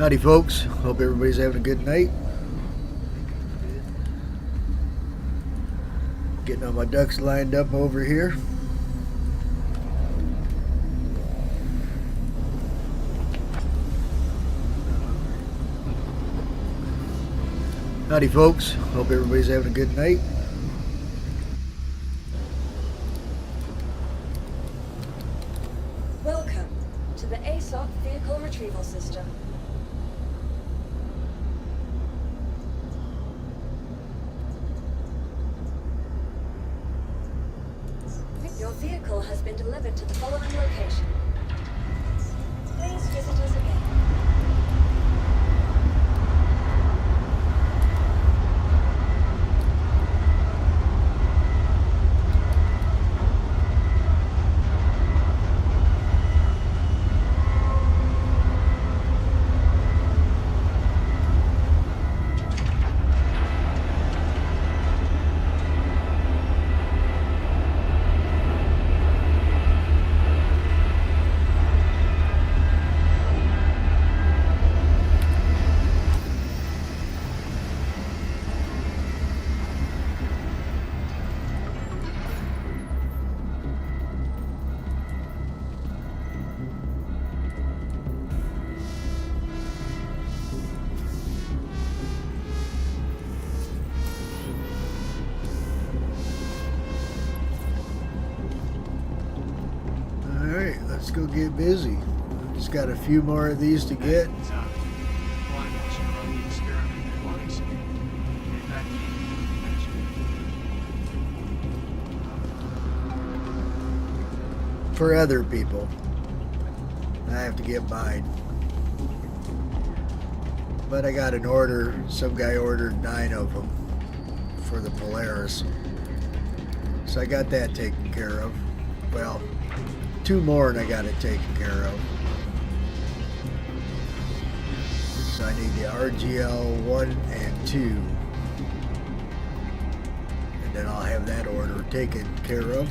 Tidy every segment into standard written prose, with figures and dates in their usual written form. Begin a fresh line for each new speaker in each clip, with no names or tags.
Howdy folks, hope everybody's having a good night. Getting all my ducks lined up over here. Howdy folks, hope everybody's having a good night.
Welcome to the ASOC Vehicle Retrieval System. Your vehicle has been delivered to the following location. Please visit us again.
Alright, let's go get busy. Just got a few more of these to get. For other people. I have to get mine. But I got an order. Some guy ordered 9 of them for the Polaris. So I got that taken care of. Well, 2 more and I got it taken care of. So I need the RGL 1 and 2. And then I'll have that order taken care of.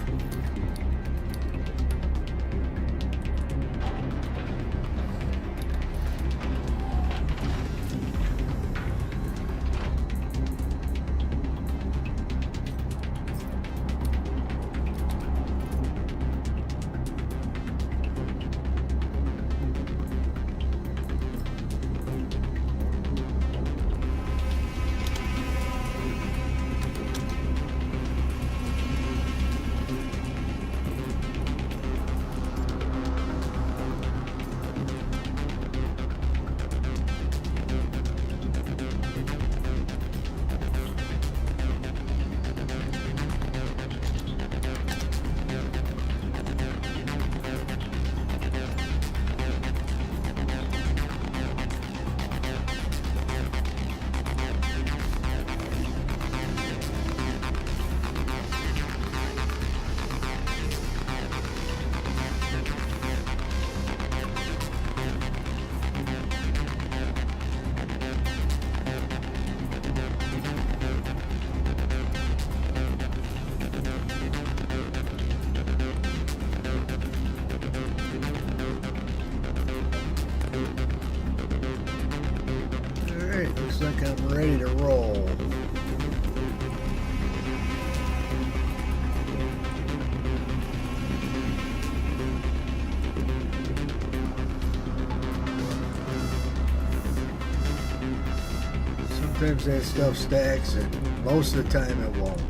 Looks like I'm ready to roll. Sometimes that stuff stacks and most of the time it won't.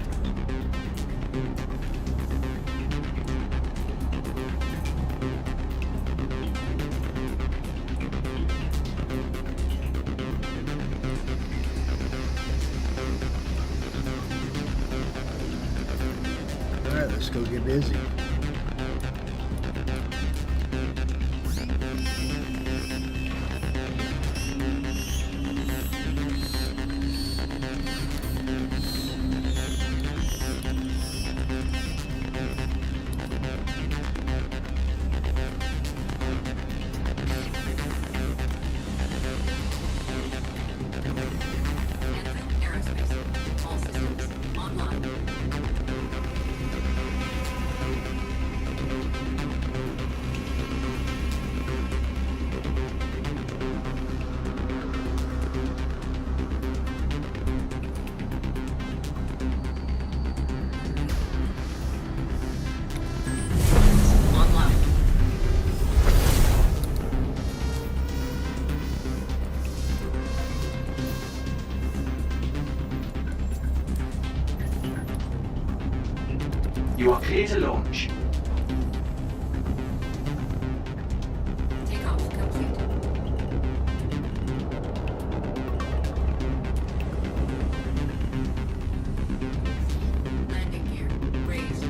Alright, let's go get busy.
Aerospace. All systems online.
You are clear to launch.
Takeoff complete. Landing gear raised.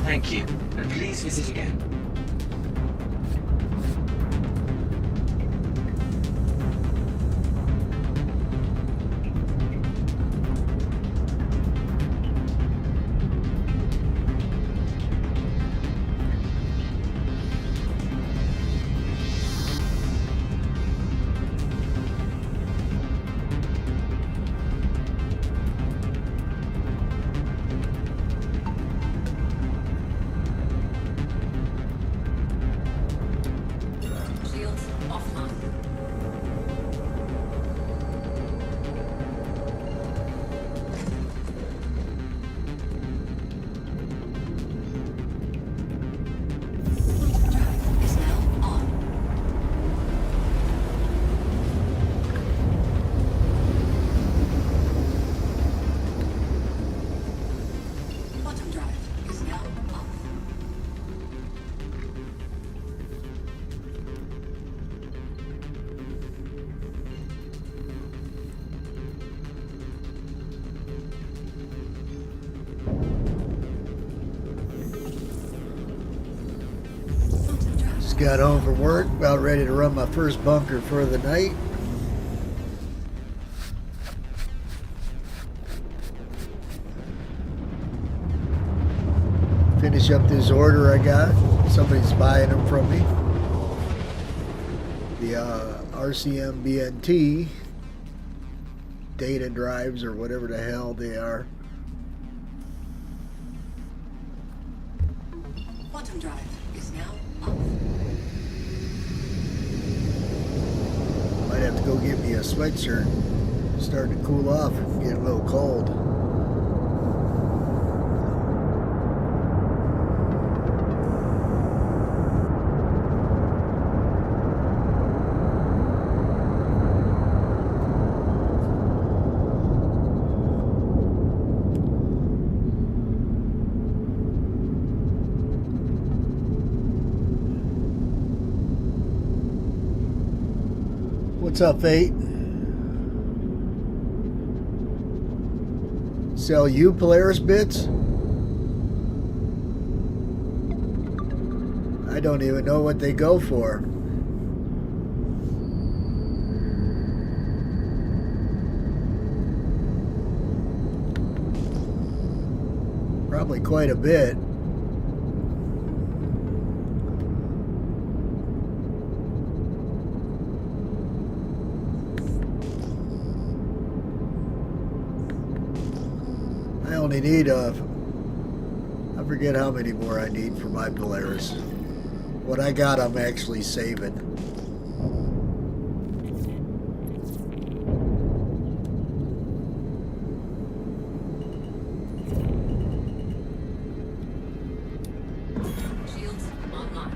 Thank you, and please visit again.
Shields offline. Drive is now on. Quantum drive is now off. Quantum drive.
Just got home from work, about ready to run my first bunker for the night. Finish up this order I got. Somebody's buying them from me. The RCMBNT data drives or whatever the hell they are.
Quantum drive is now off.
Might have to go get me a sweatshirt. It's starting to cool off and get a little cold. What's up, Fate? Sell you Polaris bits? I don't even know what they go for. Probably quite a bit. I only need I forget how many more I need for my Polaris. What I got I'm actually saving.
Shields online.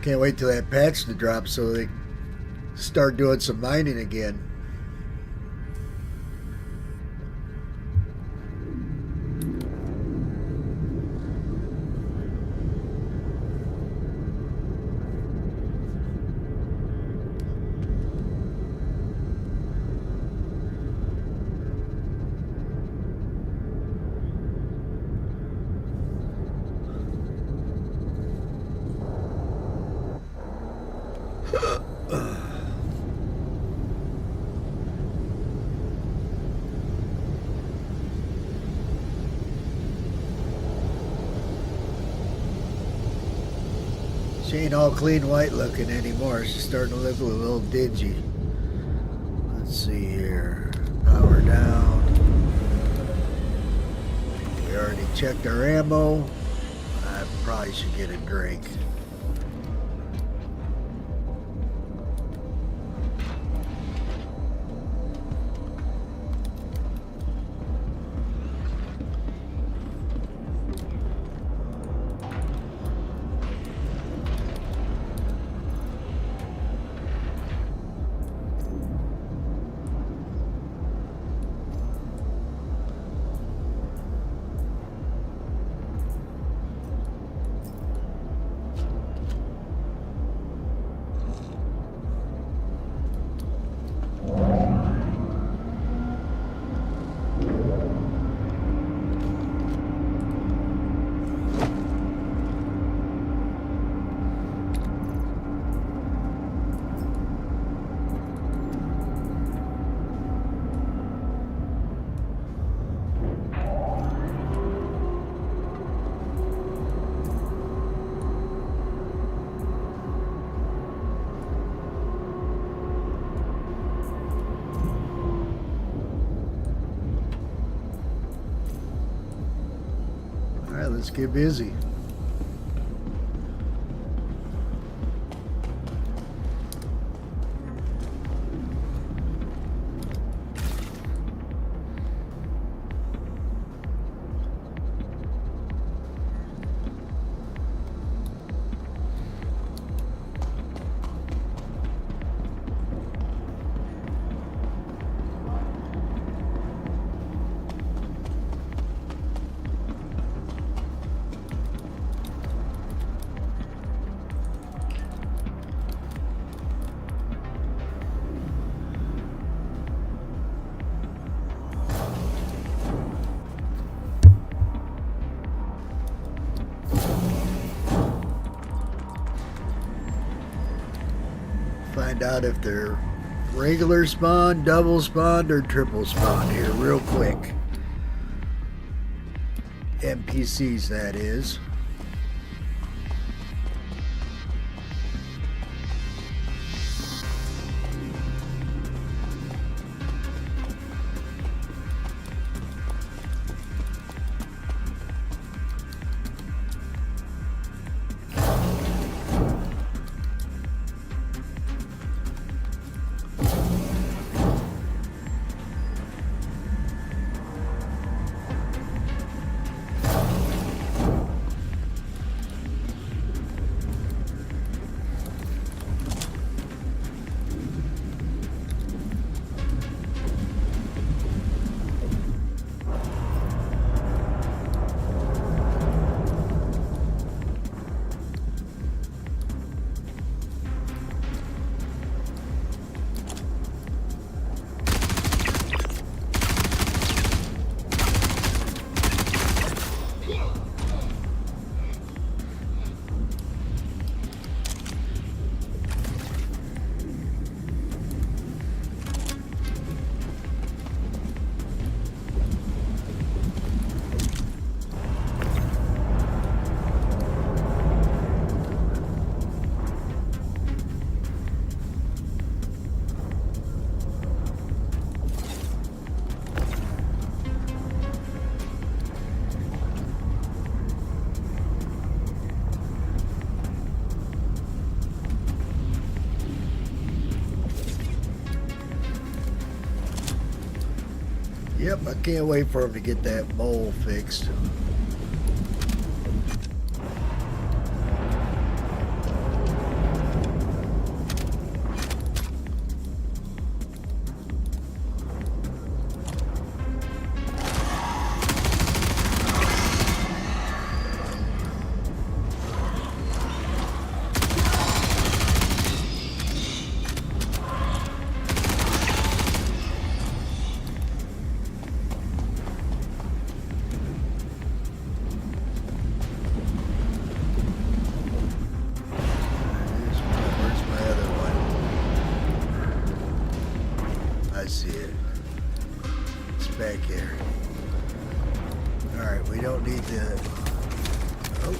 Can't wait till that patch to drop so they start doing some mining again. She ain't all clean white looking anymore. She's starting to look a little dingy. Let's see here. Power down. We already checked our ammo. I probably should get a drink. All right, let's get busy. Find out if they're regular spawn, double spawned, or triple spawned here real quick. NPCs, that is. Yep, I can't wait for him to get that mole fixed. I see it. It's back here. Alright, we don't need to... Oh.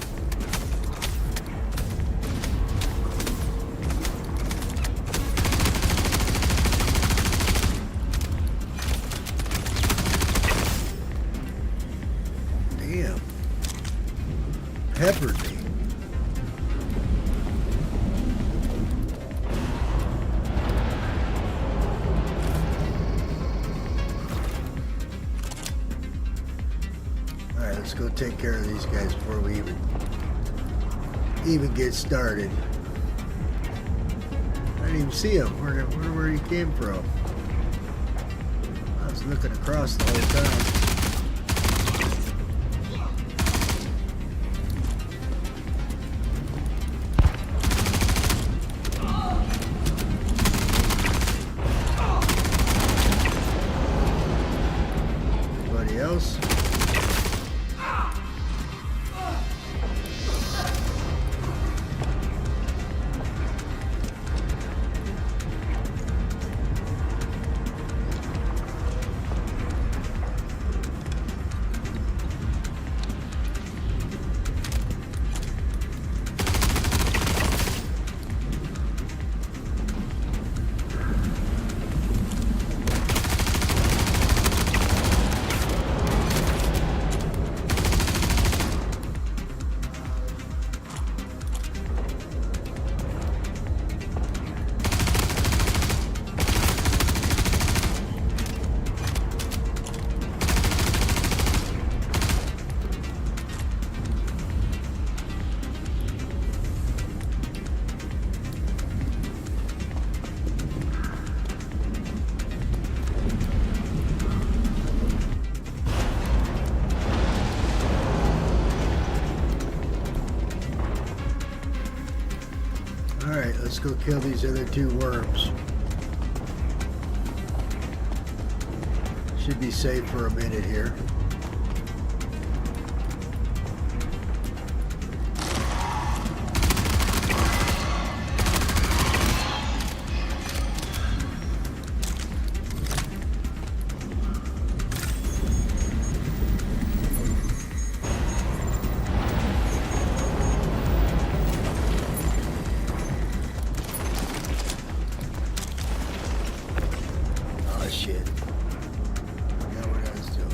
let's go take care of these guys before we even get started. I didn't even see him. Where he came from. I was looking across the whole time. Anybody else? Alright, let's go kill these other two worms. Should be safe for a minute here. Oh shit. Forgot what I was doing.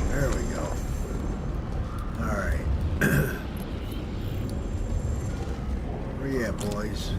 There we go. Alright. Where you at, boys?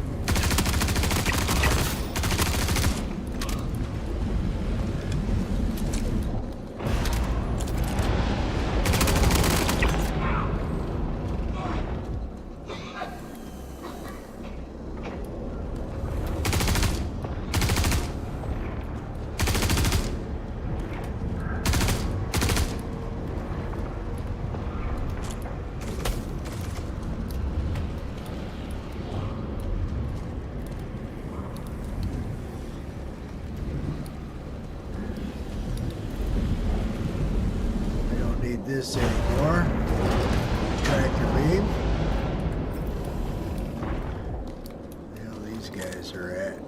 I don't need this anymore. Tractor beam. Where the hell these guys are at?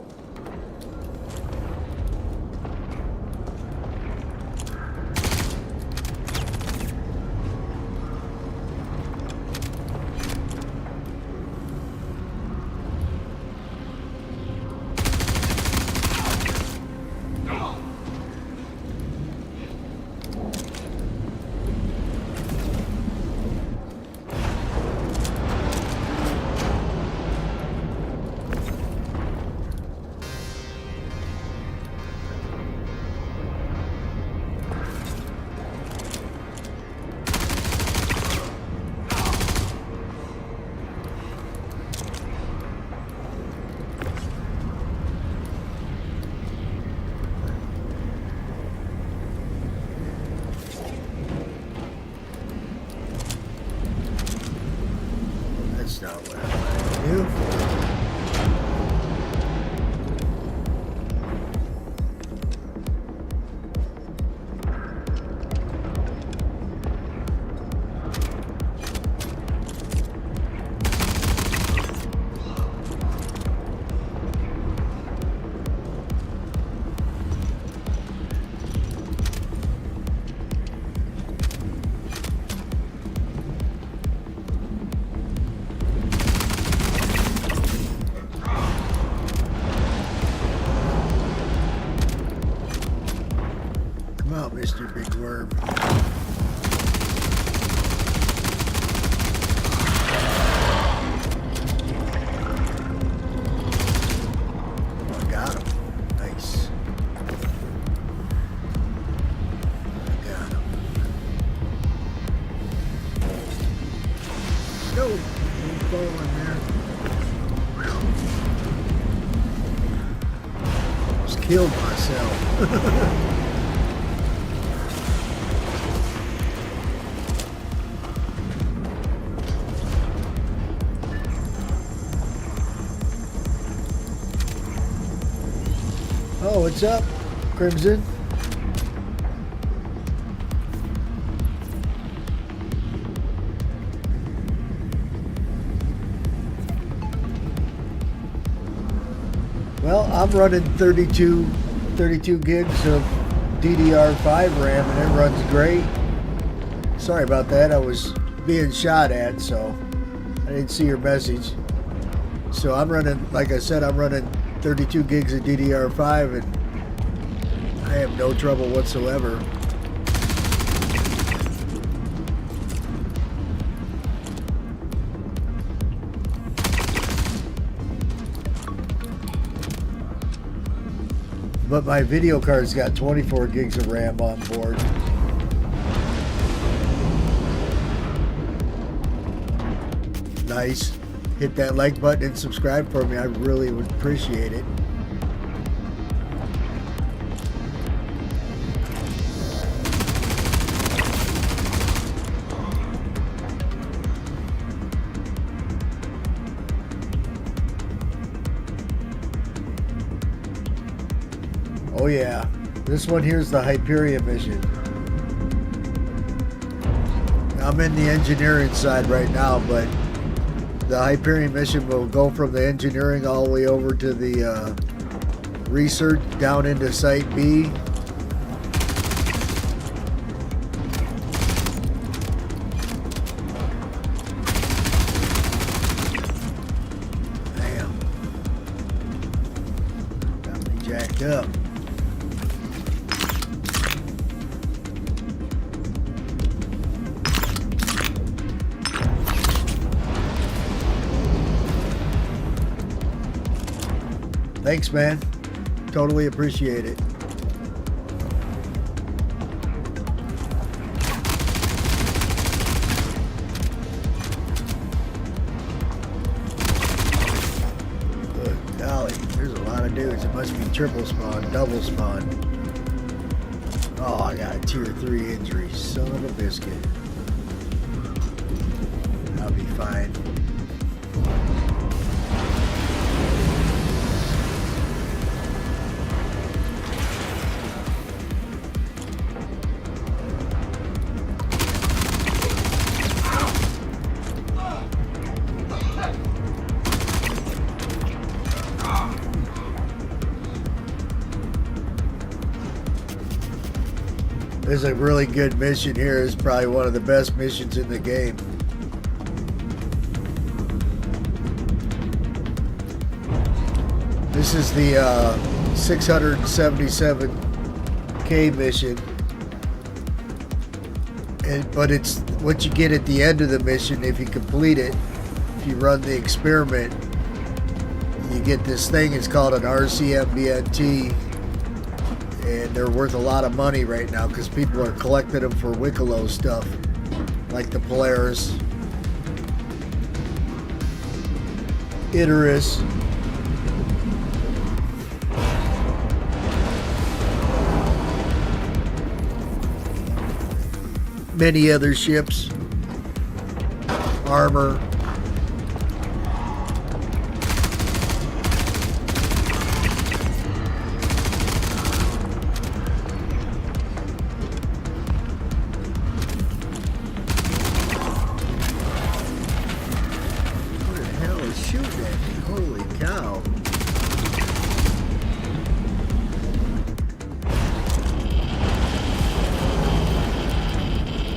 Mr. Big Worm. Oh, I got him. Nice. I got him. No, don't fall in there. Almost killed myself. Oh, what's up, Crimson? Well, I'm running 32 gigs of DDR5 RAM and it runs great. Sorry about that. I was being shot at, so I didn't see your message. So I'm running, like I said, I'm running 32 gigs of DDR5 and I have no trouble whatsoever. But my video card's got 24 gigs of RAM on board. Nice. Hit that like button and subscribe for me. I really would appreciate it. Oh yeah, this one here's the Hyperion mission. I'm in the engineering side right now, but the Hyperion mission will go from the engineering all the way over to the research down into Site B. Damn. Got me jacked up. Thanks, man. Totally appreciate it. Good golly, there's a lot of dudes. It must be triple spawn, double spawn. Oh, I got a tier 3 injury. Son of a biscuit. I'll be fine. There's a really good mission here. It's probably one of the best missions in the game. This is the 677K mission. But it's what you get at the end of the mission if you complete it. If you run the experiment, you get this thing. It's called an RCMBNT. And they're worth a lot of money right now because people are collecting them for Wicklow stuff, like the Polaris, Icarus, many other ships, armor. Holy cow.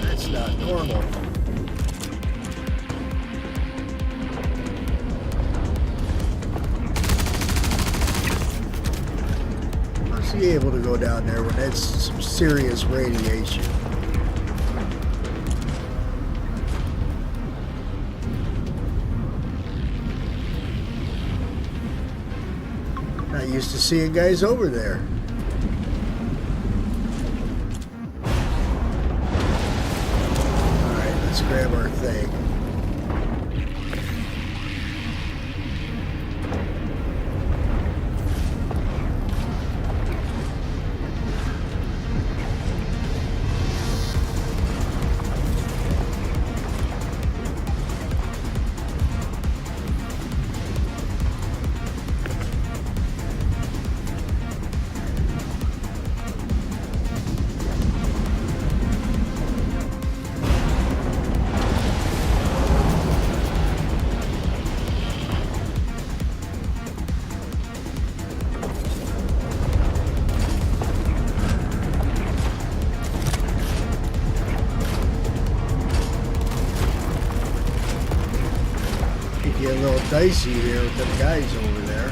That's not normal. Is he able to go down there when it's some serious radiation? Not used to seeing guys over there. Alright, let's grab our thing. Get a little dicey here with them guys over there.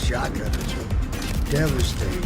Shotgunners are devastating.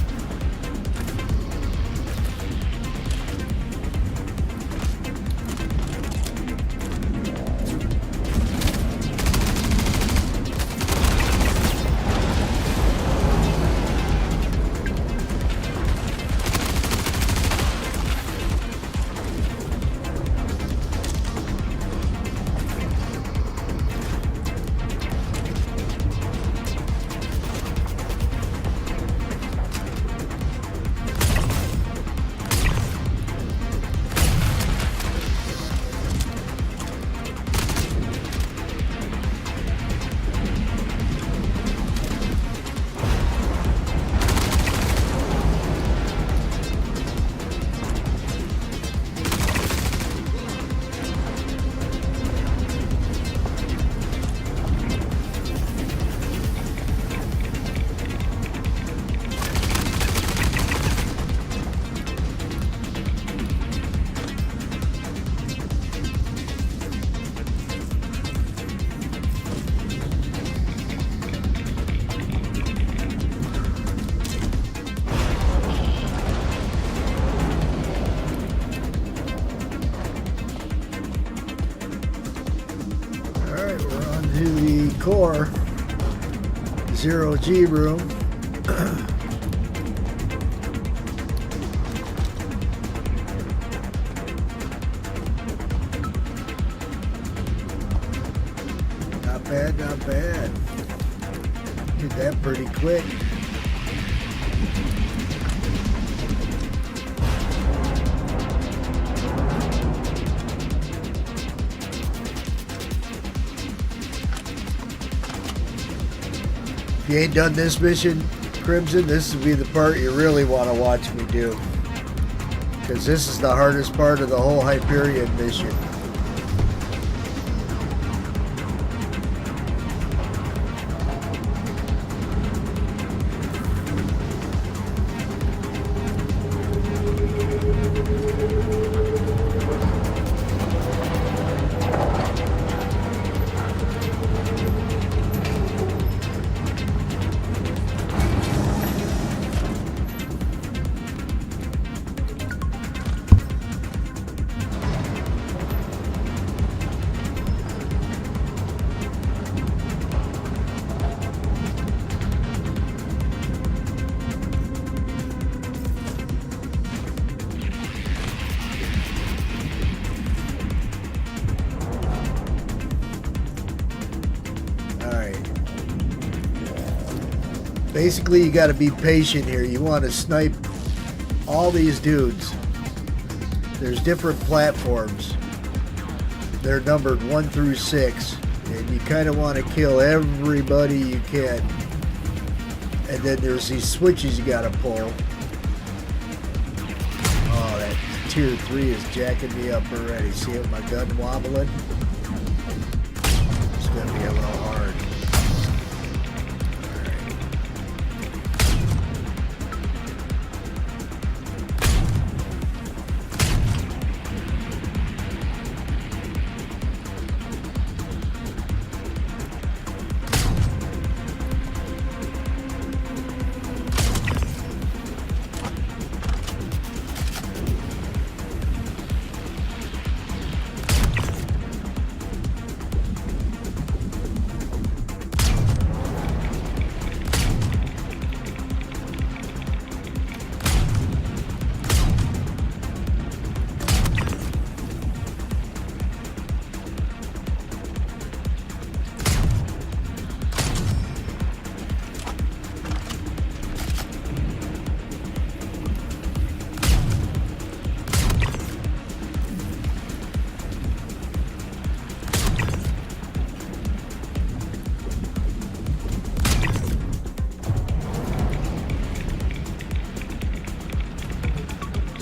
Core 0G room. Not bad, not bad. Did that pretty quick. If you ain't done this mission, Crimson, this will be the part you really want to watch me do. Because this is the hardest part of the whole Hyperion mission. basically you got to be patient here. You want to snipe all these dudes. There's different platforms. They're numbered 1 through 6, and you kind of want to kill everybody you can. And then there's these switches you got to pull. Oh, that tier 3 is jacking me up already. See it, my gun wobbling? It's going to be a little hard.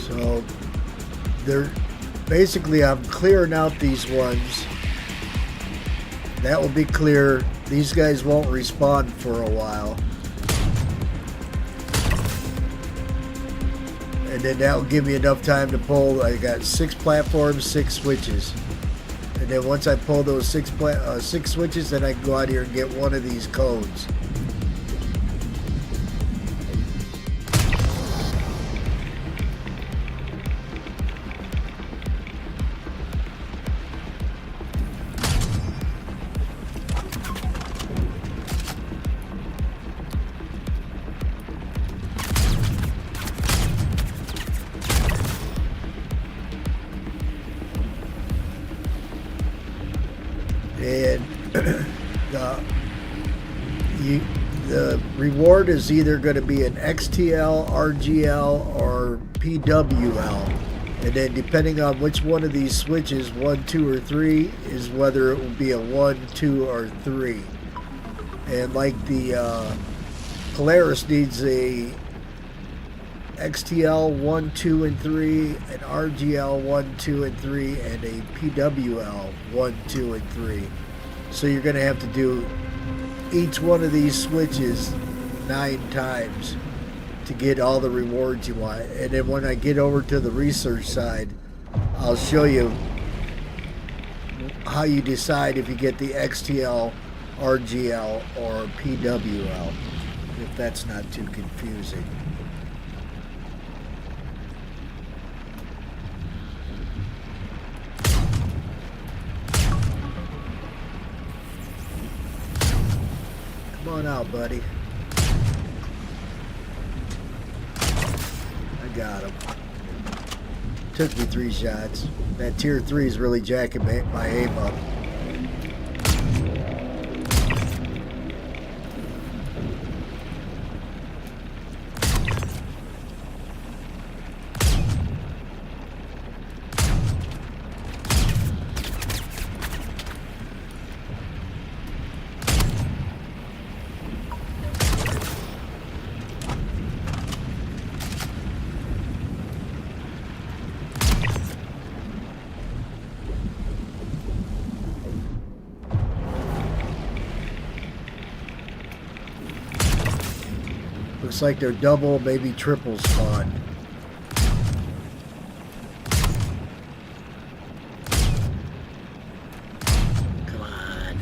So they're basically, I'm clearing out these ones. That will be clear. These guys won't respawn for a while. And then that will give me enough time to pull. I got 6 platforms, 6 switches. And then once I pull those 6 switches, then I can go out here and get one of these codes. And the reward is either going to be an XTL, RGL, or PWL. And then depending on which one of these switches, 1, 2, or 3, is whether it will be a 1, 2, or 3. And like the Polaris needs a XTL 1, 2, and 3, an RGL 1, 2, and 3, and a PWL 1, 2, and 3. So you're going to have to do each one of these switches 9 times to get all the rewards you want. And then when I get over to the research side, I'll show you how you decide if you get the XTL, RGL, or PWL, if that's not too confusing. Come on out, buddy. I got him. Took me 3 shots. That tier 3 is really jacking my aim up. Looks like they're double, maybe triple spawned. Come on.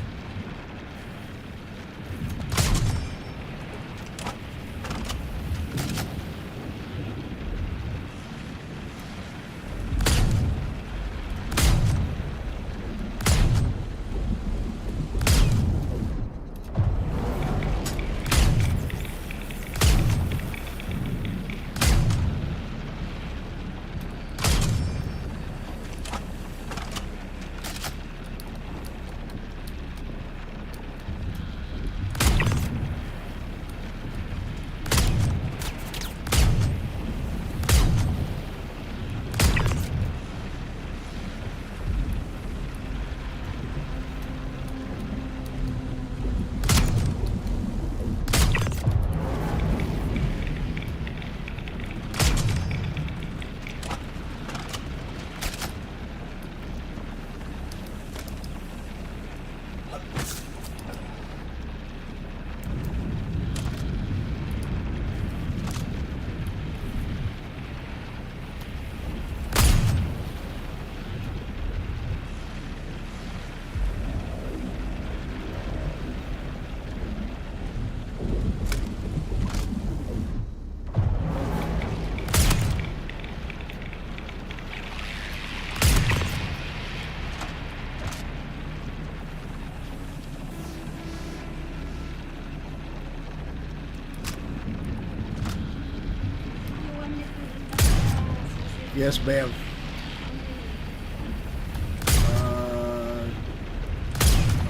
Yes, ma'am.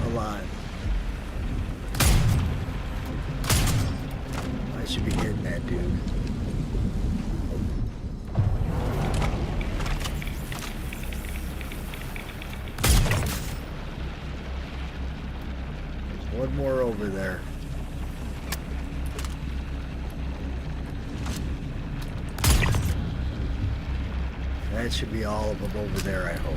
A lot. I should be getting that dude. There's one more over there. That should be all of them over there, I hope.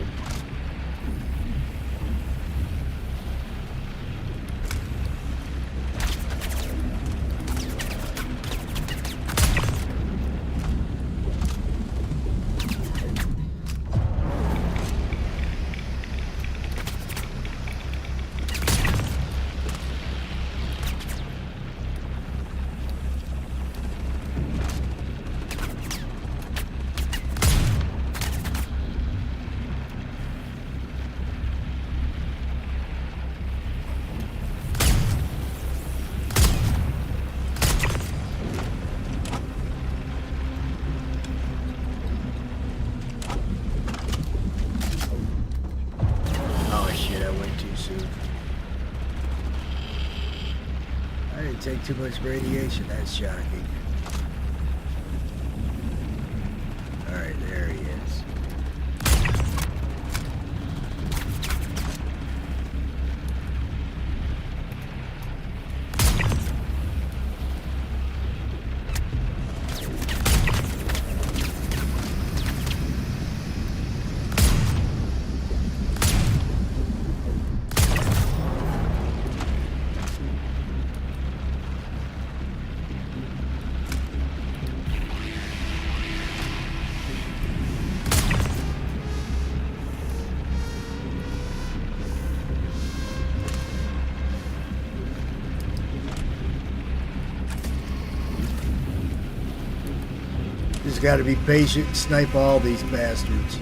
I didn't take too much radiation, that's shocking. Alright, there he is. Just got to be patient and snipe all these bastards.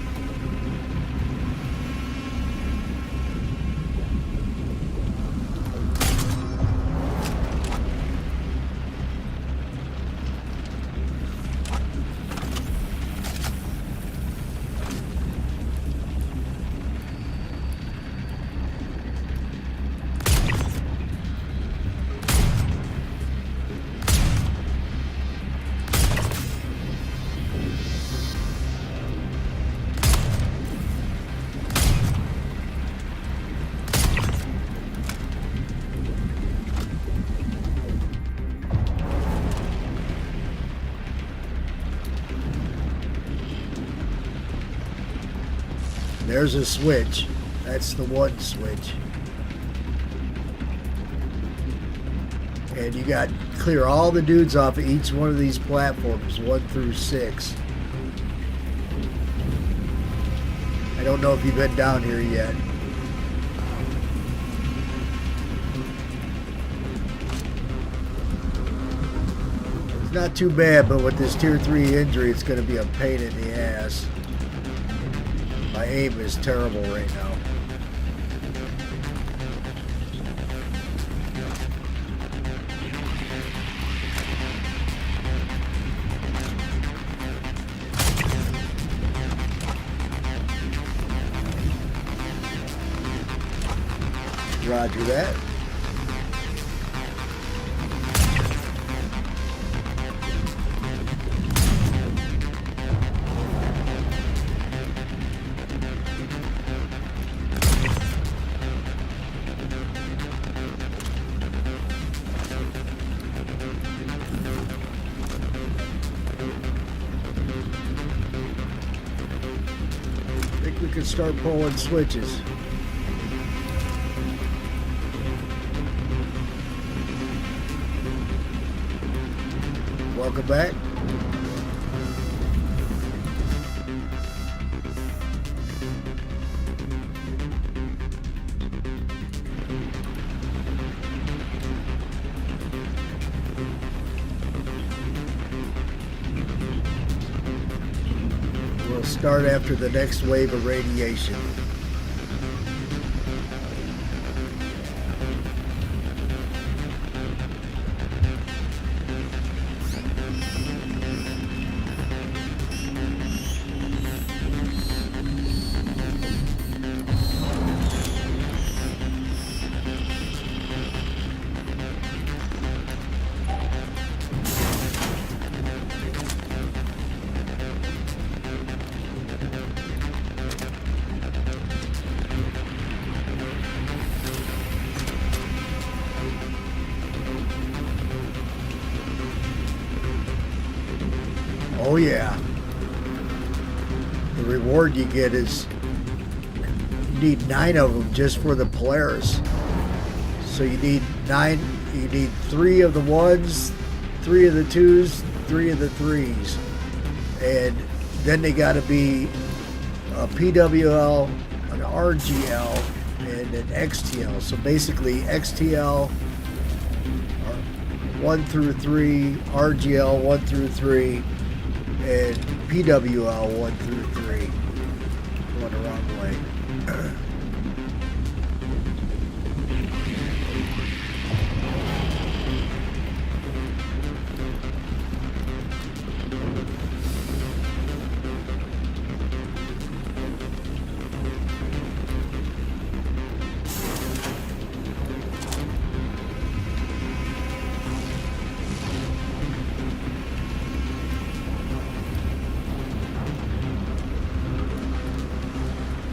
There's a switch. That's the one switch. And you got to clear all the dudes off of each one of these platforms, 1 through 6. I don't know if you've been down here yet. It's not too bad, but with this tier 3 injury, it's going to be a pain in the ass. My aim is terrible right now. Roger that. I think we can start pulling switches. Welcome back. We'll start after the next wave of radiation. Oh yeah. The reward you get is you need 9 of them just for the Polaris. So you need 9. You need 3 of the 1s, 3 of the 2s, 3 of the 3s, and then they got to be a PWL, an RGL, and an XTL. So basically XTL 1 through 3, RGL 1 through 3, and PWL 1 through 3. Going the wrong way.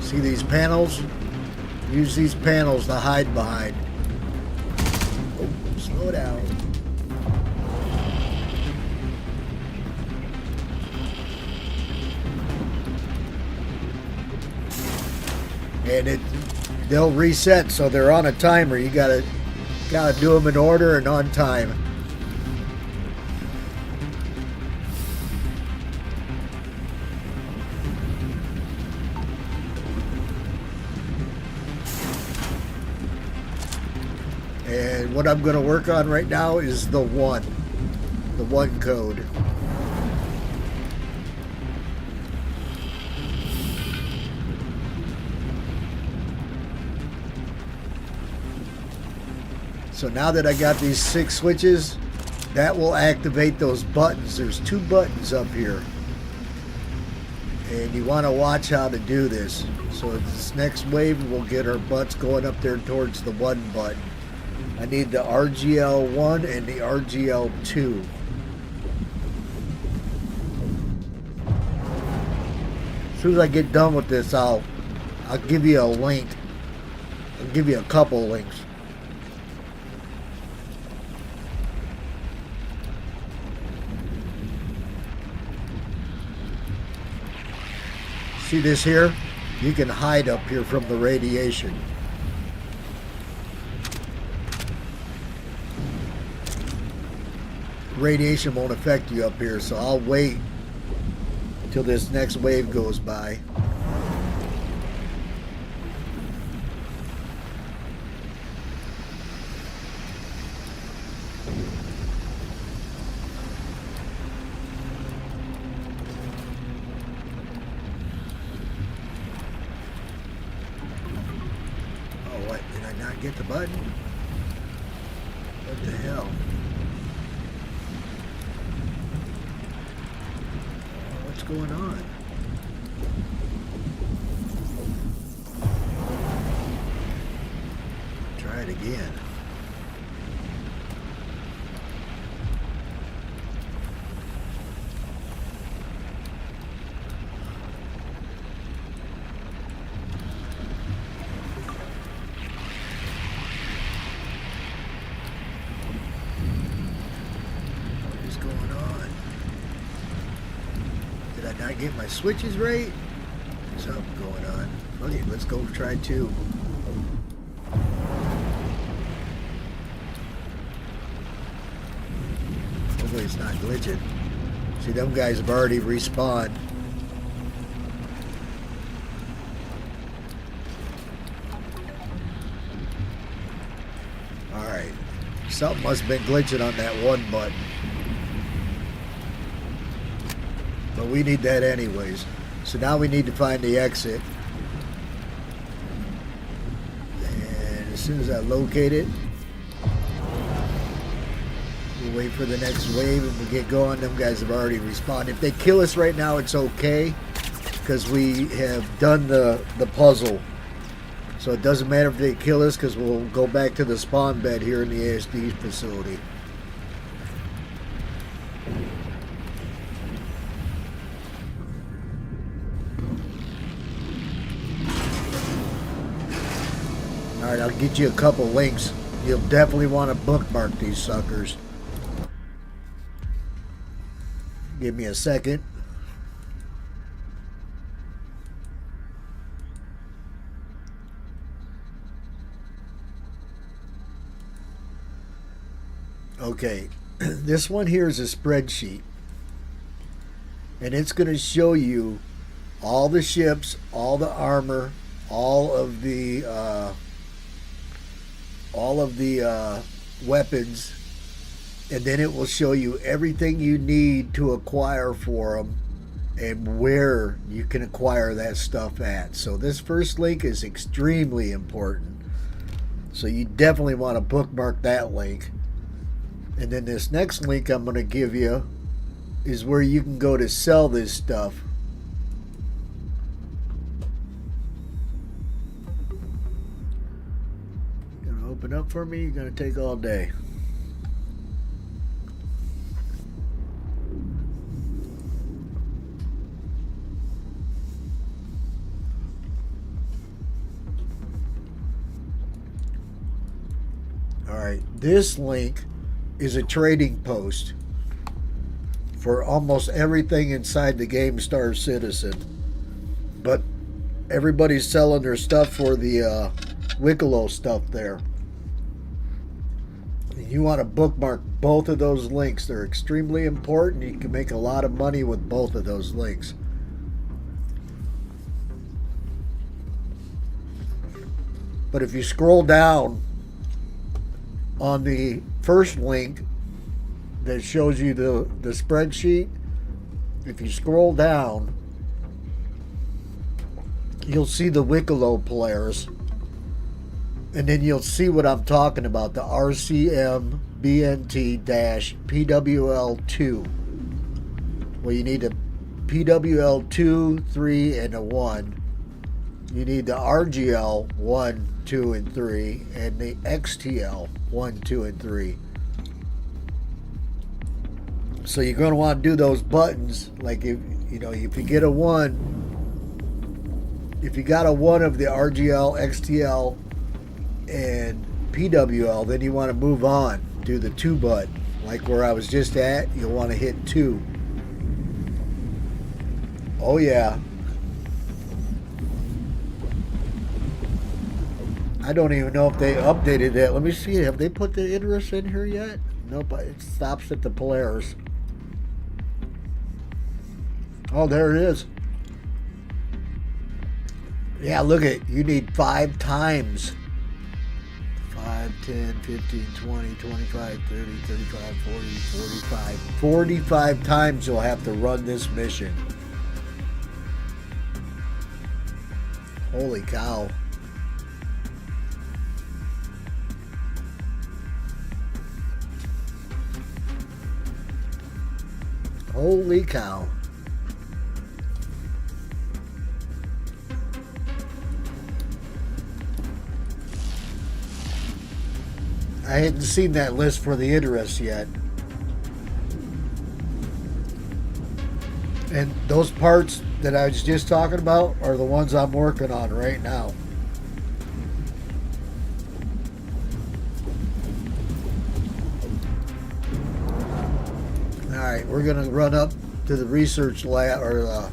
See these panels? Use these panels to hide behind. Oh, slow down. And they'll reset, so they're on a timer. You gotta do them in order and on time. And what I'm going to work on right now is the 1 code. So now that I got these 6 switches, that will activate those buttons. There's 2 buttons up here. And you want to watch how to do this. So this next wave, we'll get our butts going up there towards the 1 button. I need the RGL1 and the RGL2. As soon as I get done with this, I'll give you a link. I'll give you a couple links. See this here? You can hide up here from the radiation. Radiation won't affect you up here, so I'll wait till this next wave goes by. Oh, what? Did I not get the button? What the hell? What's going on? Try it again. What is going on? Did I not get my switches right? Something going on. Okay, let's go try 2. Hopefully it's not glitching. See, them guys have already respawned. Alright. Something must have been glitching on that 1 button. But we need that anyways. So now we need to find the exit. And as soon as I locate it, we'll wait for the next wave and we'll get going. Them guys have already respawned. If they kill us right now, it's okay, because we have done the puzzle. So it doesn't matter if they kill us, because we'll go back to the spawn bed here in the ASD facility. Alright, I'll get you a couple links. You'll definitely want to bookmark these suckers. Give me a second. Okay, this one here is a spreadsheet, and it's going to show you all the ships, all the armor, all of the weapons, and then it will show you everything you need to acquire for them and where you can acquire that stuff at. So this first link is extremely important, so you definitely want to bookmark that link. And then this next link I'm going to give you is where you can go to sell this stuff. Going to open up for me? You're going to take all day. All right, this link is a trading post for almost everything inside the game Star Citizen, but everybody's selling their stuff for the Wicklow stuff there. You want to bookmark both of those links. They're extremely important. You can make a lot of money with both of those links. But if you scroll down on the first link that shows you the spreadsheet, if you scroll down, you'll see the Wicklow players, and then you'll see what I'm talking about, the RCM BNT-PWL2. Well, you need a PWL2, 3, and a 1. You need the RGL 1, 2, and 3, and the XTL 1, 2, and 3. So you're going to want to do those buttons. Like if you get a 1, if you got a 1 of the RGL, XTL, and PWL, then you want to move on. Do the 2 button. Like where I was just at, you'll want to hit 2. Oh yeah. I don't even know if they updated that. Let me see. Have they put the interest in here yet? Nope. It stops at the Polaris. Oh, there it is. Yeah, look at, you need 5 times. 5, 10, 15, 20, 25, 30, 35, 40, 45. 45 times you'll have to run this mission. Holy cow. Holy cow. I hadn't seen that list for the interest yet. And those parts that I was just talking about are the ones I'm working on right now. Alright, we're going to run up to the research lab, or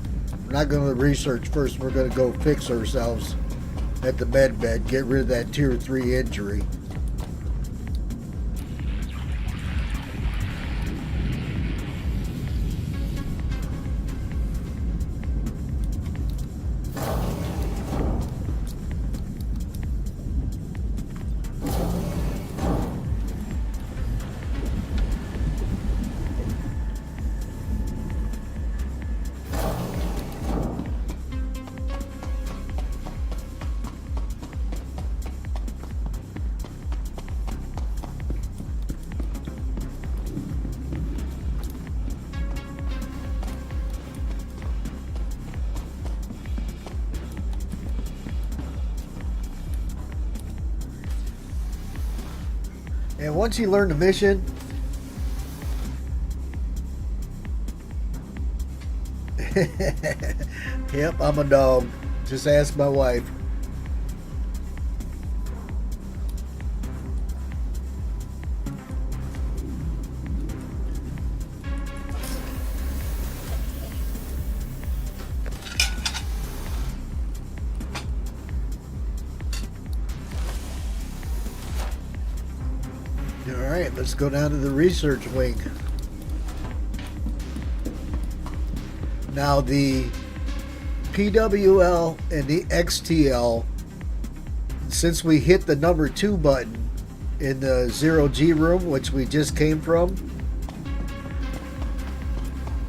we're not going to research first, we're going to go fix ourselves at the med bed, get rid of that tier 3 injury. And once you learn the mission, yep, I'm a dog. Just ask my wife. let's go down to the research wing. Now the PWL and the XTL, since we hit the number 2 button in the 0G room, which we just came from,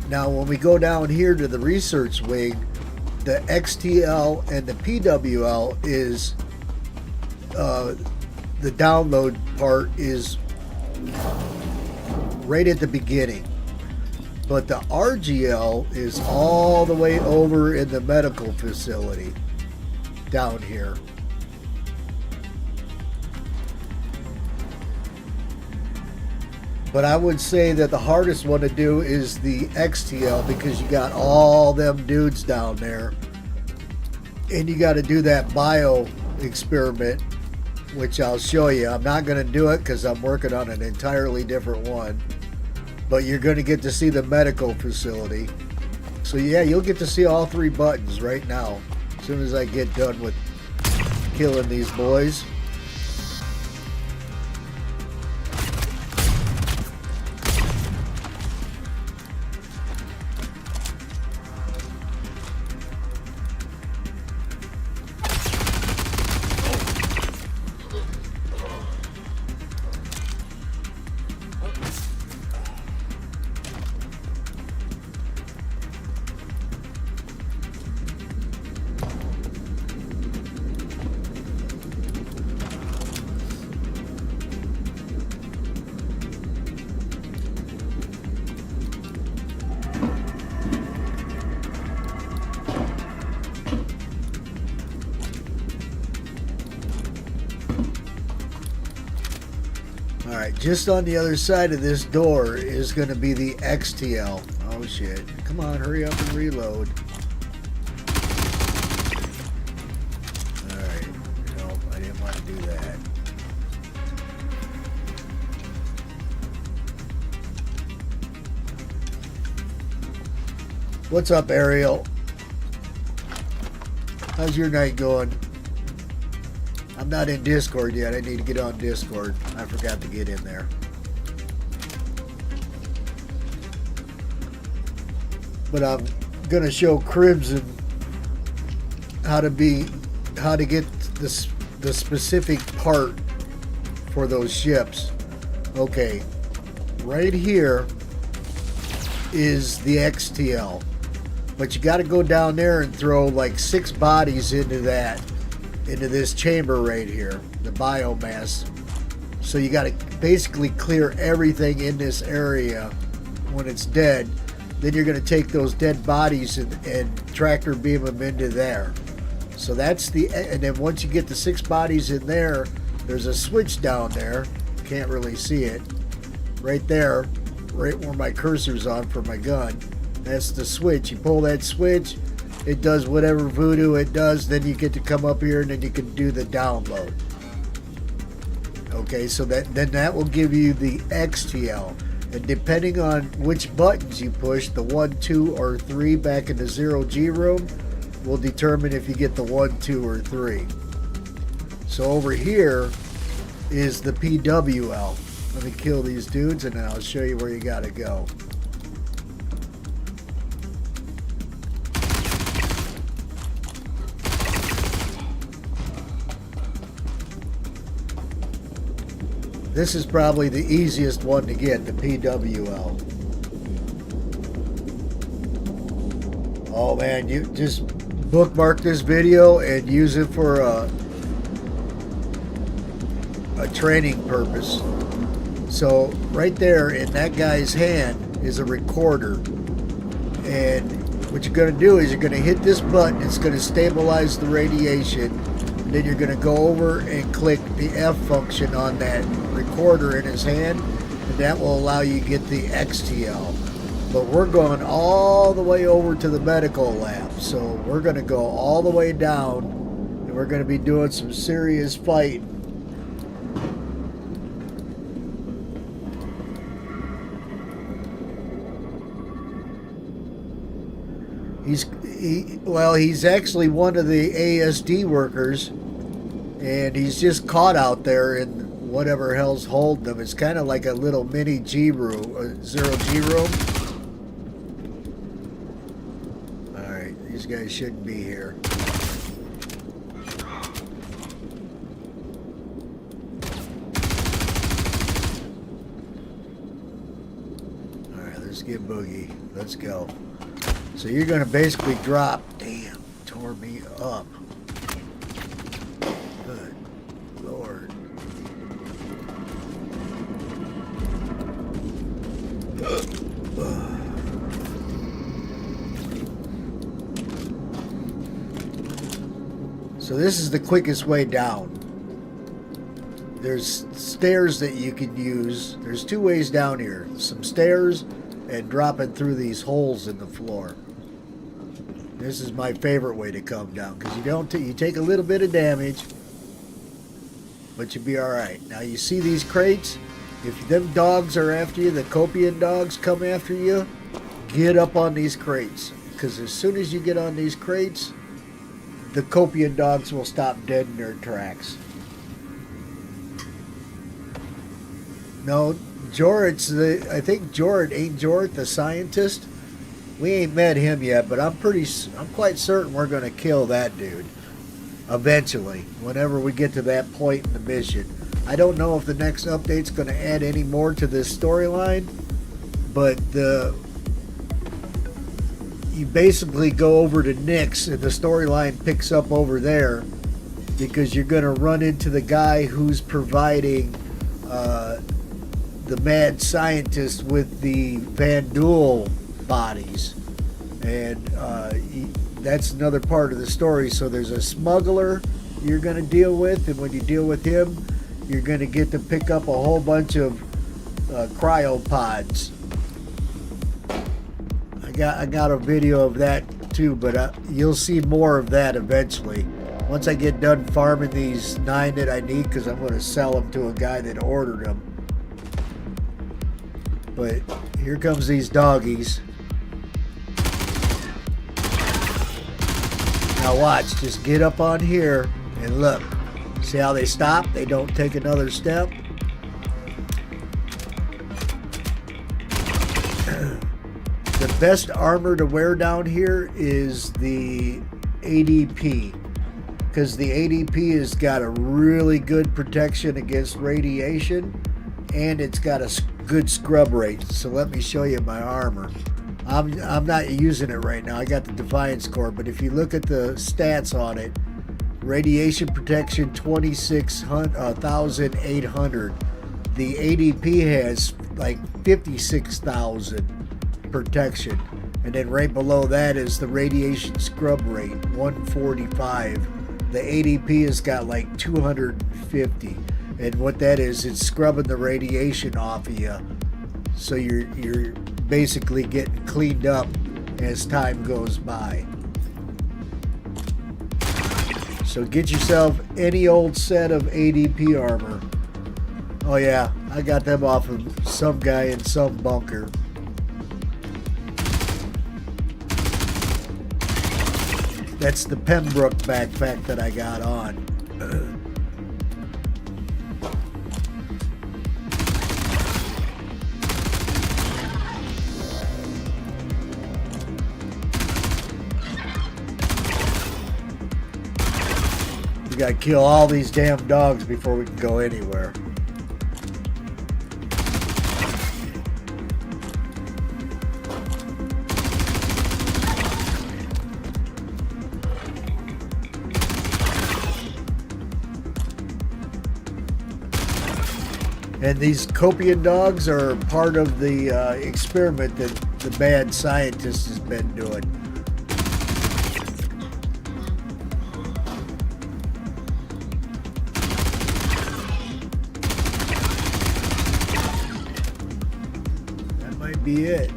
now when we go down here to the research wing, the XTL and the PWL is the download part is right at the beginning, but the RGL is all the way over in the medical facility down here. But I would say that the hardest one to do is the XTL, because you got all them dudes down there. And you got to do that bio experiment, which I'll show you. I'm not going to do it because I'm working on an entirely different one. But you're going to get to see the medical facility. So yeah, you'll get to see all 3 buttons right now, as soon as I get done with killing these boys. Alright, just on the other side of this door is going to be the XTL. Oh shit. Come on, hurry up and reload. Alright, no, I didn't want to do that. What's up, Ariel? How's your night going? I'm not in Discord yet. I need to get on Discord. I forgot to get in there. But I'm gonna show Crimson how to get the specific part for those ships. Okay, right here is the XTL, but you got to go down there and throw like 6 bodies into this chamber right here, the biomass. So you got to basically clear everything in this area when it's dead. Then you're going to take those dead bodies and tractor beam them into there. So that's and then once you get the 6 bodies in there, there's a switch down there. Can't really see it. Right there, right where my cursor's on for my gun. That's the switch. You pull that switch, it does whatever voodoo it does, then you get to come up here and then you can do the download. Okay, so that will give you the XTL. And depending on which buttons you push, the 1, 2, or 3 back in the 0G room will determine if you get the 1, 2, or 3. So over here is the PWL. Let me kill these dudes and then I'll show you where you gotta go. This is probably the easiest one to get, the PWL. Oh man, you just bookmark this video and use it for a training purpose. So right there in that guy's hand is a recorder. And what you're going to do is you're going to hit this button. It's going to stabilize the radiation. Then you're going to go over and click the F function on that recorder in his hand, and that will allow you to get the XTL. But we're going all the way over to the medical lab, so we're going to go all the way down, and we're going to be doing some serious fighting. He's actually one of the ASD workers, and he's just caught out there in whatever hell's holding them. It's kind of like a little mini G room, zero G room. Alright, these guys shouldn't be here. Alright, let's get Boogie. Let's go. So you're going to basically drop. Damn, tore me up. Good Lord. So this is the quickest way down. There's stairs that you can use. There's two ways down here. Some stairs and dropping through these holes in the floor. This is my favorite way to come down because you take a little bit of damage, but you'll be all right. Now you see these crates? If them dogs are after you, the Copian dogs come after you, get up on these crates. Because as soon as you get on these crates, the Copian dogs will stop dead in their tracks. No, Jort's I think ain't Jort the scientist? We ain't met him yet, but I'm quite certain we're going to kill that dude. Eventually, whenever we get to that point in the mission. I don't know if the next update's going to add any more to this storyline, but you basically go over to Nick's and the storyline picks up over there because you're going to run into the guy who's providing the mad scientist with the Van Duel bodies, and that's another part of the story. So there's a smuggler you're going to deal with, and when you deal with him, you're going to get to pick up a whole bunch of cryopods. I got a video of that too, but you'll see more of that eventually. Once I get done farming these 9 that I need, because I'm going to sell them to a guy that ordered them. But here comes these doggies. Now watch, just get up on here and look. See how they stop? They don't take another step. The best armor to wear down here is the ADP, because the ADP has got a really good protection against radiation, and it's got a good scrub rate. So let me show you my armor. I'm not using it right now. I got the Defiance Core, but if you look at the stats on it, radiation protection 26,800. The ADP has like 56,000 protection, and then right below that is the radiation scrub rate 145. The ADP has got like 250, and what that is, it's scrubbing the radiation off of you, so you're basically getting cleaned up as time goes by. So get yourself any old set of ADP armor. Oh yeah, I got them off of some guy in some bunker. That's the Pembroke backpack that I got on. We gotta kill all these damn dogs before we can go anywhere. And these Copian dogs are part of the experiment that the bad scientist has been doing. That might be it.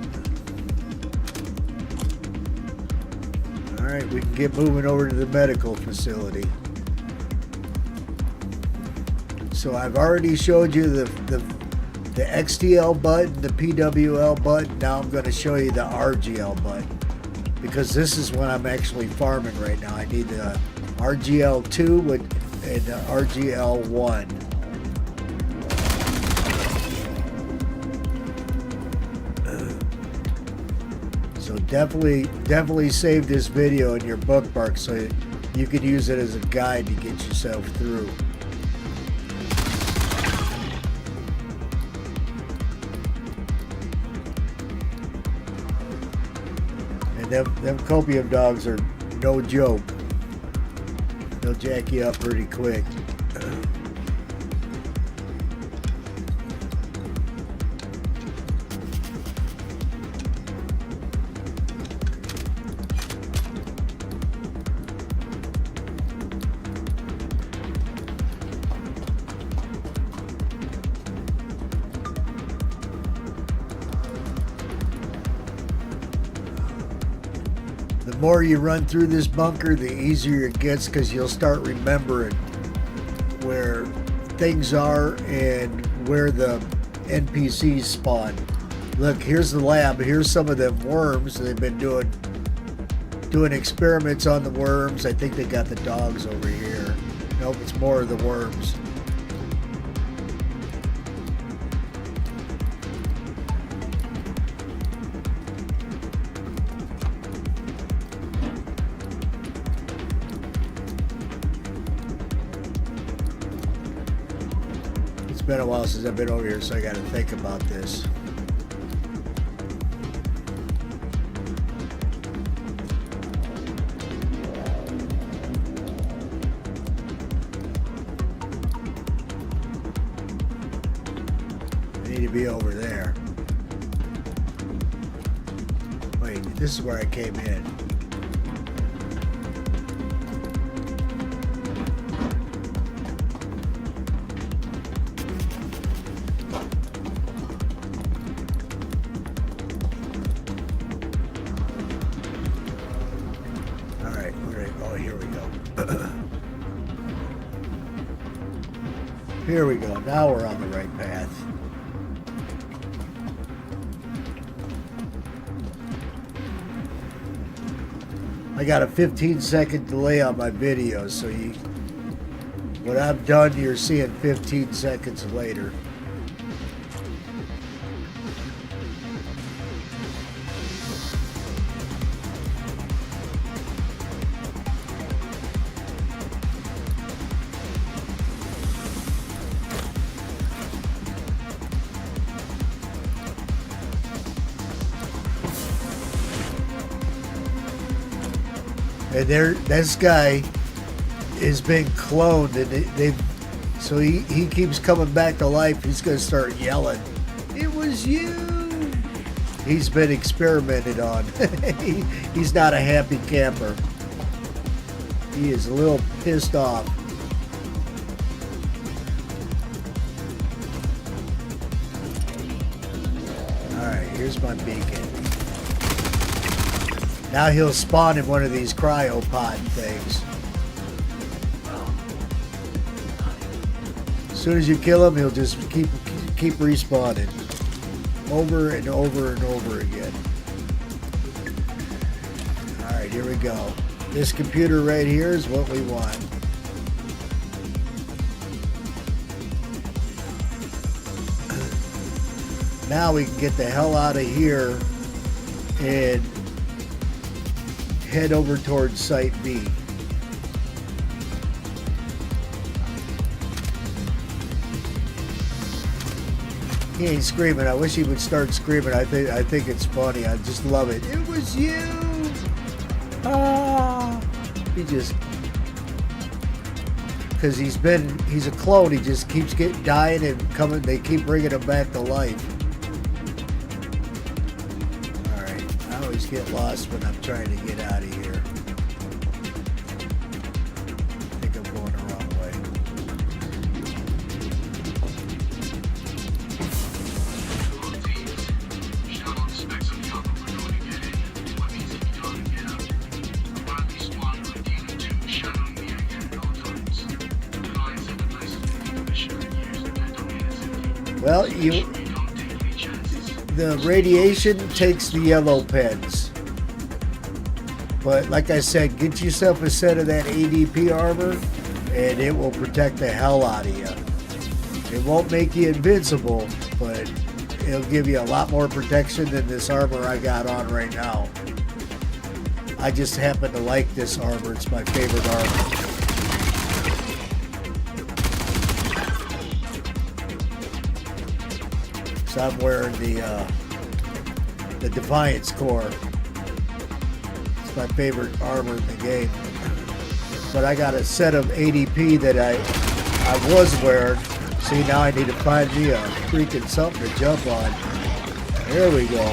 All right, we can get moving over to the medical facility. So I've already showed you the XTL button, the PWL button. Now I'm going to show you the RGL button, because this is what I'm actually farming right now. I need the RGL2 and the RGL1. So definitely save this video in your bookmark so you can use it as a guide to get yourself through. And them copium dogs are no joke. They'll jack you up pretty quick. The more you run through this bunker, the easier it gets because you'll start remembering where things are and where the NPCs spawn. Look, here's the lab. Here's some of them worms. They've been doing experiments on the worms. I think they got the dogs over here. Nope, it's more of the worms. It's been a while since I've been over here, so I got to think about this. I need to be over there. Wait, this is where I came in. Here we go. Now we're on the right path. I got a 15-second delay on my videos, so when I'm done, you're seeing 15 seconds later. And this guy is being cloned, and so he keeps coming back to life. He's gonna start yelling, "It was you!" He's been experimented on. He's not a happy camper. He is a little pissed off. All right, here's my beacon. Now he'll spawn in one of these cryopod things. As soon as you kill him, he'll just keep respawning over and over and over again. All right, here we go. This computer right here is what we want. Now we can get the hell out of here and head over towards Site B. He ain't screaming. I wish he would start screaming. I think it's funny. I just love it. It was you. Ah. He just, because he's a clone. He just keeps dying and coming. They keep bringing him back to life. I always get lost when I'm trying to get out of here. I think I'm going the wrong way. Well, the radiation takes the yellow pens. But like I said, get yourself a set of that ADP armor and it will protect the hell out of you. It won't make you invincible, but it'll give you a lot more protection than this armor I got on right now. I just happen to like this armor. It's my favorite armor. So I'm wearing the Defiance core. It's my favorite armor in the game. But I got a set of ADP that I was wearing. See, now I need to find me a freaking something to jump on. There we go.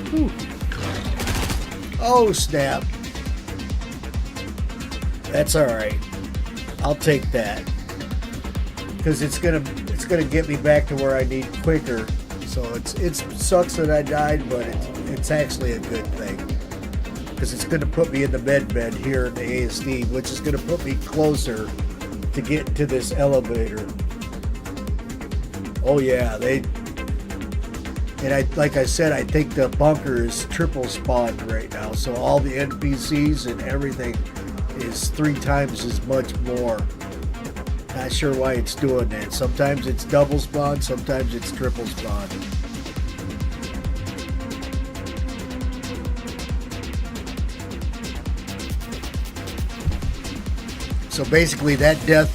Whew. Oh, snap. That's all right. I'll take that because it's gonna get me back to where I need quicker. So it sucks that I died, but it's actually a good thing because it's gonna put me in the bed here in the ASD, which is gonna put me closer to get to this elevator. Oh yeah, like I said, I think the bunker is triple spawned right now, so all the NPCs and everything is 3 times as much more. Not sure why it's doing that. Sometimes it's double spawn, sometimes it's triple spawn. So basically that death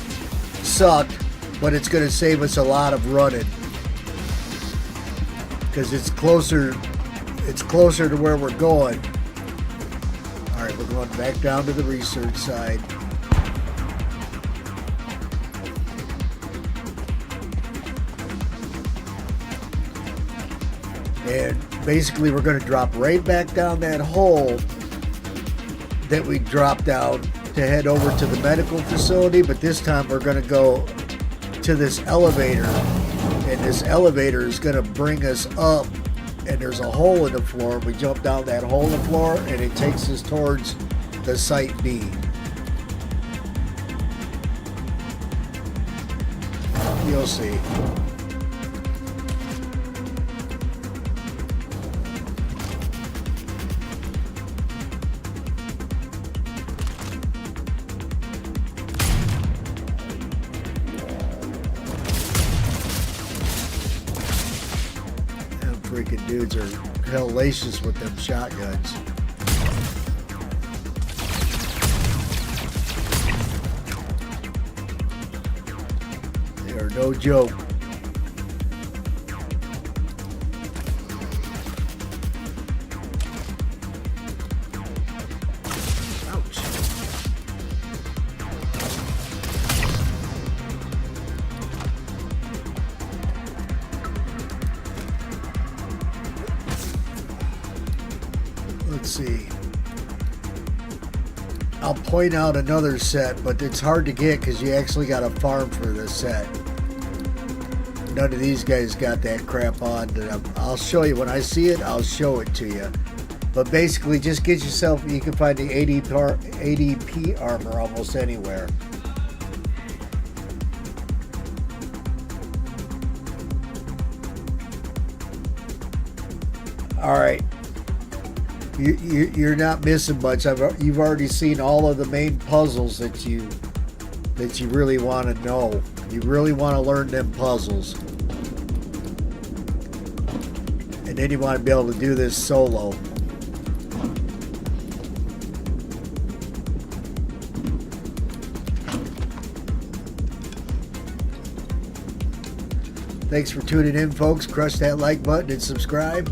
sucked, but it's going to save us a lot of running. Because it's closer to where we're going. Alright, we're going back down to the research side. And basically we're going to drop right back down that hole that we dropped down to head over to the medical facility, but this time we're going to go to this elevator, and this elevator is going to bring us up, and there's a hole in the floor. We jump down that hole in the floor and it takes us towards the Site B. You'll see. Freaking dudes are hellacious with them shotguns. They are no joke. Ouch. Let's see. I'll point out another set, but it's hard to get because you actually got to farm for this set. None of these guys got that crap on. I'll show you when I see it. I'll show it to you. But basically, just get yourself. You can find the ADP armor almost anywhere. All right. You're not missing much. You've already seen all of the main puzzles that you really want to know. You really want to learn them puzzles, and then you want to be able to do this solo. Thanks for tuning in, folks. Crush that like button and subscribe.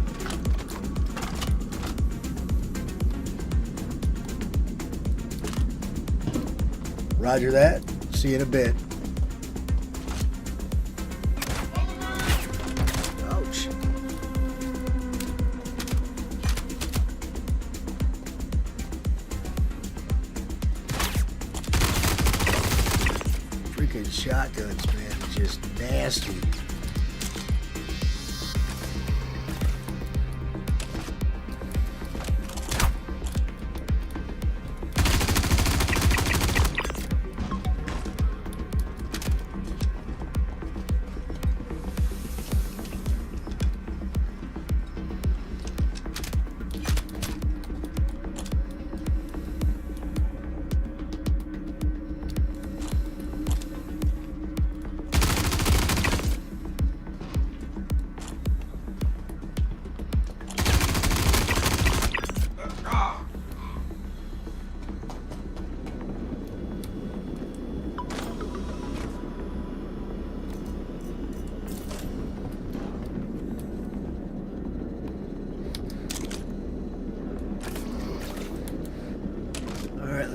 Roger that. See you in a bit. Ouch. Freaking shotguns, man. Just nasty.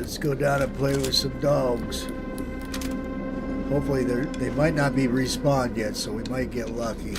Let's go down and play with some dogs. Hopefully they might not be respawned yet, so we might get lucky.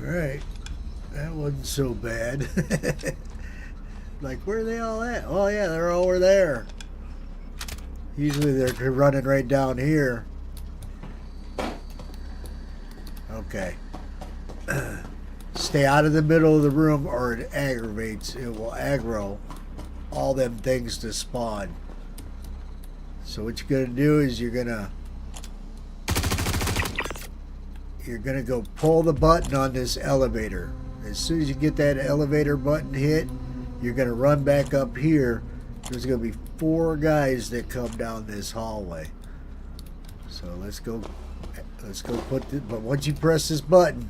Alright, that wasn't so bad. Like, where are they all at? Oh yeah, they're over there. Usually they're running right down here. Okay. Stay out of the middle of the room or it aggravates. It will aggro all them things to spawn. So what you're gonna do is you're gonna go pull the button on this elevator. As soon as you get that elevator button hit, you're gonna run back up here. There's gonna be 4 guys that come down this hallway. So let's go put the, but once you press this button,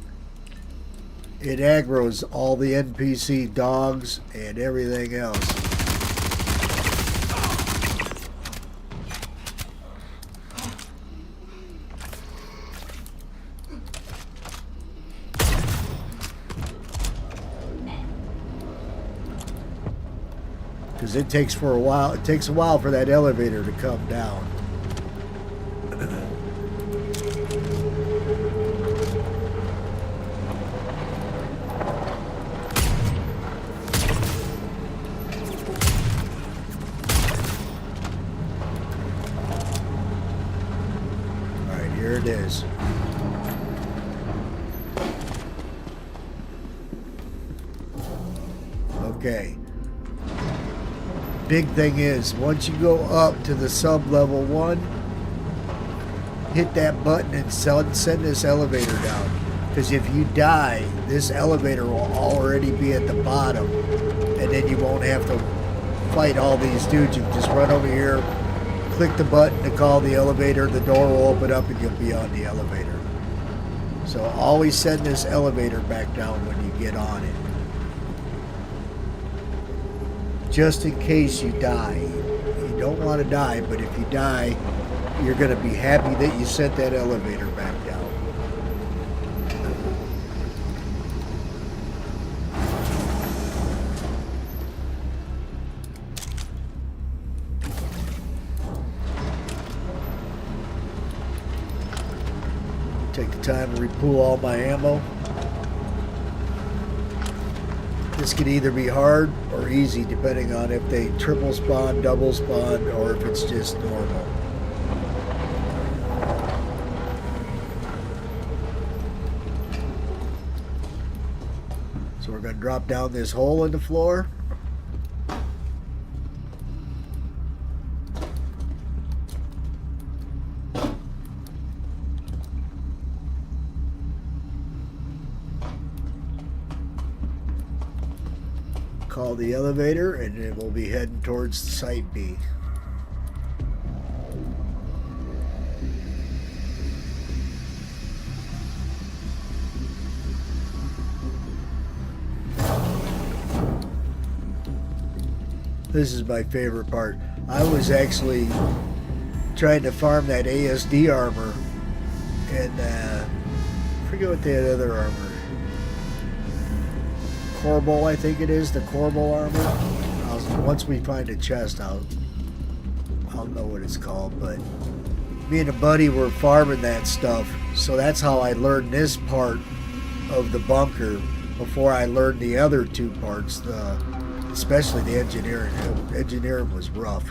it aggroes all the NPC dogs and everything else. Because it takes a while for that elevator to come down. Alright, here it is. Okay. Big thing is, once you go up to the sub-level 1, hit that button and send this elevator down. Because if you die, this elevator will already be at the bottom, and then you won't have to fight all these dudes. You can just run over here, click the button to call the elevator, the door will open up and you'll be on the elevator. So always send this elevator back down when you get on it. Just in case you die. You don't want to die, but if you die, you're going to be happy that you sent that elevator back down. Take the time to repool all my ammo. This could either be hard or easy depending on if they triple spawn, double spawn, or if it's just normal. So we're going to drop down this hole in the floor. Call the elevator and then we'll be heading towards Site B. This is my favorite part. I was actually trying to farm that ASD armor, and I forget what that other armor. Corbel, I think it is, the Corbel armor. Once we find a chest, I'll know what it's called. But me and a buddy were farming that stuff, so that's how I learned this part of the bunker before I learned the other two parts. Especially the engineering. Engineering was rough.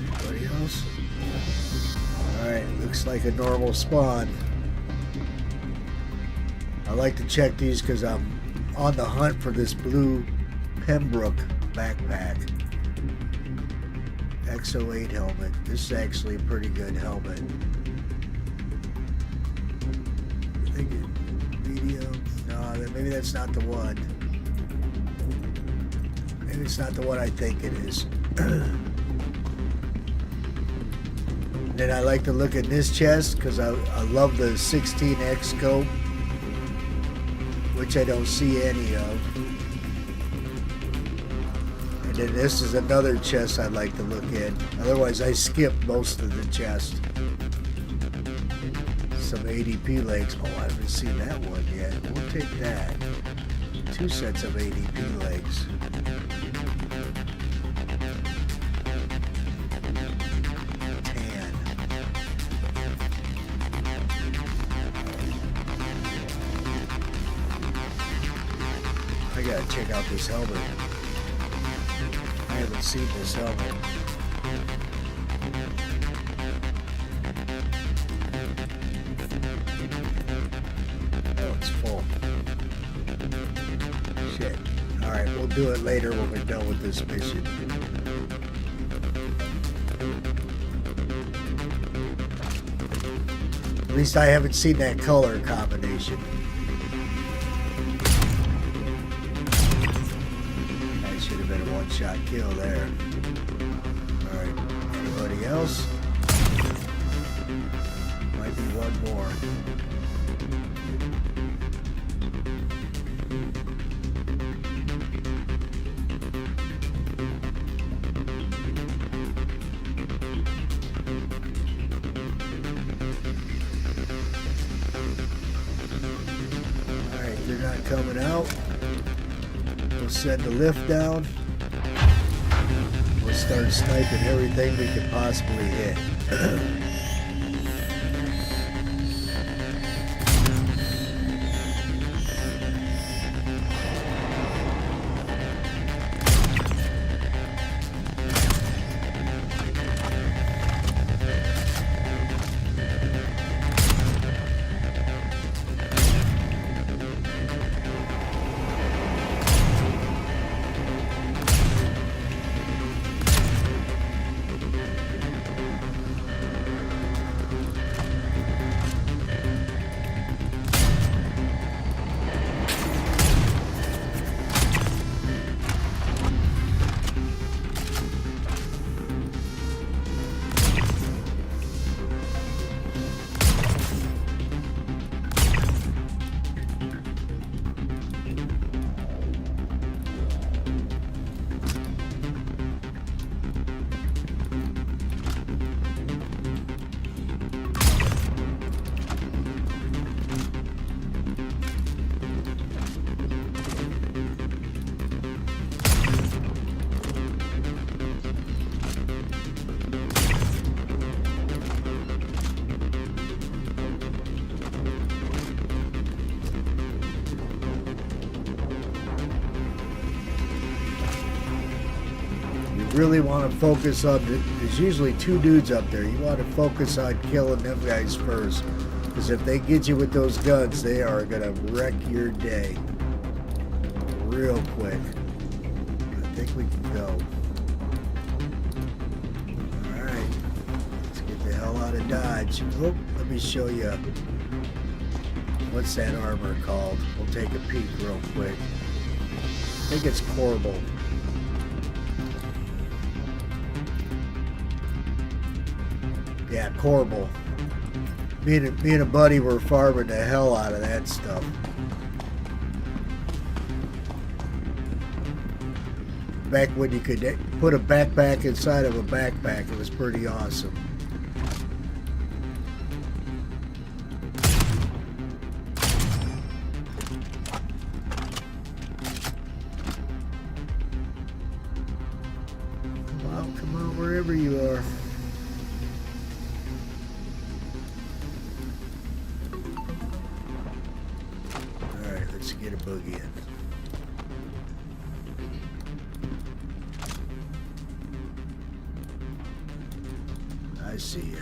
Anybody else? Alright, looks like a normal spawn. I like to check these because I'm on the hunt for this blue Pembroke backpack. XO8 helmet. This is actually a pretty good helmet. I think medium. No, maybe that's not the one. Maybe it's not the one I think it is. Then I like to look at this chest because I love the 16X scope, which I don't see any of. And then this is another chest I'd like to look at. Otherwise, I skip most of the chest. Some ADP legs. Oh, I haven't seen that one yet. We'll take that. 2 sets of ADP legs. Tan. I gotta check out this helmet. I haven't seen this helmet. Oh, it's full. Shit. Alright, we'll do it later when we're done with this mission. At least I haven't seen that color combination. Been a one-shot kill there. Alright, anybody else? Might be one more. Alright, they're not coming out. We'll send the lift down. We'll start sniping everything we can possibly hit. Really want to focus on there's usually 2 dudes up there. You want to focus on killing them guys first, because if they get you with those guns, they are gonna wreck your day real quick. I think we can go. Alright, let's get the hell out of Dodge. Oh, let me show you what's that armor called. We'll take a peek real quick. I think it's Corbel. Yeah, corbel. Me and a buddy were farming the hell out of that stuff. Back when you could put a backpack inside of a backpack, it was pretty awesome. Come on, wherever you are. Alright, let's get a boogie in. I see you.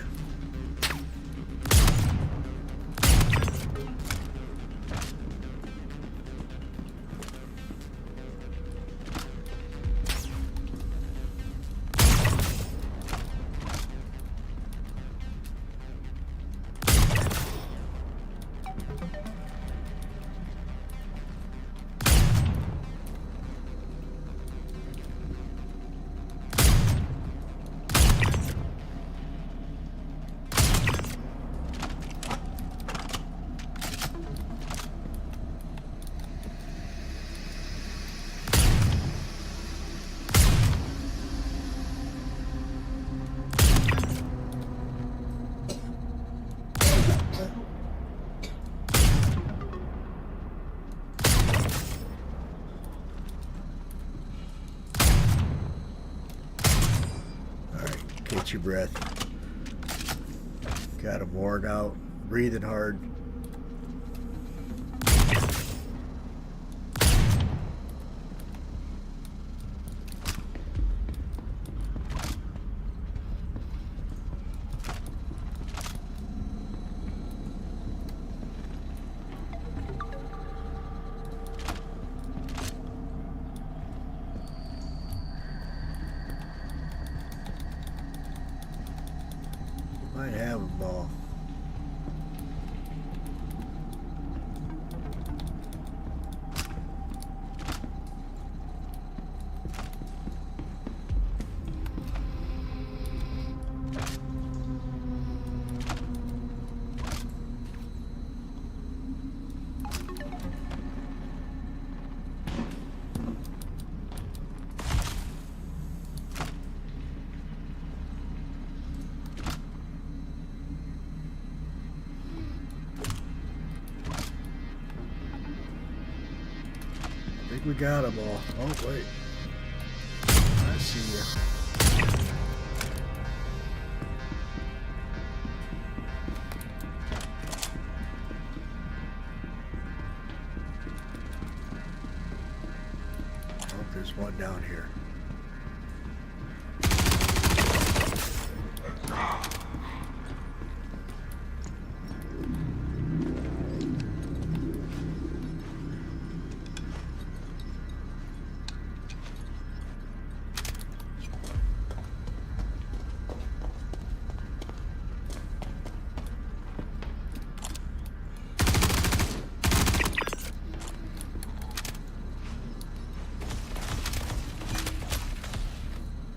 Catch your breath. Got him worn out, breathing hard. Might have them all. I think we got them all. Oh, wait. I see you. Oh, there's one down here.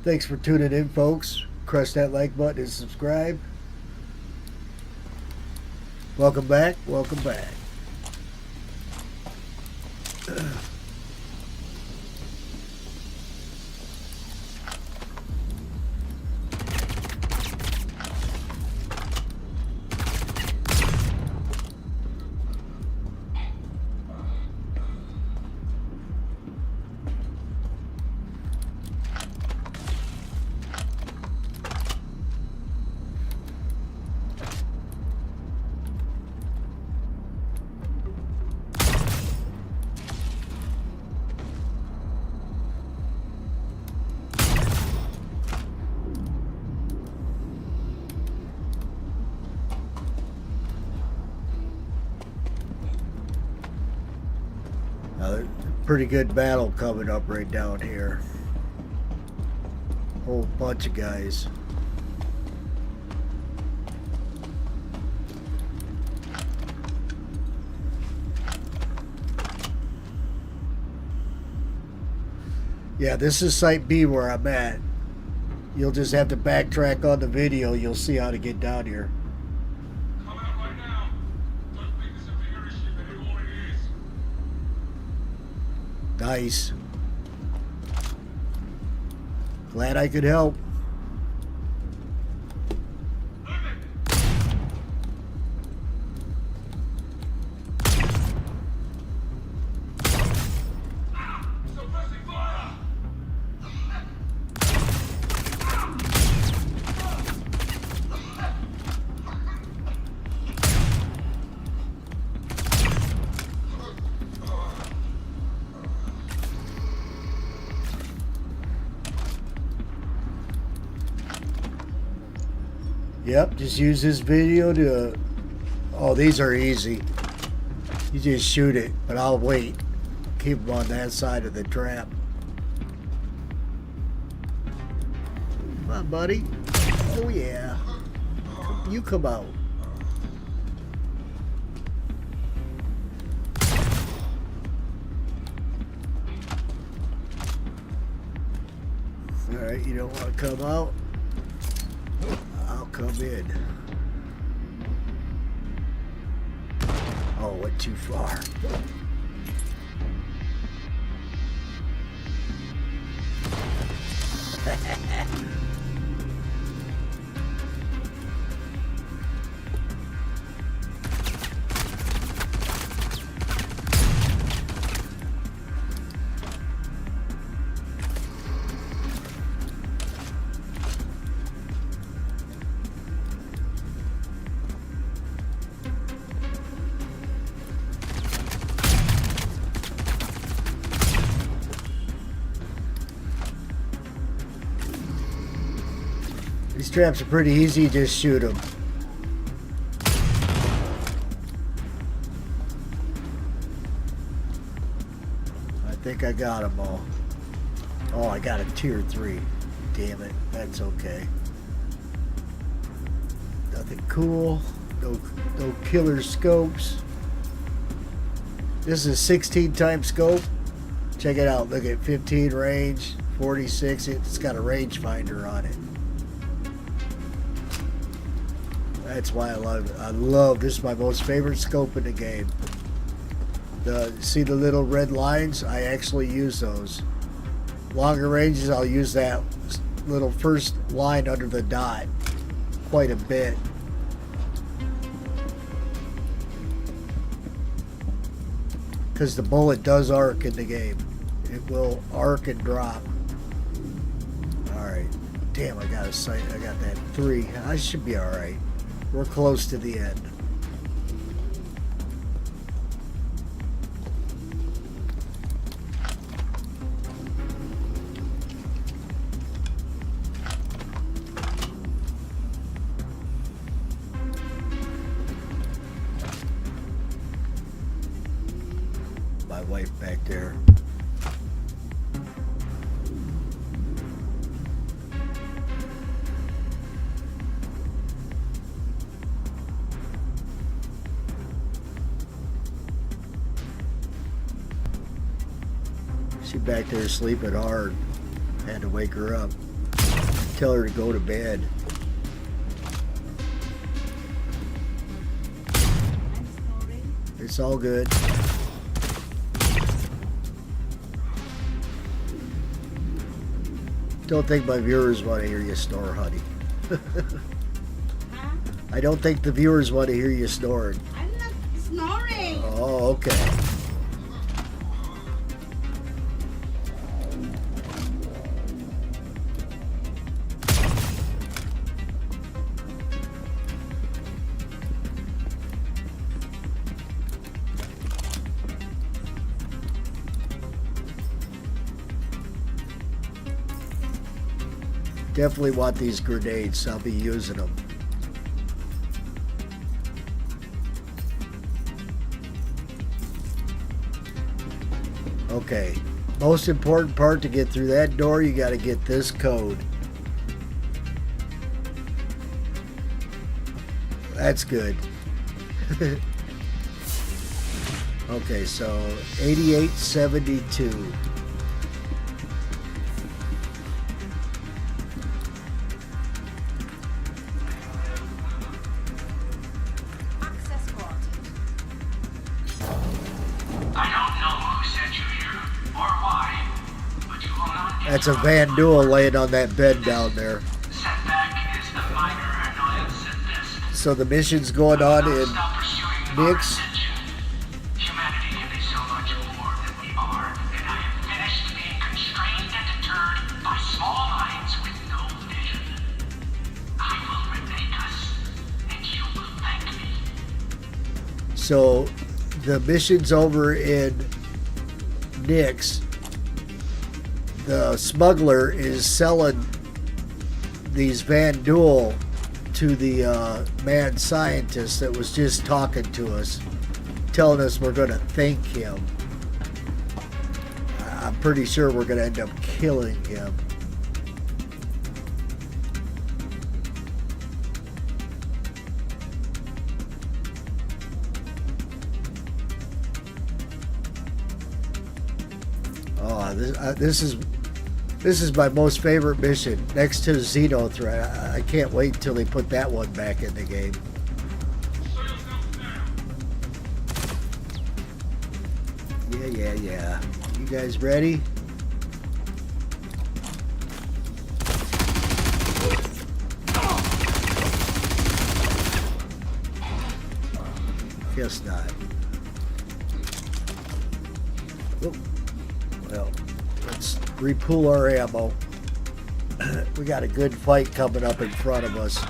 Thanks for tuning in, folks. Press that like button and subscribe. Welcome back. Welcome back. Pretty good battle coming up right down here. Whole bunch of guys. Yeah, this is Site B where I'm at. You'll just have to backtrack on the video. You'll see how to get down here.
Come out right now. Don't make this a bigger issue than it already is.
Nice. Glad I could help.
Suppressing fire.
Yep, just use this video to... Oh, these are easy. You just shoot it, but I'll wait. Keep them on that side of the trap. Come on, buddy. Oh, yeah. You come out. Alright, you don't want to come out? I'll come in. Oh, went too far. These traps are pretty easy, just shoot them. I think I got them all. Oh, I got a tier 3. Damn it, that's okay. Nothing cool. No killer scopes. This is a 16 times scope. Check it out. Look at 15 range, 46. It's got a rangefinder on it. That's why I love this is my most favorite scope in the game. See the little red lines? I actually use those. Longer ranges, I'll use that little first line under the dot quite a bit. Because the bullet does arc in the game. It will arc and drop. Alright. Damn, I got a sight. I got that 3. I should be alright. We're close to the end. My wife back there. She back there sleeping hard. Had to wake her up. Tell her to go to bed. It's all good. Don't think my viewers want to hear you snore, honey. I don't think the viewers want to hear you snoring.
I'm not snoring.
Oh, okay. Definitely want these grenades. I'll be using them. Okay. Most important part to get through that door, you got to get this code. That's good. Okay, so 8872. That's a Van Duel laying on that bed down there.
Setback is the minor annoyance at this.
So the mission's going on in
Stop pursuing
Nix.
Humanity can be so much more than we are, and I am finished being constrained and deterred by small minds with no vision. I will remake us, and you will thank me.
So the mission's over in Nix. The smuggler is selling these Van Duel to the mad scientist that was just talking to us, telling us we're going to thank him. I'm pretty sure we're going to end up killing him. Oh, this is my most favorite mission, next to Xeno Threat. I can't wait until they put that one back in the game. Yeah. You guys ready? Guess not. Oh, well, let's repool our ammo. We got a good fight coming up in front of us.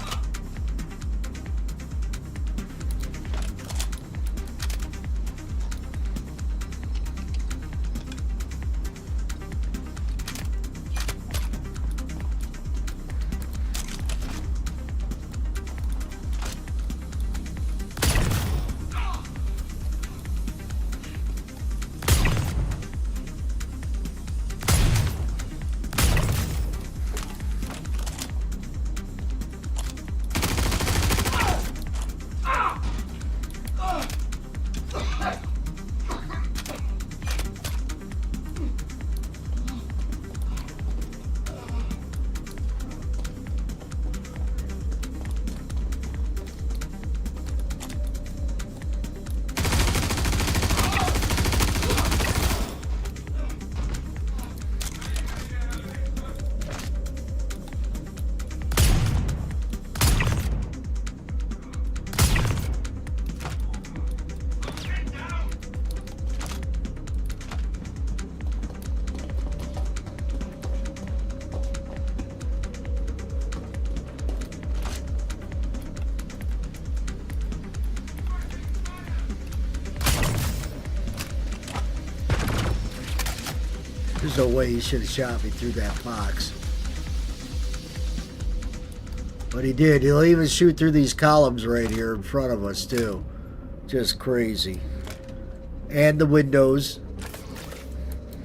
There's no way he should have shot me through that box. But he did. He'll even shoot through these columns right here in front of us, too. Just crazy. And the windows.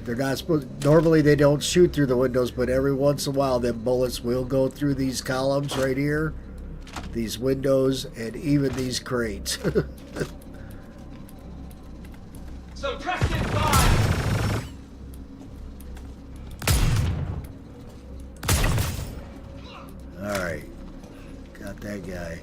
They're not supposed... Normally they don't shoot through the windows, but every once in a while them bullets will go through these columns right here. These windows and even these crates.
So trust in God.
Alright. Got that guy.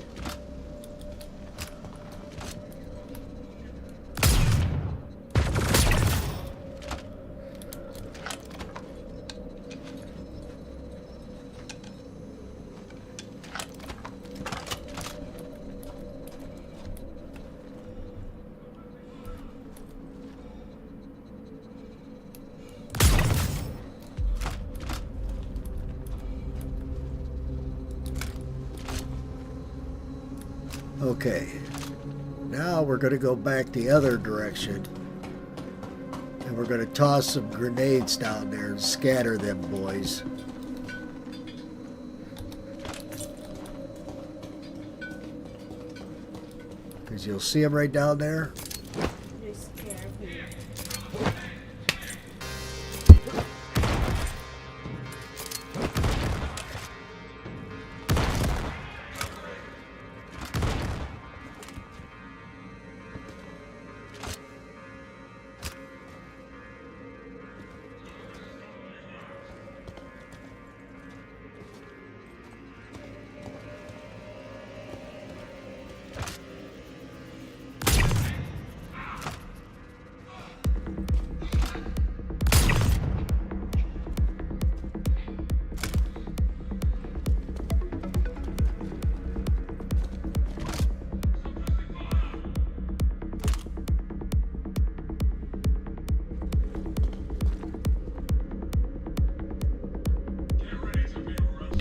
Okay, now we're going to go back the other direction, and we're going to toss some grenades down there and scatter them boys. Because you'll see them right down there.
You scared me.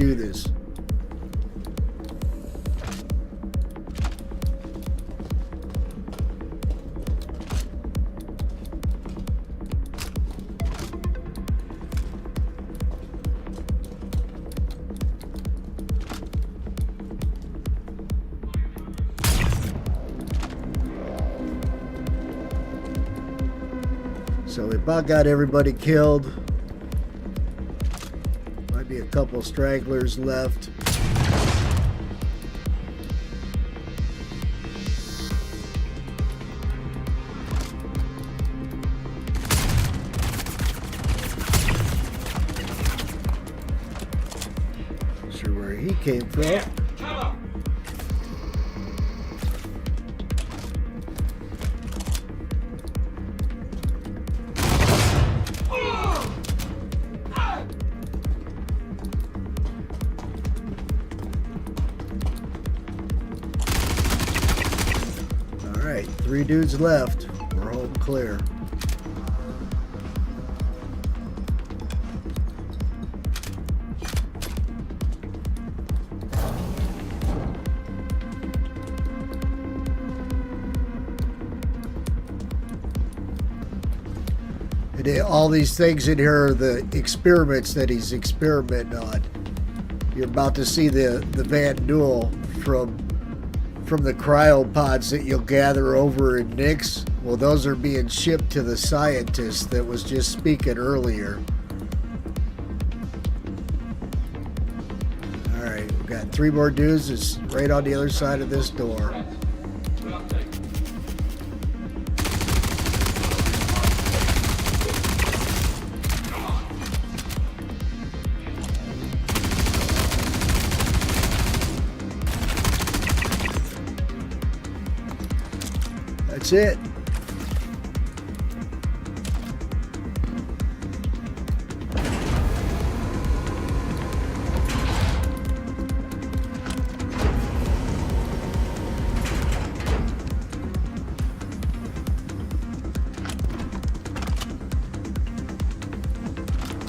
do this. So we about got everybody killed. Might be a couple stragglers left. Not sure where he came from. Alright, 3 dudes left. We're home clear. And all these things in here are the experiments that he's experimenting on. You're about to see the Van Duel from the cryopods that you'll gather over in Nix. Well, those are being shipped to the scientist that was just speaking earlier. Alright, we've got 3 more dudes. It's right on the other side of this door. That's it.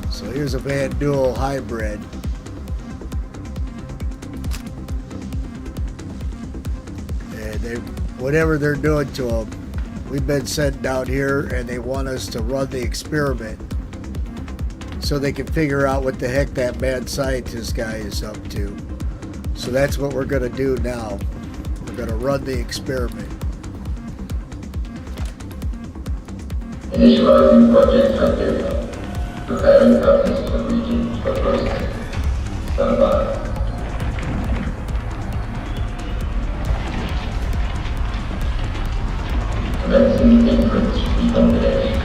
So here's a Van Duel hybrid. And whatever they're doing to them, we've been sent down here and they want us to run the experiment so they can figure out what the heck that mad scientist guy is up to. So that's what we're going to do now. We're going to run the experiment.
Initializing project activity. Preparing copies for region for processing. Stand by. Commencing inference recombination.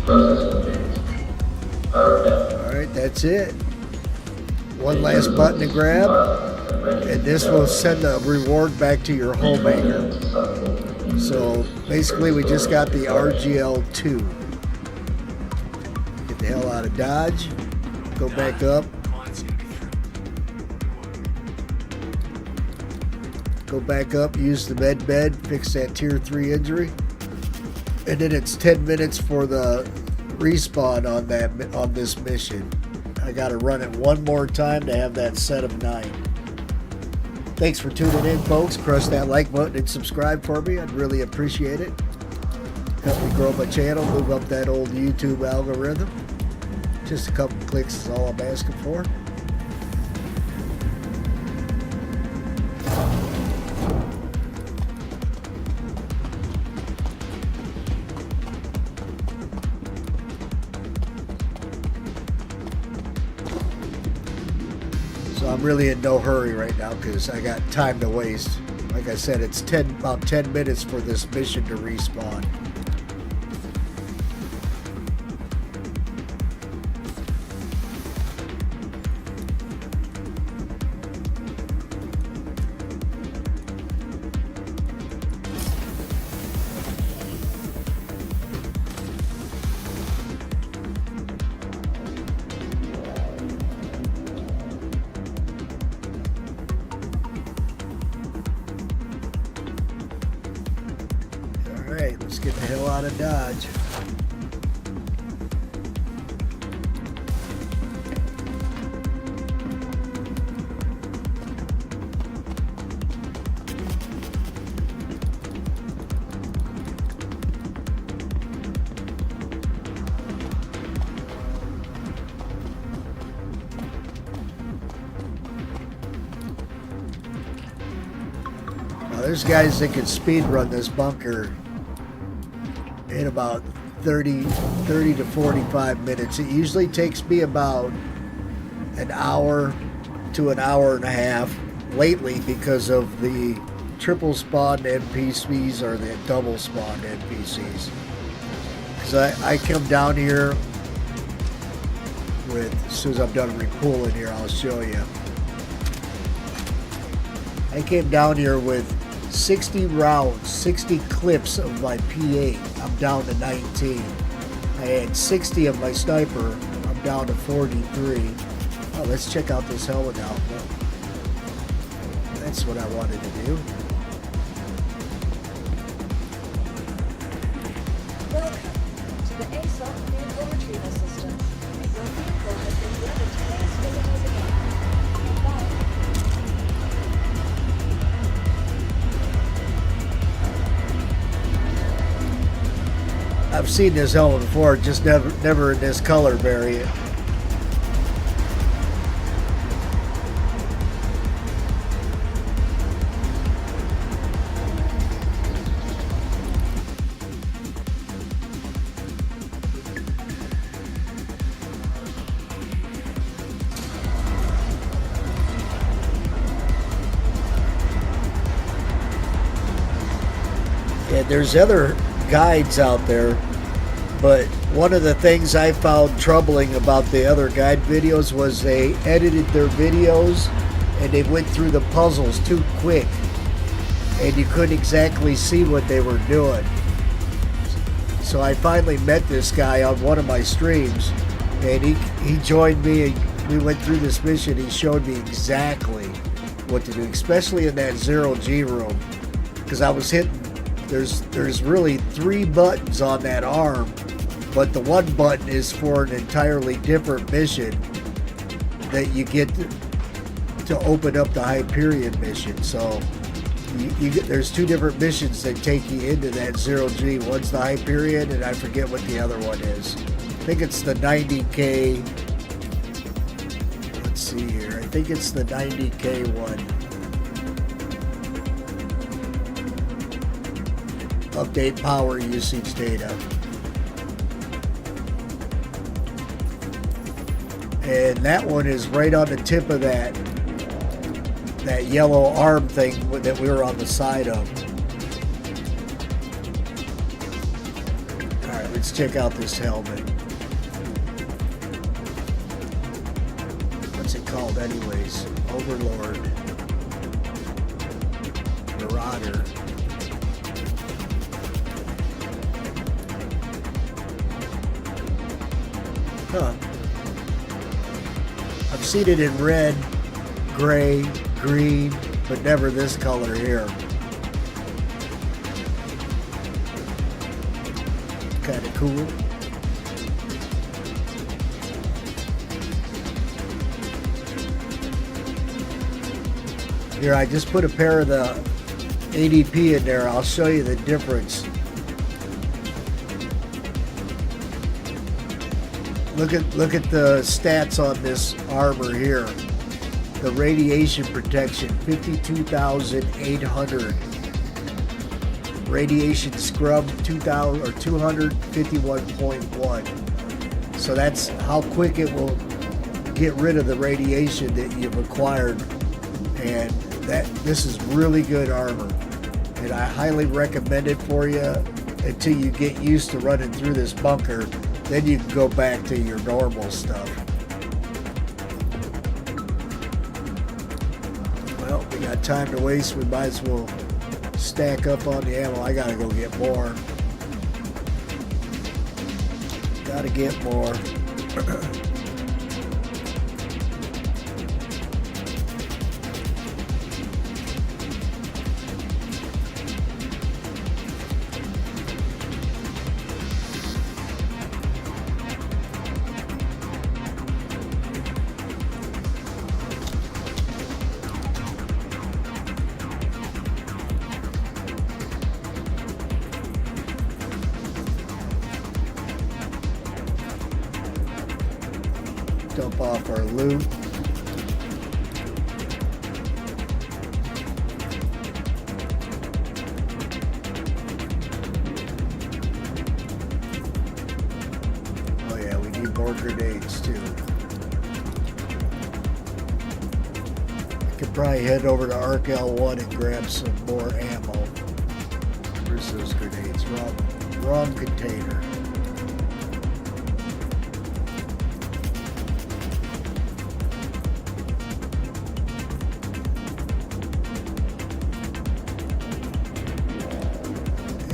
Process complete. Power down.
Alright, that's it. One last button to grab, and this will send a reward back to your home hangar. So basically we just got the RGL-2. Get the hell out of Dodge. Go back up. Go back up, use the med bed, fix that tier 3 injury. And then it's 10 minutes for the respawn on this mission. I gotta run it one more time to have that set of 9. Thanks for tuning in, folks. Crush that like button and subscribe for me. I'd really appreciate it. Help me grow my channel, move up that old YouTube algorithm. Just a couple clicks is all I'm asking for. So I'm really in no hurry right now because I got time to waste. Like I said, it's about 10 minutes for this mission to respawn. Alright, let's Get the hell out of Dodge. Now, there's guys that can speed run this bunker in about 30 to 45 minutes. It usually takes me about an hour to an hour and a half lately because of the triple spawned NPCs or the double spawned NPCs. Because I come down here with, as soon as I'm done repooling here, I'll show you. I came down here with 60 rounds, 60 clips of my P8. I'm down to 19. I had 60 of my sniper. I'm down to 43. Oh, let's check out this helmet now. That's what I wanted to do.
Welcome to the ASOC vehicle retrieval system. Your vehicle has been delivered to today's visitors again. Bye.
I've seen this helmet before, just never in this color variant. And there's other guides out there, but one of the things I found troubling about the other guide videos was they edited their videos and they went through the puzzles too quick and you couldn't exactly see what they were doing. So I finally met this guy on one of my streams and he joined me and we went through this mission. He showed me exactly what to do, especially in that 0G room, because I was hitting. There's really 3 buttons on that arm, but the one button is for an entirely different mission that you get to open up the Hyperion mission. So there's 2 different missions that take you into that 0G. One's the Hyperion, and I forget what the other one is. I think it's the 90K. Let's see here. I think it's the 90K one. Update power usage data. And that one is right on the tip of that yellow arm thing that we were on the side of. Alright, let's check out this helmet. What's it called anyways? Overlord. Marauder. Huh. I've seen it in red, gray, green, but never this color here. Kind of cool. Here, I just put a pair of the ADP in there. I'll show you the difference. Look at the stats on this armor here. The radiation protection, 52,800. Radiation scrub, 2,000 or 251.1. So that's how quick it will get rid of the radiation that you've acquired. And this is really good armor. And I highly recommend it for you until you get used to running through this bunker. Then you can go back to your normal stuff. Well, we got time to waste. We might as well stack up on the ammo. I gotta go get more. Gotta get more. dump off our loot. Oh yeah, we need more grenades too. I could probably head over to Arc L1 and grab some more ammo. Where's those grenades? Wrong container.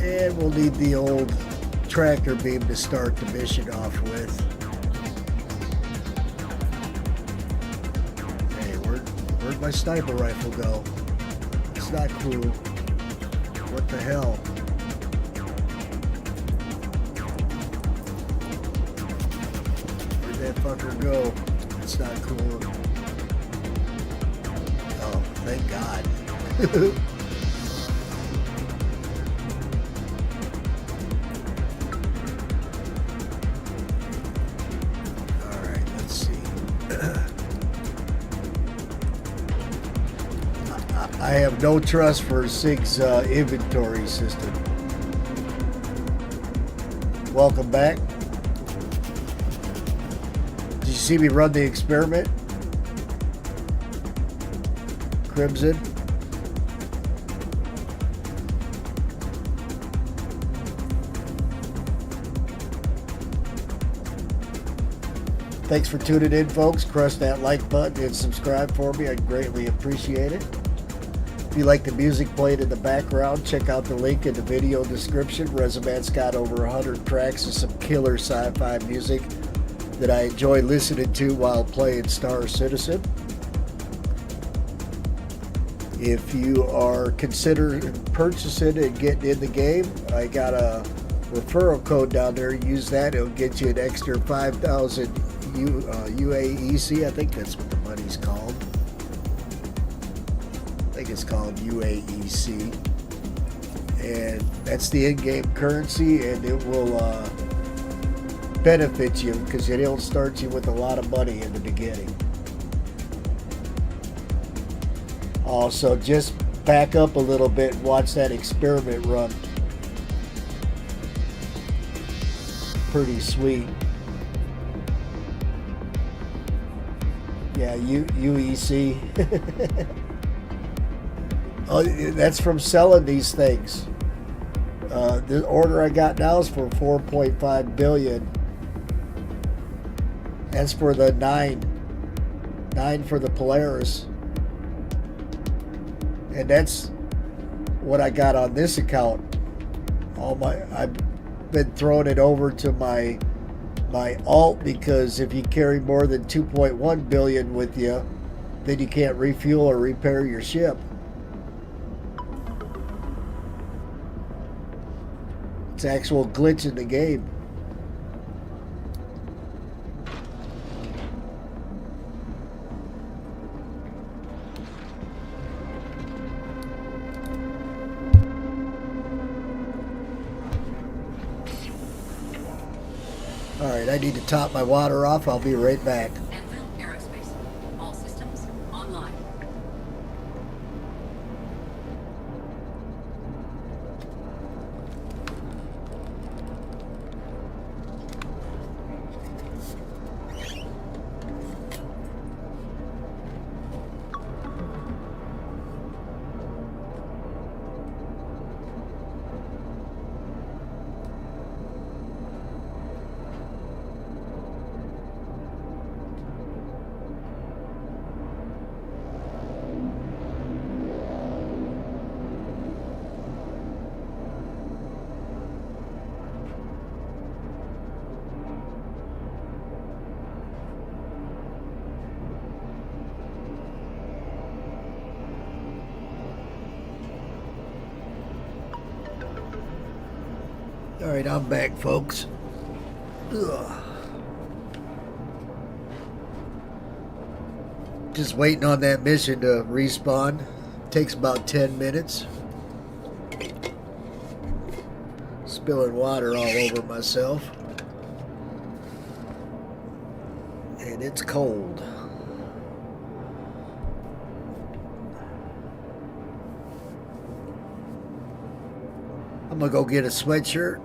And we'll need the old tractor beam to start the mission off with. Hey, where'd my sniper rifle go? It's not cool. What the hell? Where'd that fucker go? It's not cool. Oh, thank God. I have no trust for SIG's inventory system. Welcome back. Did you see me run the experiment? Crimson. Thanks for tuning in, folks. Crush that like button and subscribe for me. I'd greatly appreciate it. If you like the music played in the background, check out the link in the video description. Resuman's got over 100 tracks of some killer sci-fi music that I enjoy listening to while playing Star Citizen. If you are considering purchasing and getting in the game, I got a referral code down there. Use that. It'll get you an extra 5,000 UAEC. I think that's what the money's called. I think it's called UAEC, and that's the in-game currency, and it will benefit you because it'll start you with a lot of money in the beginning. Also, just back up a little bit and watch that experiment run. Pretty sweet. Yeah, UEC. Oh, that's from selling these things. The order I got now is for 4.5 billion. That's for the 9 for the Polaris, and that's what I got on this account. I've been throwing it over to my alt, because if you carry more than 2.1 billion with you, then you can't refuel or repair your ship. It's an actual glitch in the game. Alright, I need to top my water off. I'll be right back.
Aerospace. All systems online.
Alright, I'm back, folks. Ugh. Just waiting on that mission to respawn. Takes about 10 minutes. Spilling water all over myself. And it's cold. I'm gonna go get a sweatshirt.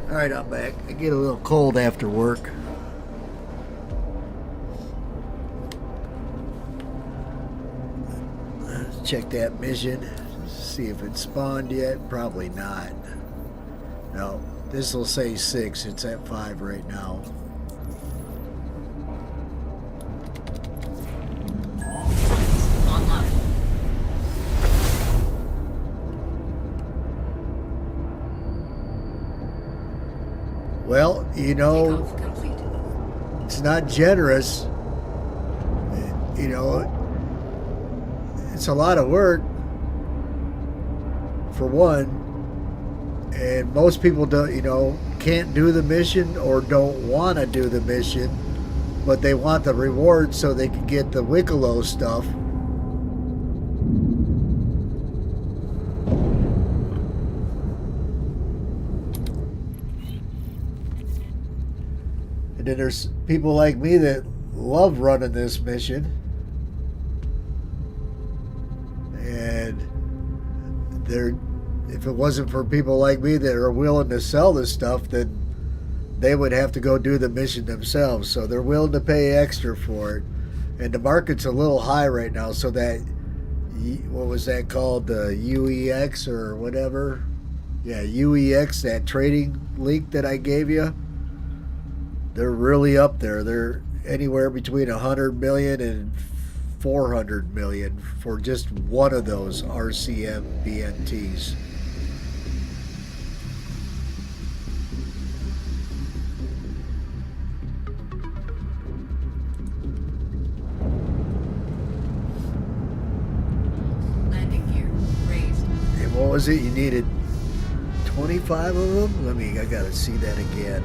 Alright, I'm back. I get a little cold after work. Let's check that mission. See if it spawned yet. Probably not. No. This will say 6. It's at 5 right now.
Online.
Well, you know,
Takeoff complete.
it's not generous. You know, it's a lot of work, for one, and most people don't, you know, can't do the mission or don't want to do the mission, but they want the reward so they can get the Wicklow stuff. And then there's people like me that love running this mission. And if it wasn't for people like me that are willing to sell this stuff, then they would have to go do the mission themselves. So they're willing to pay extra for it. And the market's a little high right now, so that, what was that called? The UEX or whatever? Yeah, UEX, that trading link that I gave you. They're really up there. They're anywhere between 100 million and 400 million for just one of those RCM BNTs.
Landing gear raised.
And what was it? You needed 25 of them? I gotta see that again.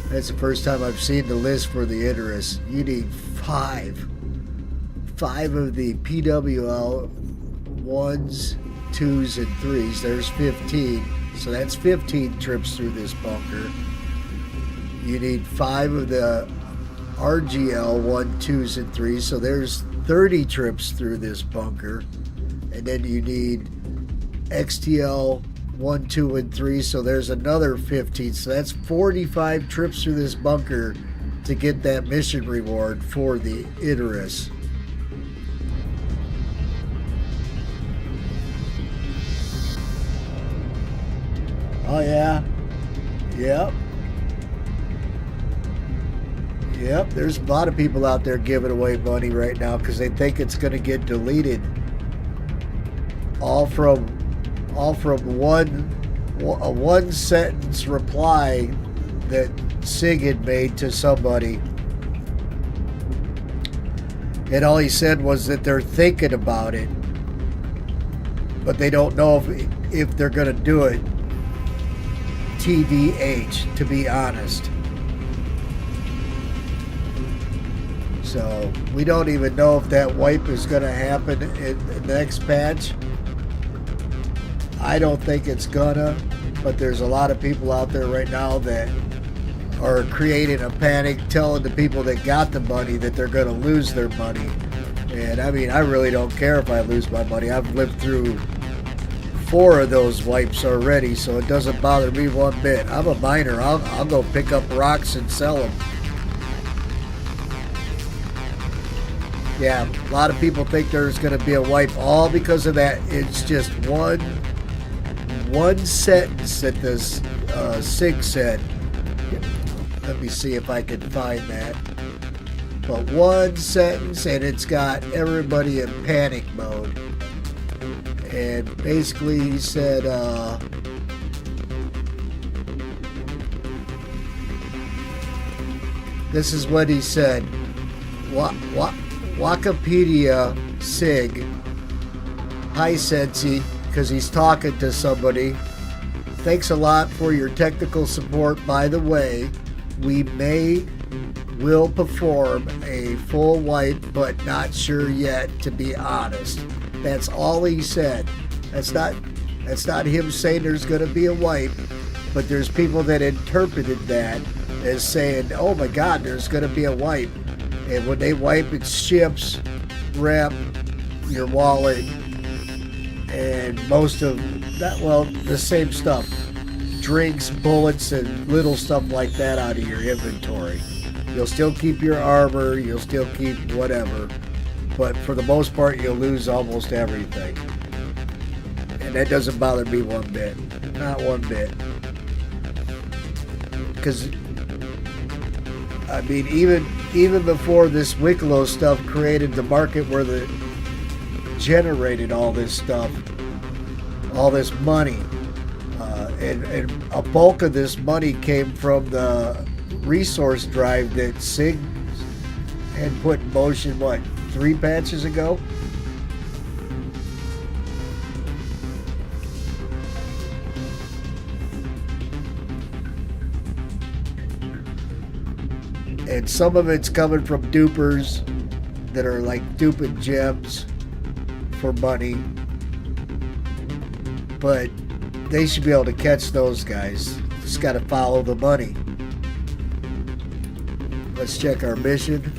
That's the first time I've seen the list for the Idris. You need 5. 5 of the PWL 1s, 2s, and 3s. There's 15. So that's 15 trips through this bunker. You need 5 of the RGL 1, 2s, and 3s. So there's 30 trips through this bunker. And then you need XTL 1, 2, and 3, so there's another 15. So that's 45 trips through this bunker to get that mission reward for the Idris. Oh yeah. Yep. Yep, there's a lot of people out there giving away money right now because they think it's going to get deleted. All from one sentence reply that Sig had made to somebody, and all he said was that they're thinking about it, but they don't know if they're going to do it. TVH, to be honest. So we don't even know if that wipe is going to happen in the next patch. I don't think it's gonna, but there's a lot of people out there right now that are creating a panic, telling the people that got the money that they're going to lose their money. And I mean, I really don't care if I lose my money. I've lived through 4 of those wipes already, so it doesn't bother me one bit. I'm a miner. I'll go pick up rocks and sell them. Yeah, a lot of people think there's going to be a wipe all because of that. It's just one sentence that this SIG said. Let me see if I can find that. But one sentence, and it's got everybody in panic mode. And basically he said, this is what he said. Wikipedia SIG. Hi, Sensi, because he's talking to somebody. Thanks a lot for your technical support. By the way, we will perform a full wipe, but not sure yet, to be honest. That's all he said. That's not him saying there's going to be a wipe, but there's people that interpreted that as saying, oh my God, there's going to be a wipe. And when they wipe, it's ships, rep, your wallet, and most of that, well, the same stuff. Drinks, bullets, and little stuff like that out of your inventory. You'll still keep your armor, you'll still keep whatever, but for the most part, you'll lose almost everything. And that doesn't bother me one bit. Not one bit. Because, I mean, even before this Wicklow stuff created the market where the generated all this stuff, all this money, and a bulk of this money came from the resource drive that SIG had put in motion, what, 3 patches ago? And some of it's coming from dupers that are like duping gems for money. But they should be able to catch those guys. Just got to follow the money. Let's check our mission.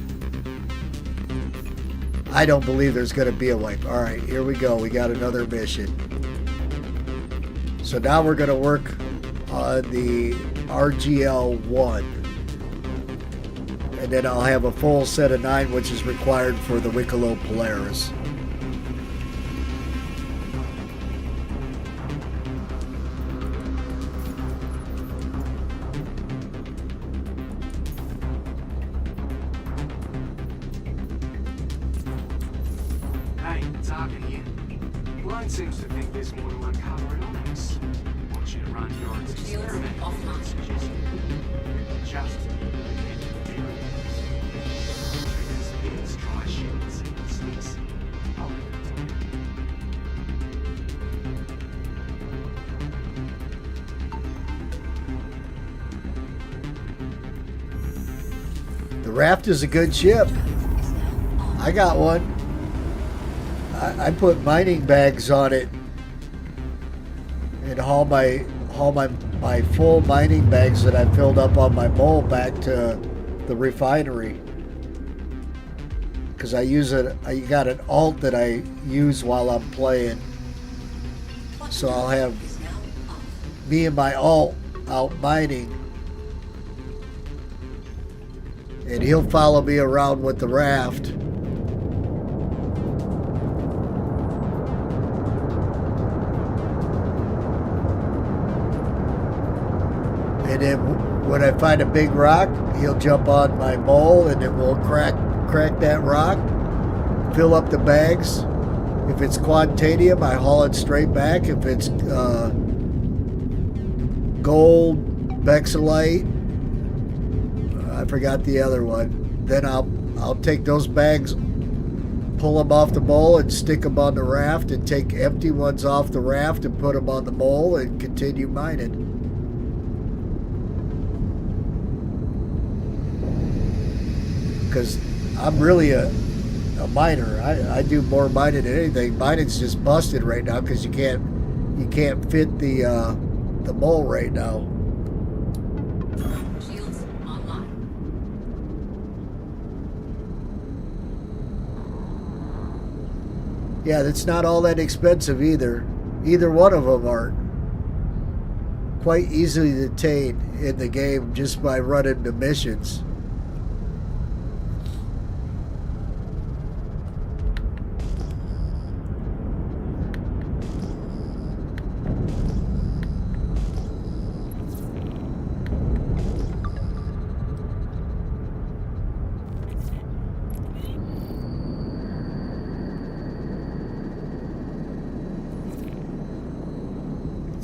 I don't believe there's going to be a wipe. All right, here we go. We got another mission. So now we're going to work on the RGL-1. And then I'll have a full set of 9, which is required for the Wicklow Polaris.
Hey, Target here. Blind seems to think there's more to uncover in Onyx. Want you to run your experiment
off
messages. Just try shit and see what sticks. I'll leave it to you.
The Raft is a good ship. I got one. I put mining bags on it and haul my full mining bags that I filled up on my mole back to the refinery. Because I got an alt that I use while I'm playing. So I'll have me and my alt out mining. And he'll follow me around with the Raft. And then when I find a big rock, he'll jump on my mole and then we'll crack that rock, fill up the bags. If it's quantanium, I haul it straight back. If it's gold, bexolite, I forgot the other one, then I'll take those bags, pull them off the mole and stick them on the Raft, and take empty ones off the Raft and put them on the mole and continue mining. because I'm really a miner. I do more mining than anything. Mining's just busted right now because you can't fit the mole right now.
Shields online.
Yeah, that's not all that expensive either. Either one of them aren't. Quite easily attained in the game just by running the missions.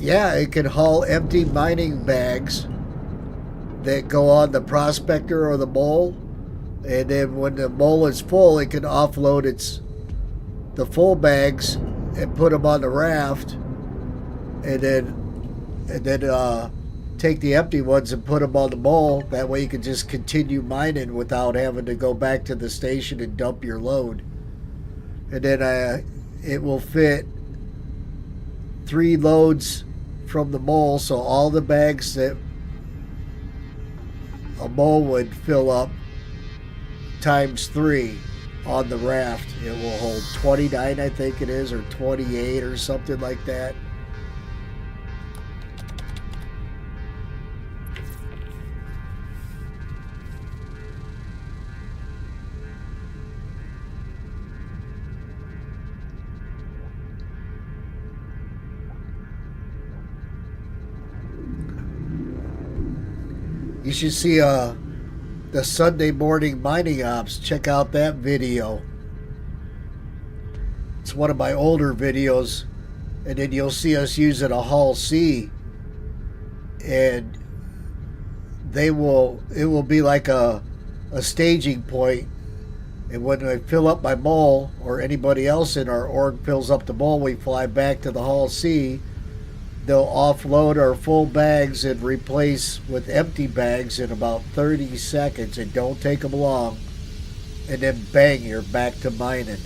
Yeah, it can haul empty mining bags that go on the prospector or the mole, and then when the mole is full, it can offload the full bags and put them on the raft, and then take the empty ones and put them on the mole. That way, you can just continue mining without having to go back to the station and dump your load. And then it will fit 3 loads from the mole, so all the bags that a mole would fill up times 3 on the raft. It will hold 29, I think it is, or 28 or something like that. You should see the Sunday morning mining ops. Check out that video. It's one of my older videos. And then you'll see us using a Hull C. And it will be like a staging point. And when I fill up my mole, or anybody else in our org fills up the mole, we fly back to the Hull C. They'll offload our full bags and replace with empty bags in about 30 seconds. It don't take them long. And then bang, you're back to mining.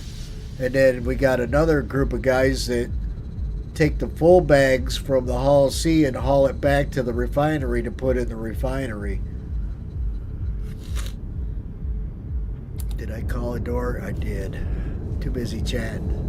And then we got another group of guys that take the full bags from the Hull C and haul it back to the refinery to put in the refinery. Did I call a door? I did. Too busy chatting.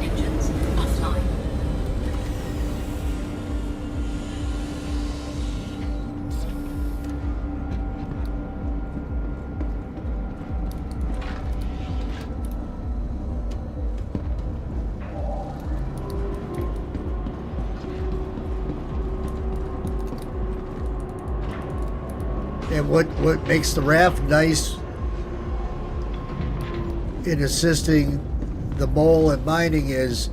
Engines offline.
And what makes the raft nice in assisting the mole and mining is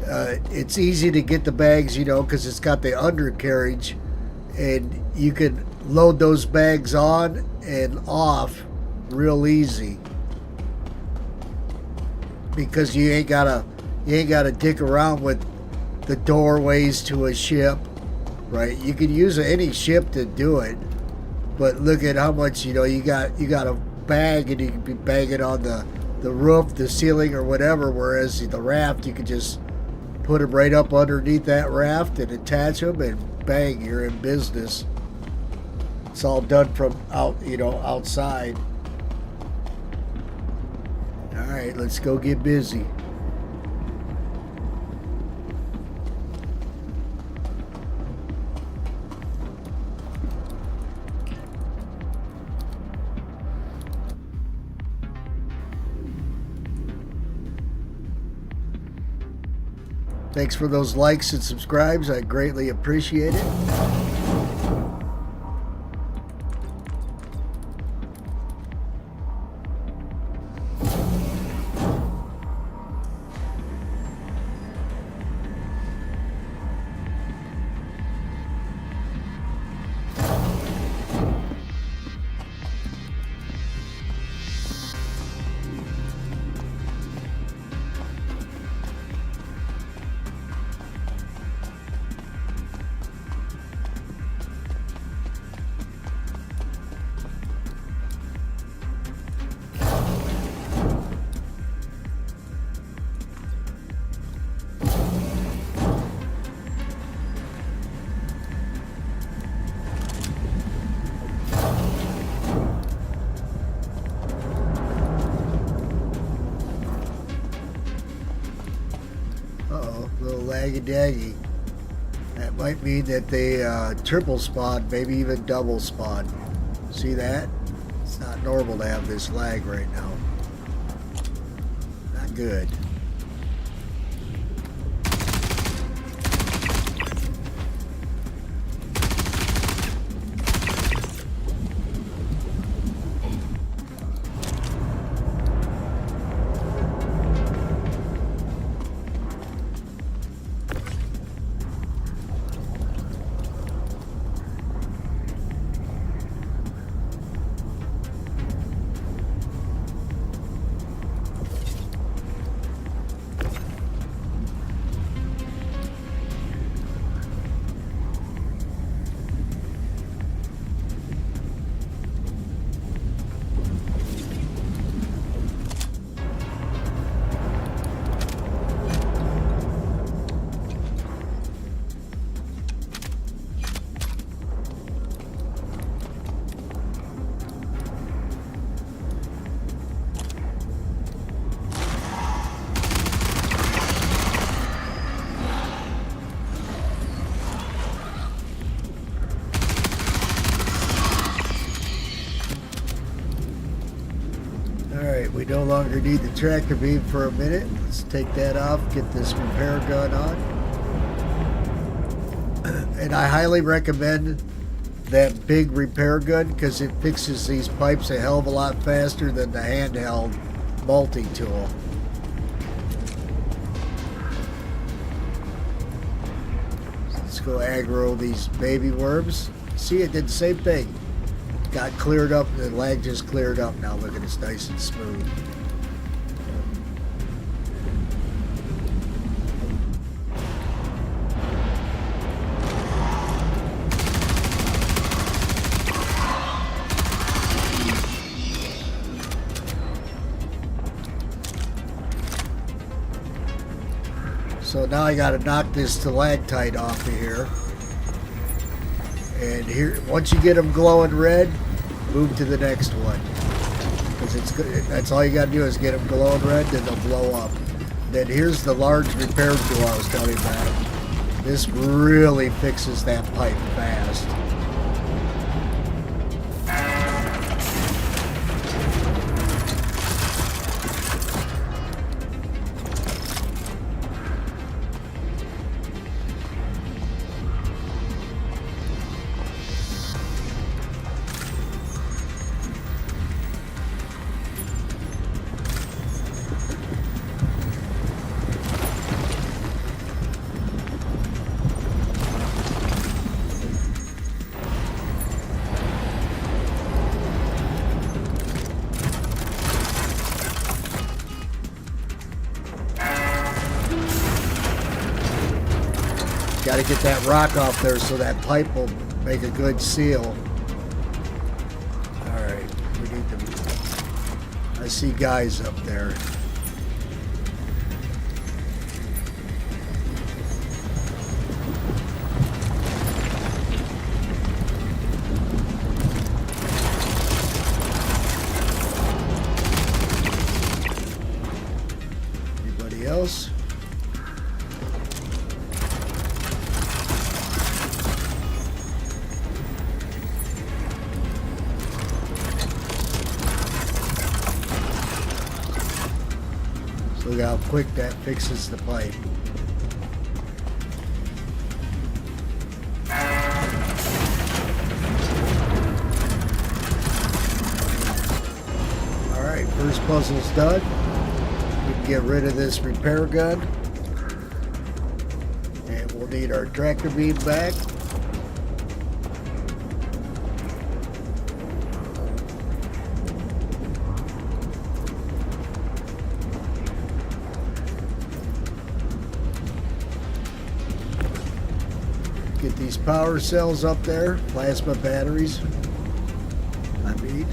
it's easy to get the bags, because it's got the undercarriage, and you can load those bags on and off real easy because you ain't gotta dick around with the doorways to a ship, right? You can use any ship to do it. But look at how much, you got a bag, and you can be banging on the roof, the ceiling, or whatever, whereas the raft, you can just put them right up underneath that raft and attach them, and bang, you're in business. It's all done from outside. All right, let's go get busy. Thanks for those likes and subscribes. I greatly appreciate it. Daggy daggy. That might mean that they triple spawn, maybe even double spawn. See that? It's not normal to have this lag right now. Not good. Alright, we no longer need the tractor beam for a minute. Let's take that off, get this repair gun on. And I highly recommend that big repair gun because it fixes these pipes a hell of a lot faster than the handheld multi-tool. Let's go aggro these baby worms. See, it did the same thing. Got cleared up, the lag just cleared up now. Look at it's nice and smooth. So now I got to knock this stalactite off of here. And here, once you get them glowing red, move to the next one. Because it's good. That's all you got to do is get them glowing red, then they'll blow up. Then here's the large repair tool I was telling you about. This really fixes that pipe fast. Got to get that rock off there so that pipe will make a good seal. Alright, we need to... I see guys up there. Anybody else? Look how quick that fixes the pipe. Alright, first puzzle's done. We can get rid of this repair gun. And we'll need our tractor beam back. Get these power cells up there, plasma batteries. I mean.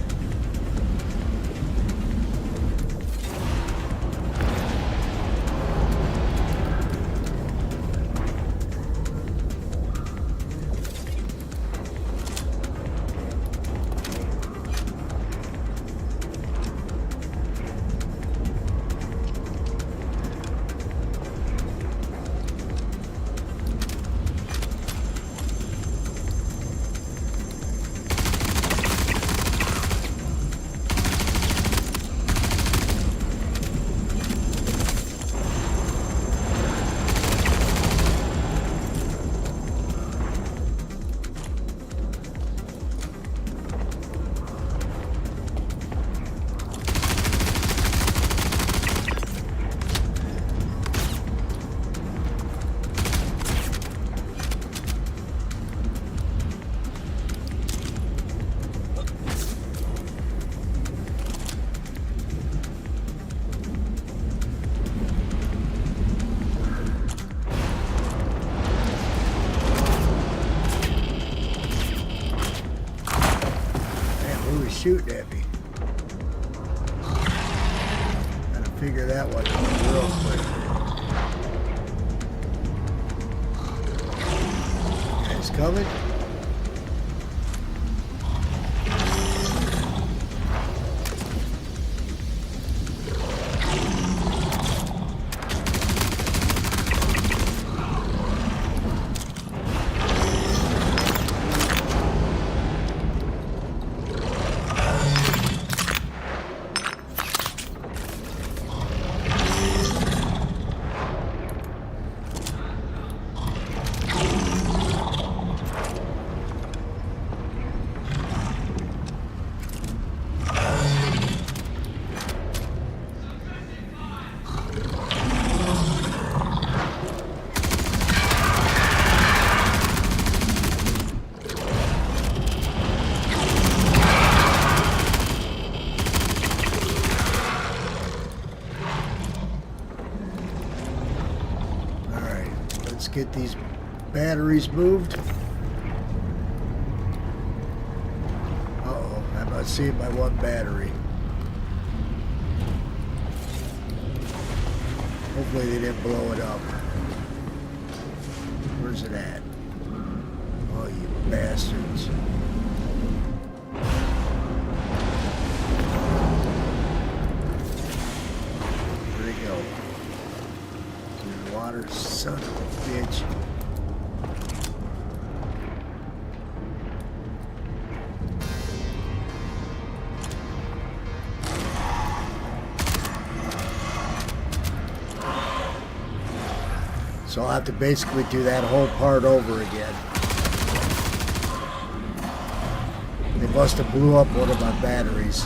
shooting at me. Gotta figure that one out real quick. Guys coming? Get these batteries moved. Uh-oh, I'm not seeing my one battery. Hopefully they didn't blow it up. Where's it at? Oh, you bastards. Where'd it go? In the water, son of a bitch. So I'll have to basically do that whole part over again. They must have blew up one of my batteries.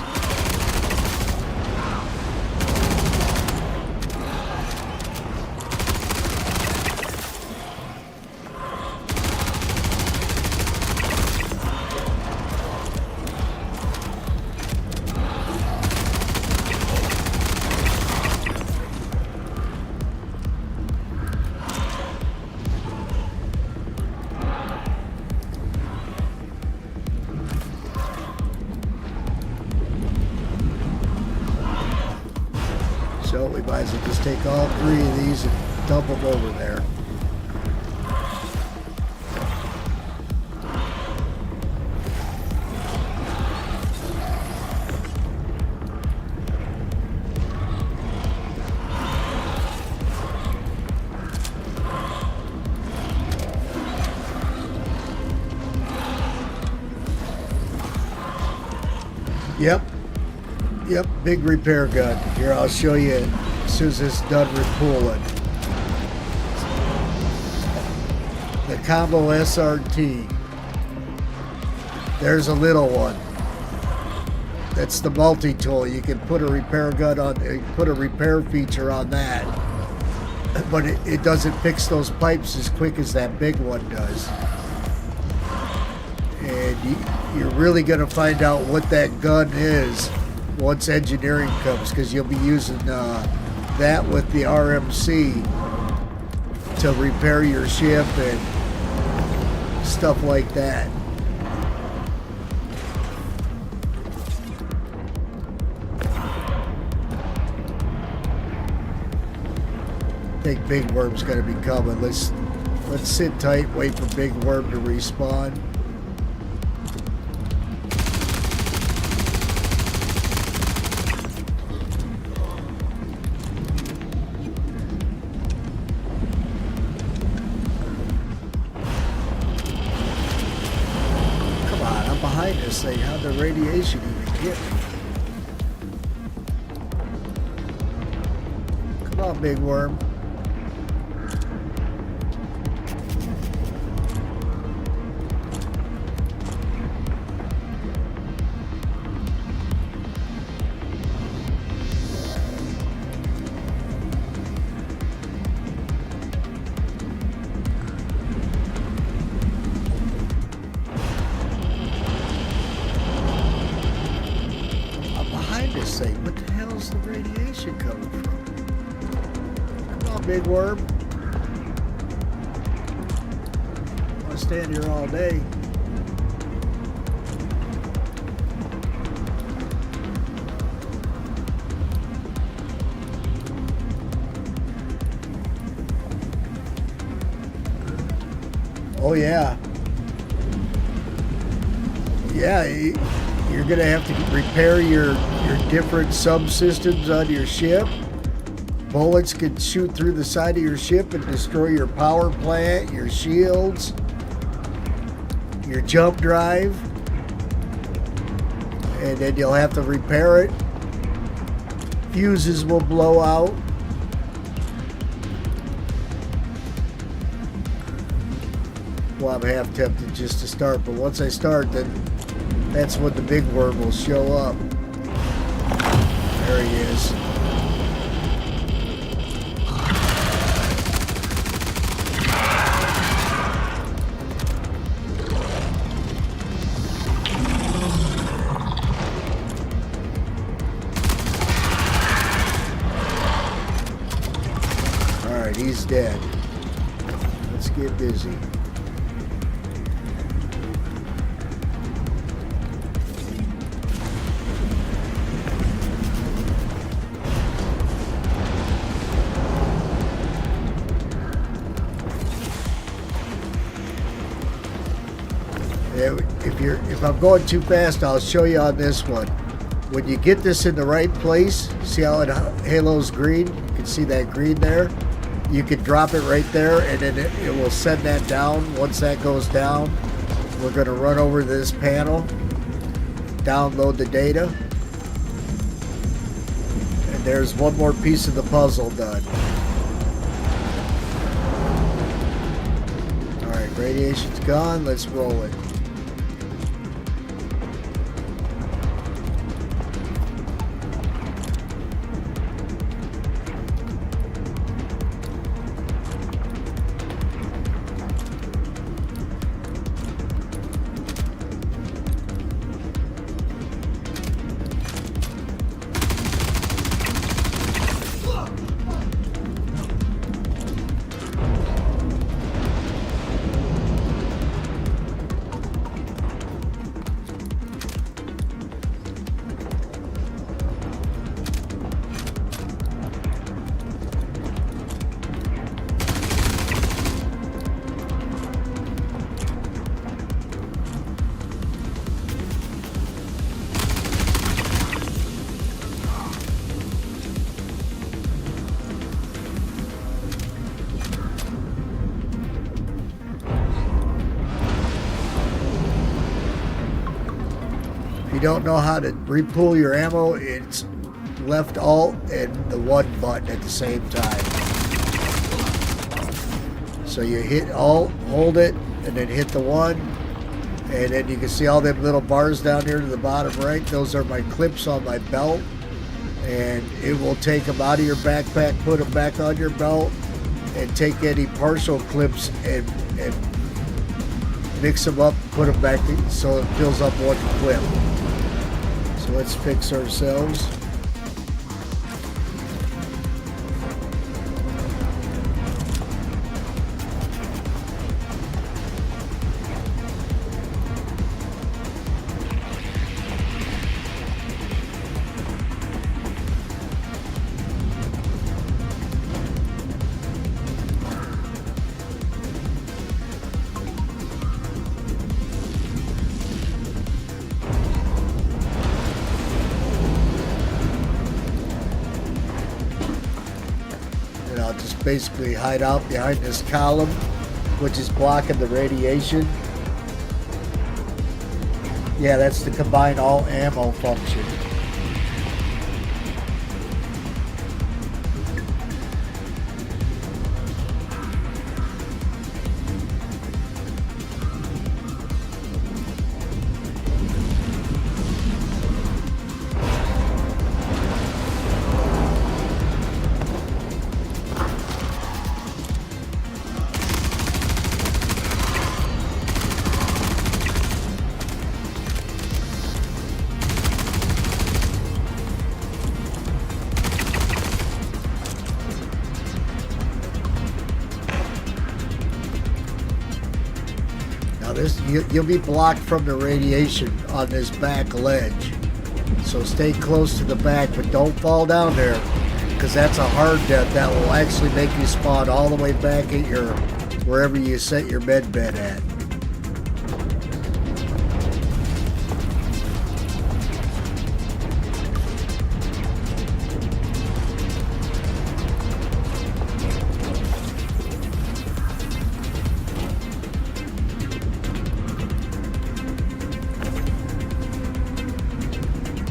So we might as well just take all three of these and dump them over there. Yep, big repair gun. Here, I'll show you as soon as it's done repooling. The combo SRT. There's a little one. That's the multi-tool. You can put a repair gun on, put a repair feature on that. But it doesn't fix those pipes as quick as that big one does. And you're really going to find out what that gun is once engineering comes, because you'll be using that with the RMC to repair your ship and stuff like that. I think Big Worm's gonna be coming. Let's sit tight, wait for Big Worm to respawn. This thing, how'd the radiation even get me? Come on, Big Worm. This thing, what the hell is the radiation coming from? Come on, Big Worm. I want to stand here all day. Oh yeah. Yeah, you're gonna have to repair your different subsystems on your ship. Bullets can shoot through the side of your ship and destroy your power plant, your shields, your jump drive, and then you'll have to repair it. Fuses will blow out. Well, I'm half tempted just to start, but once I start, then that's when the big worm will show up. There he is. Alright, he's dead. Let's get busy. If I'm going too fast, I'll show you on this one. When you get this in the right place, see how it halos green? You can see that green there. You can drop it right there, and then it will send that down. Once that goes down, we're going to run over this panel, download the data, and there's one more piece of the puzzle done. All right, radiation's gone. Let's roll it. If you don't know how to repull your ammo, it's left alt and the 1 button at the same time. So you hit alt, hold it, and then hit the 1, and then you can see all them little bars down here to the bottom right. Those are my clips on my belt, and it will take them out of your backpack, put them back on your belt, and take any partial clips and mix them up, put them back so it fills up 1 clip. So let's fix ourselves. I'll just basically hide out behind this column, which is blocking the radiation. Yeah, that's the combine all ammo function. You'll be blocked from the radiation on this back ledge. So stay close to the back, but don't fall down there, because that's a hard death. That will actually make you spawn all the way back at your wherever you set your med bed at.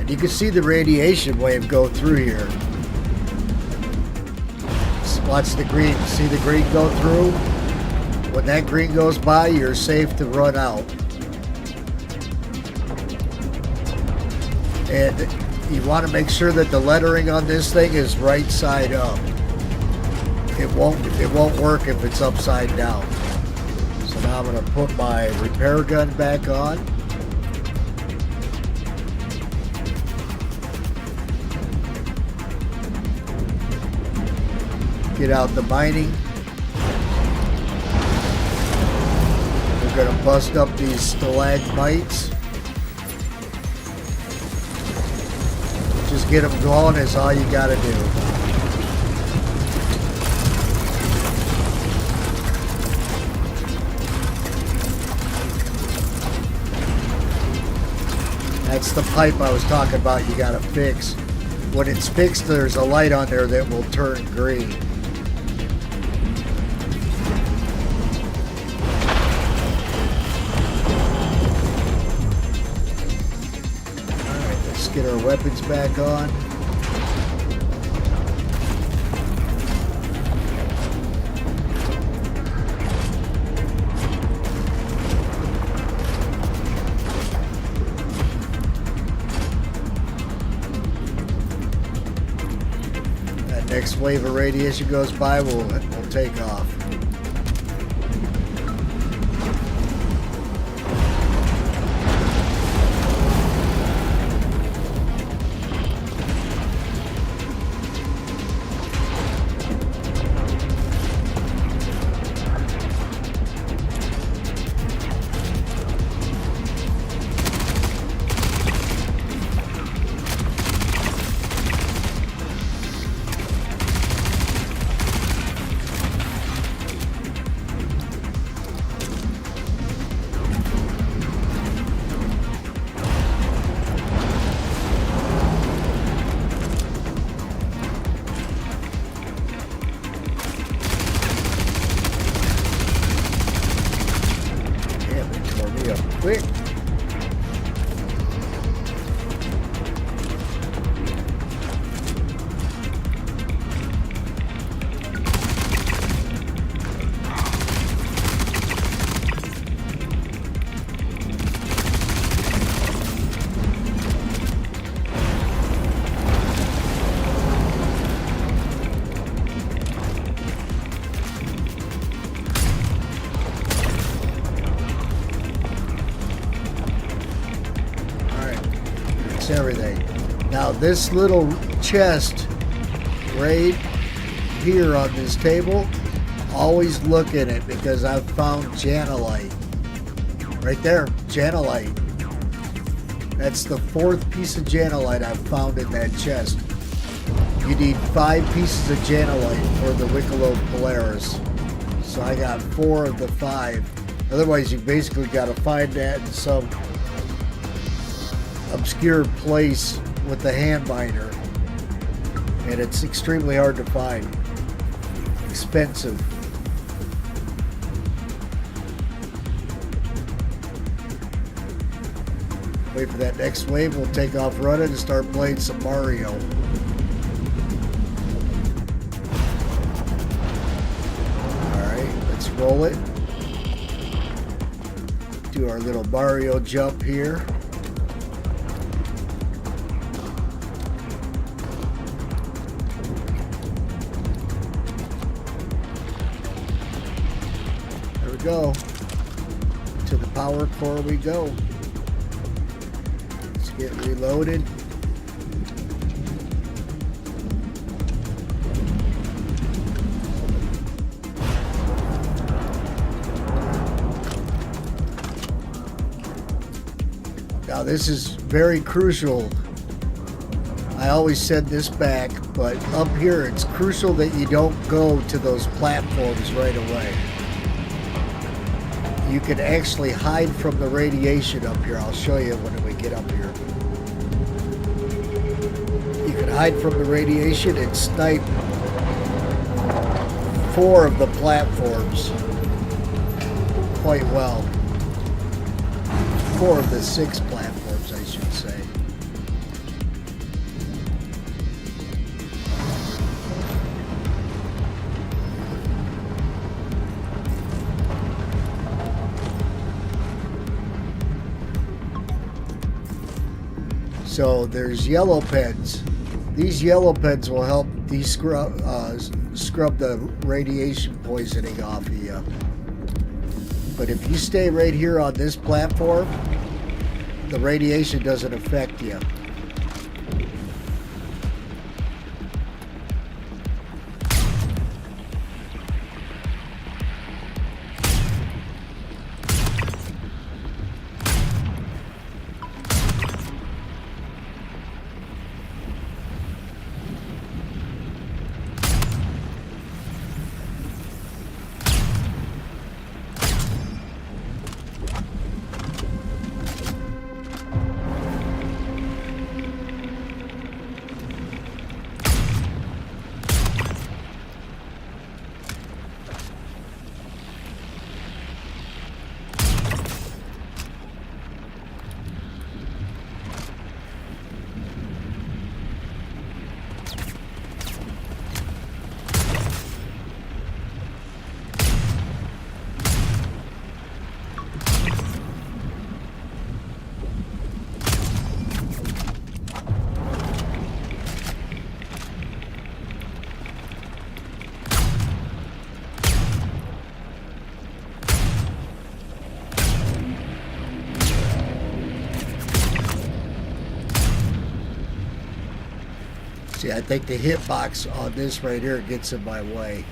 You can see the radiation wave go through here. Just watch the green. See the green go through? When that green goes by, you're safe to run out. And you want to make sure that the lettering on this thing is right side up. It won't work if it's upside down. So now I'm going to put my repair gun back on. Get out the mining. We're going to bust up these stalagmites. Just get them going is all you got to do. That's the pipe I was talking about you got to fix. When it's fixed, there's a light on there that will turn green. Get our weapons back on. That next wave of radiation goes by, we'll take off. Quick. Everything. Now this little chest right here on this table, always look in it because I've found janelite. Right there, janelite. That's the 4th piece of janelite I've found in that chest. You need 5 pieces of janelite for the Wicklow Polaris. So I got 4 of the 5. Otherwise you basically got to find that in some obscure place with the hand miner, and it's extremely hard to find. Expensive. Wait for that next wave, we'll take off running and start playing some Mario. Alright, let's roll it. Do our little Mario jump here. Go to the power core we go. Let's get reloaded. Now this is very crucial. I always said this back, but up here it's crucial that you don't go to those platforms right away. you can actually hide from the radiation up here. I'll show you when we get up here. You can hide from the radiation and snipe 4 of the platforms quite well. 4 of the 6 platforms, I should say. So there's yellow pens. These yellow pens will help scrub the radiation poisoning off of you. But if you stay right here on this platform, the radiation doesn't affect you. See, I think the hitbox on this right here gets in my way.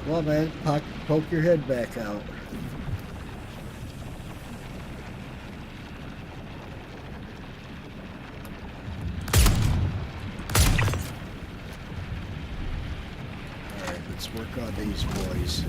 Come on, man, poke your head back out. Let's work on these boys.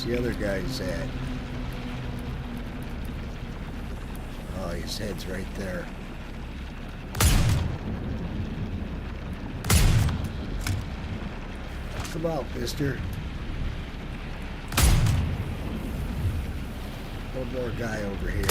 The other guy's at? Oh, his head's right there. Come out, mister. One more guy over here.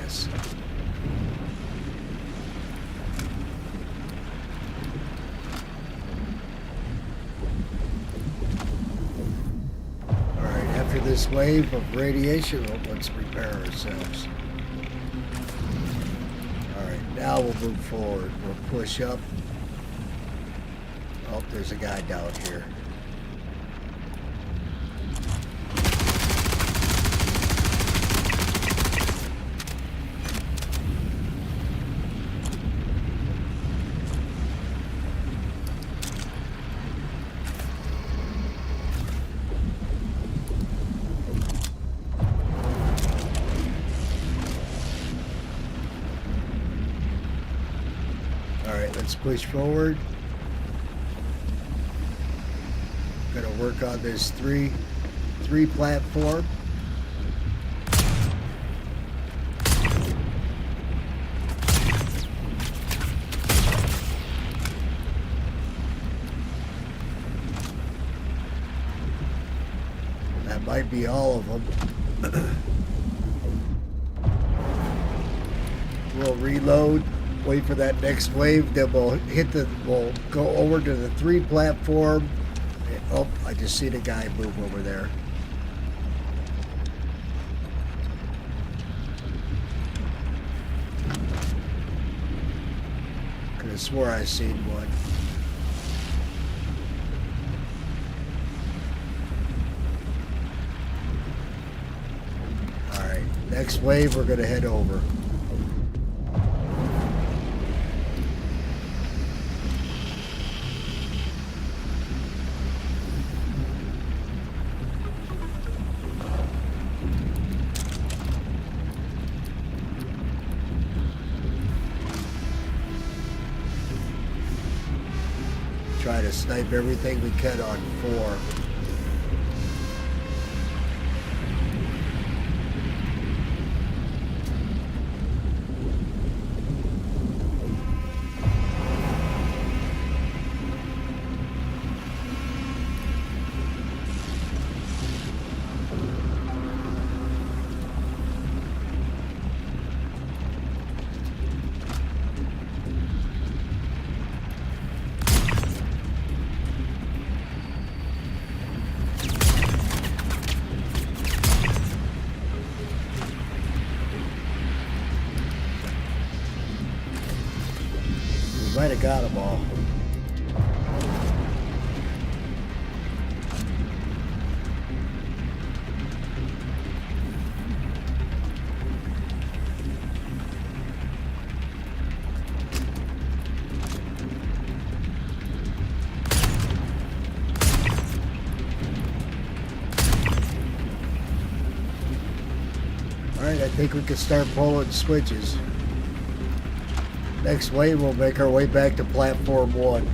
Ass. All right, after this wave of radiation, let's prepare ourselves. All right, now we'll move forward. We'll push up. Oh, there's a guy down here. Let's push forward. Gonna work on this three platform. That might be all of them. We'll reload, wait for that next wave, then we'll go over to the 3 platform. Oh, I just seen a guy move over there. Could have swore I seen one. Alright, next wave we're gonna head over. Try to snipe everything we can on 4. Might have got them all. Alright, I think we can start pulling switches. Next wave, we'll make our way back to platform 1.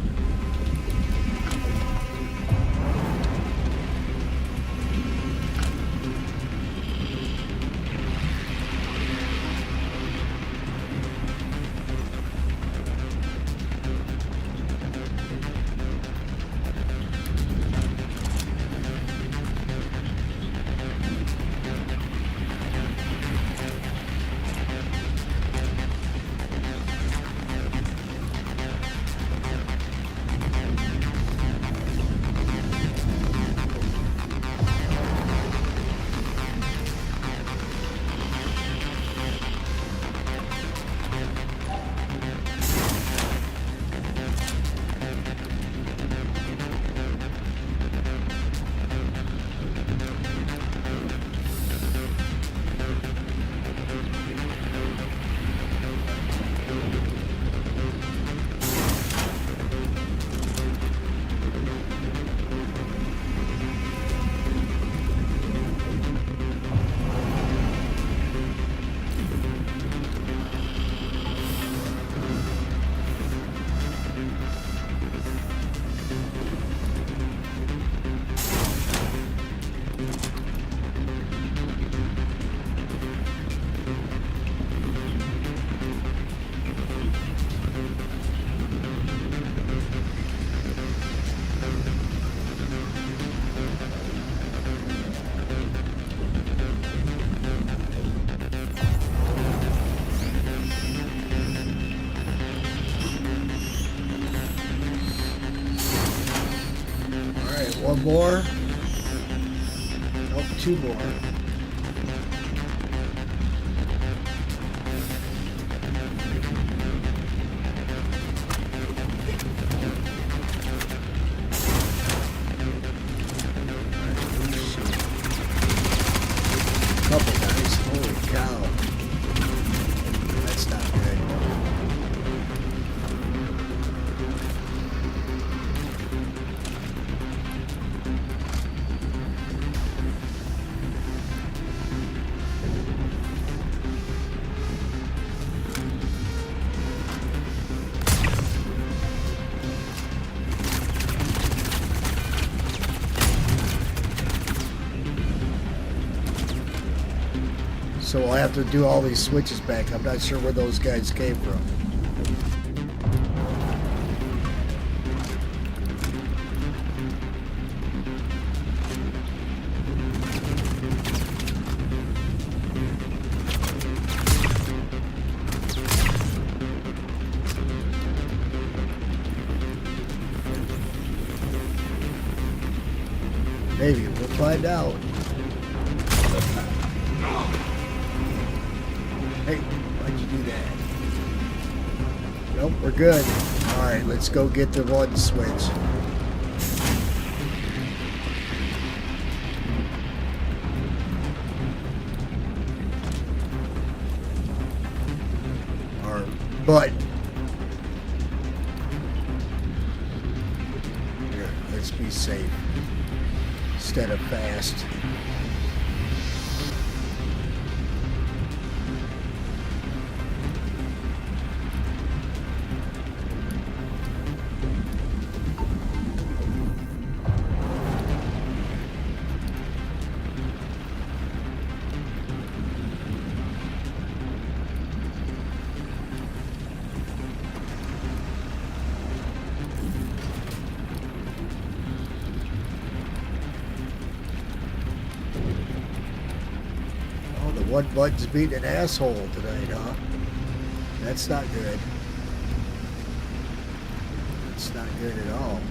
One more. Oh, 2 more. Couple guys. Holy cow. That's not good. So we'll have to do all these switches back. I'm not sure where those guys came from. Maybe we'll find out. Hey, why'd you do that? Nope, we're good. Alright, let's go get the one switch. Our butt. Here, let's be safe. Instead of fast. One button's beating an asshole tonight, huh? That's not good. That's not good at all.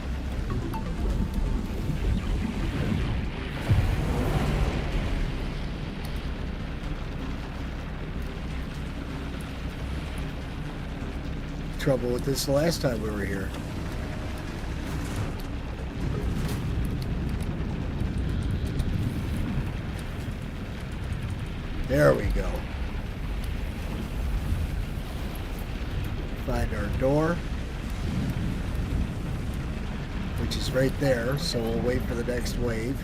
Trouble with this the last time we were here. There we go. Find our door, which is right there, so we'll wait for the next wave.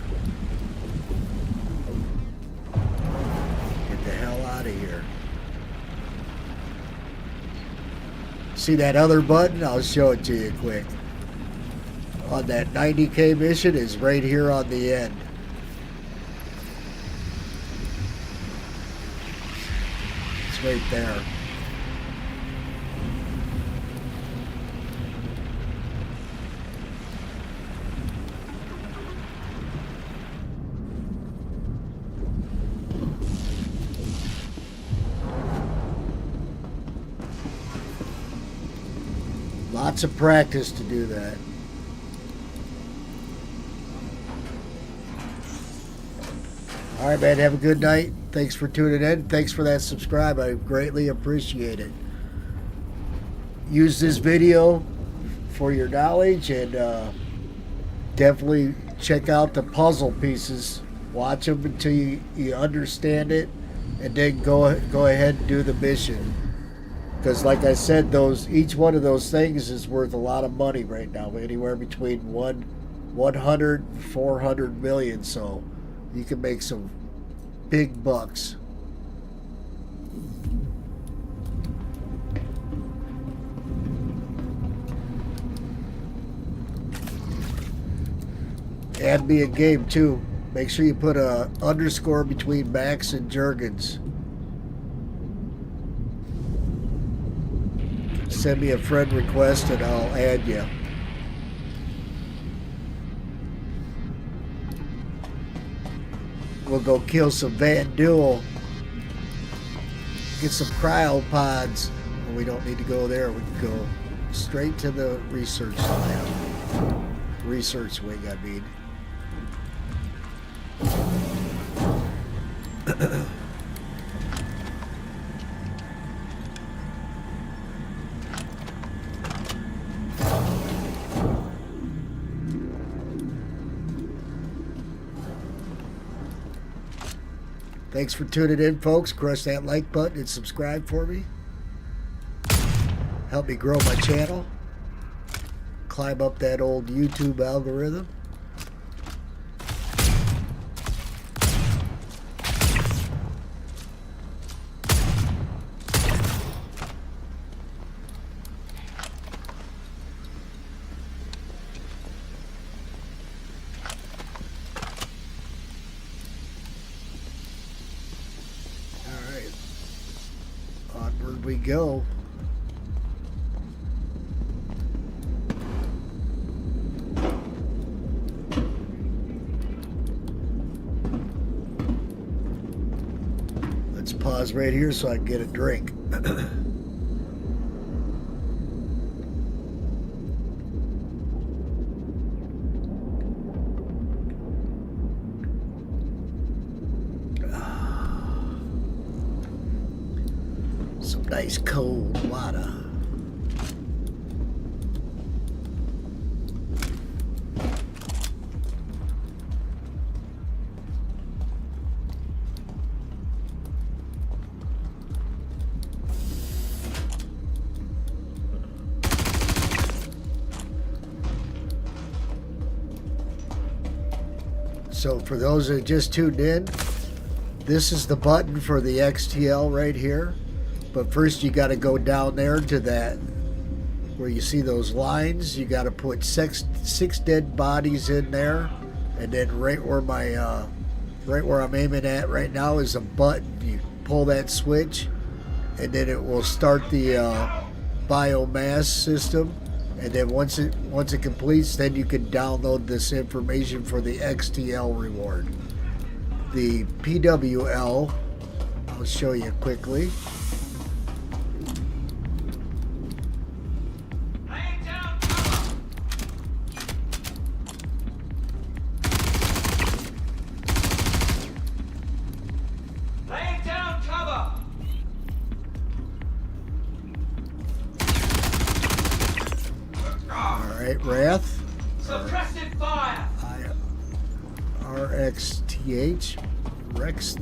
Get the hell out of here. See that other button? I'll show it to you quick. On that 90K mission is right here on the end. Right there. Lots of practice to do that. All right, man, have a good night. Thanks for tuning in. Thanks for that subscribe. I greatly appreciate it. Use this video for your knowledge, and definitely check out the puzzle pieces. Watch them until you understand it, and then go ahead and do the mission. Because like I said, each one of those things is worth a lot of money right now, anywhere between 100 and 400 million. So you can make some big bucks. Add me a game too. Make sure you put a underscore between Max and Jurgens. Send me a friend request and I'll add you. We'll go kill some Van Duel. Get some cryopods. Well, we don't need to go there. We can go straight to the research lab. Research wing, I mean. Thanks for tuning in, folks. Crush that like button and subscribe for me. Help me grow my channel. Climb up that old YouTube algorithm. All we go. Let's pause right here so I can get a drink. Some nice cold water. So for those that just tuned in, this is the button for the XTL right here. But first you got to go down there to that where you see those lines. You got to put six dead bodies in there, and then right where I'm aiming at right now is a button. You pull that switch, and then it will start the biomass system. And then once it completes, then you can download this information for the XTL reward. The PWL, I'll show you quickly. Wrath.
Suppressive fire.
RXTH. Rex.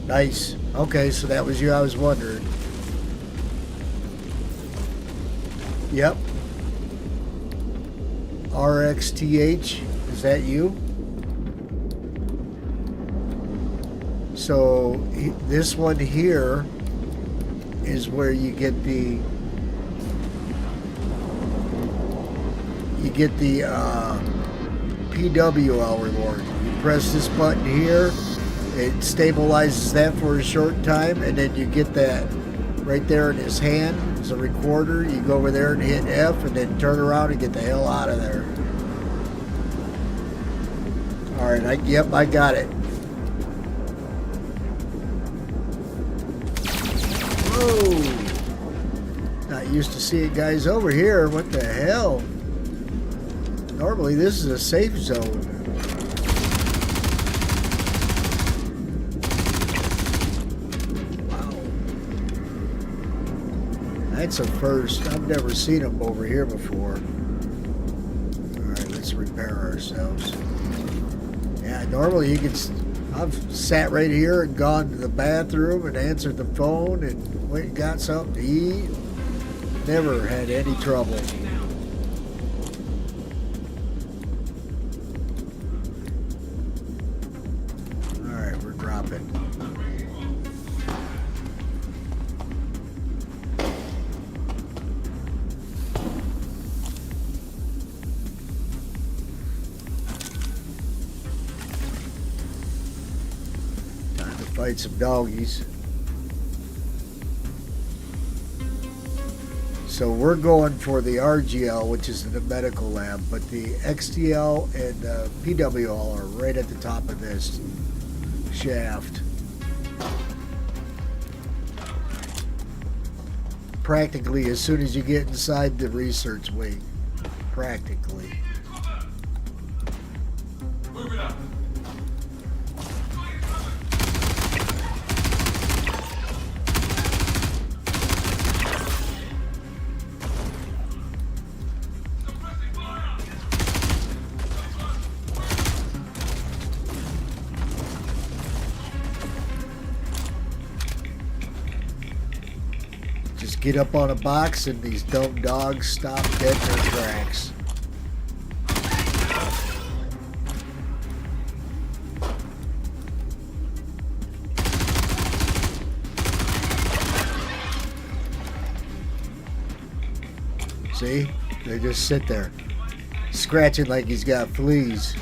Nice. Okay, so that was you. I was wondering. Yep. RXTH. Is that you? So this one here is where you get the PWL reward. You press this button here, it stabilizes that for a short time, and then you get that right there in his hand. It's a recorder. You go over there and hit F, and then turn around and get the hell out of there. All right, I got it. Whoa! Not used to seeing guys over here. What the hell? Normally this is a safe zone. Wow. That's a first. I've never seen them over here before. Alright, let's repair ourselves. Yeah, normally you can... I've sat right here and gone to the bathroom and answered the phone and went and got something to eat. Never had any trouble. Alright, we're dropping. Time to fight some doggies. So we're going for the RGL, which is in the medical lab, but the XTL and the PWL are right at the top of this shaft. Practically as soon as you get inside the research wing. Practically.
Move it up.
Just get up on a box and these dumb dogs stop dead in their tracks. See? They just sit there, scratching like he's got fleas.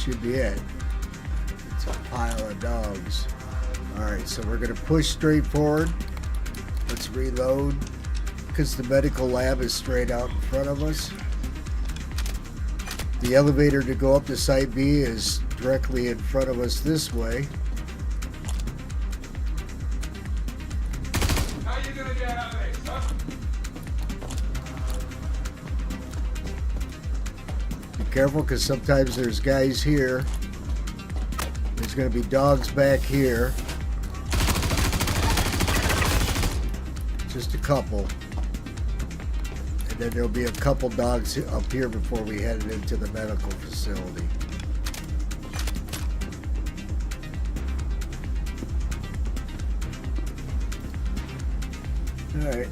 should be it. It's a pile of dogs. Alright, so we're going to push straight forward. Let's reload. Because the medical lab is straight out in front of us. The elevator to go up to Site B is directly in front of us this way.
How you gonna get out of this, huh?
Be careful because sometimes there's guys here. There's going to be dogs back here. Just a couple. And then there'll be a couple dogs up here before we head into the medical facility. Alright.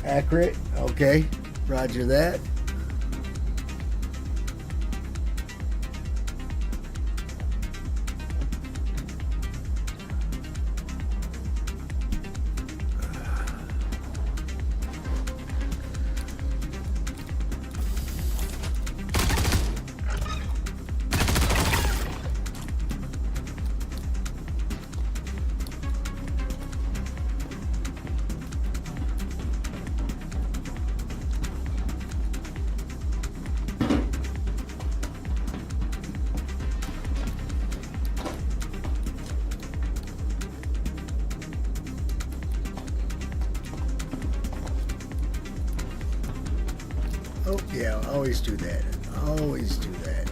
Accurate. Okay. Roger that. Oh, yeah, always do that. Always do that.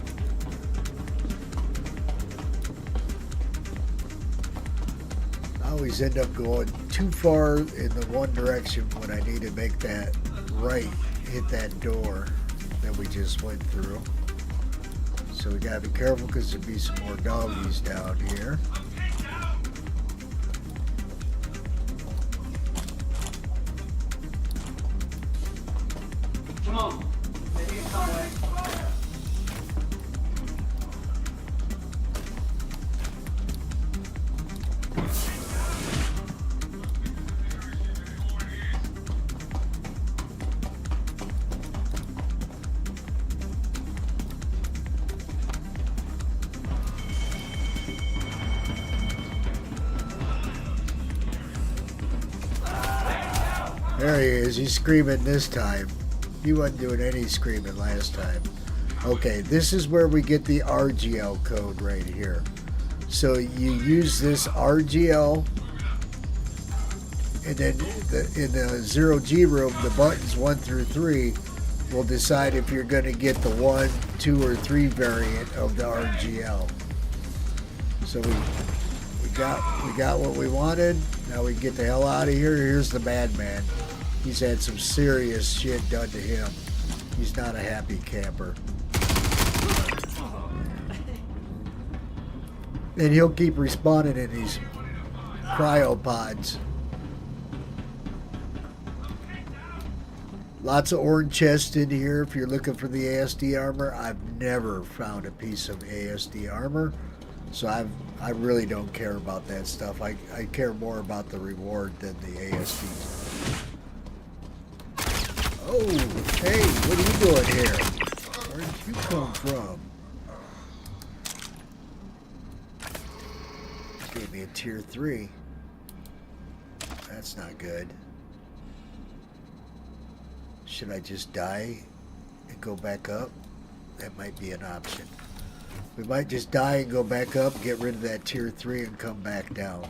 I always end up going too far in the one direction when I need to make that right, hit that door that we just went through. So we gotta be careful because there'll be some more doggies down here.
Come on. Maybe it's somewhere.
There he is. He's screaming this time. He wasn't doing any screaming last time. Okay, this is where we get the RGL code right here. So you use this RGL, and then in the 0G room, the buttons 1 through 3 will decide if you're going to get the 1, 2, or 3 variant of the RGL. So we got what we wanted. Now we can get the hell out of here. Here's the madman. He's had some serious shit done to him. He's not a happy camper. And he'll keep respawning in these cryopods. Lots of orange chests in here if you're looking for the ASD armor. I've never found a piece of ASD armor, so I really don't care about that stuff. I care more about the reward than the ASDs. Oh, hey, what are you doing here? Where did you come from? Gave me a tier 3. That's not good. Should I just die and go back up? That might be an option. We might just die and go back up, get rid of that tier 3 and come back down.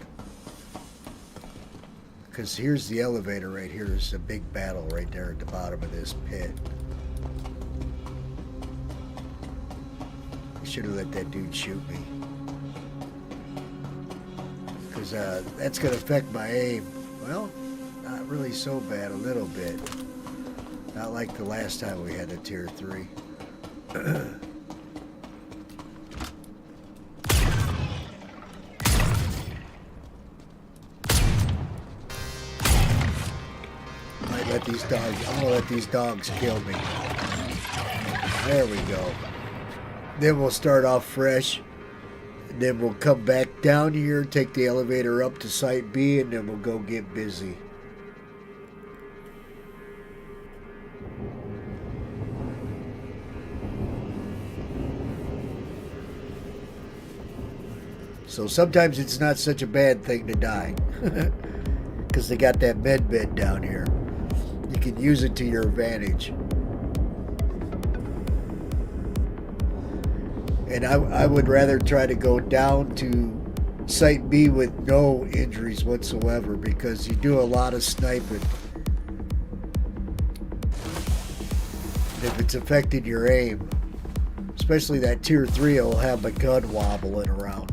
Because here's the elevator right here. There's a big battle right there at the bottom of this pit. I should have let that dude shoot me. Because that's going to affect my aim. Well, not really so bad, a little bit. Not like the last time we had a tier 3. I'm gonna let these dogs kill me. There we go. Then we'll start off fresh. And then we'll come back down here, take the elevator up to Site B, and then we'll go get busy. So sometimes it's not such a bad thing to die. Because they got that med bed down here. You can use it to your advantage. And I would rather try to go down to Site B with no injuries whatsoever, because you do a lot of sniping. If it's affecting your aim, especially that tier 3 will have my gun wobbling around.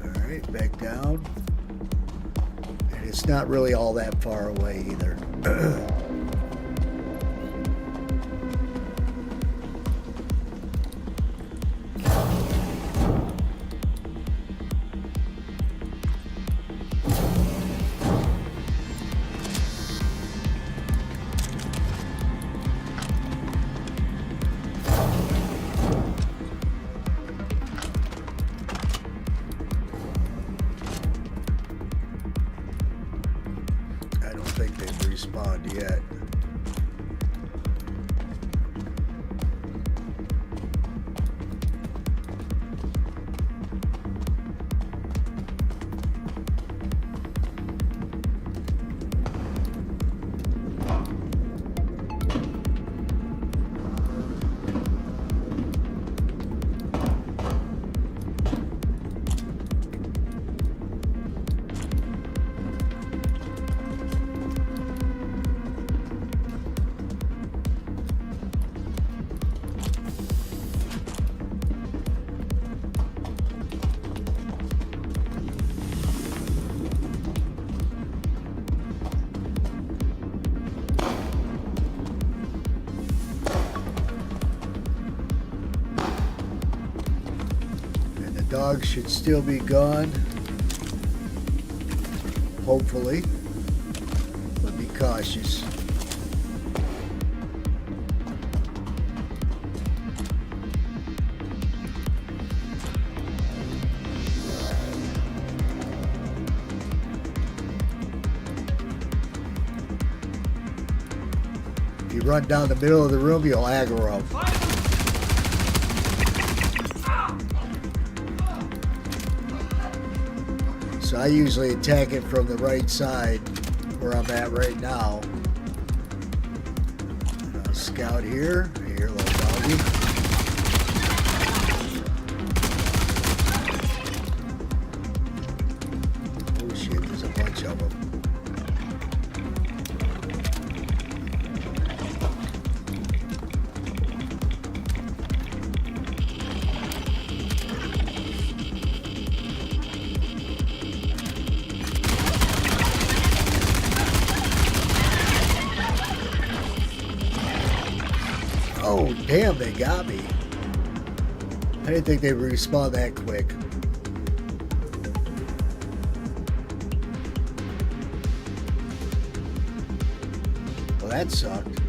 Alright, back down. And it's not really all that far away either. Respawned yet. Dogs should still be gone, hopefully, but be cautious. If you run down the middle of the room, you'll aggro. So I usually attack it from the right side, where I'm at right now. I'll scout here. Here, little doggy. Oh shit, there's a bunch of them. Oh, damn, they got me. I didn't think they would respawn that quick. Well, that sucked.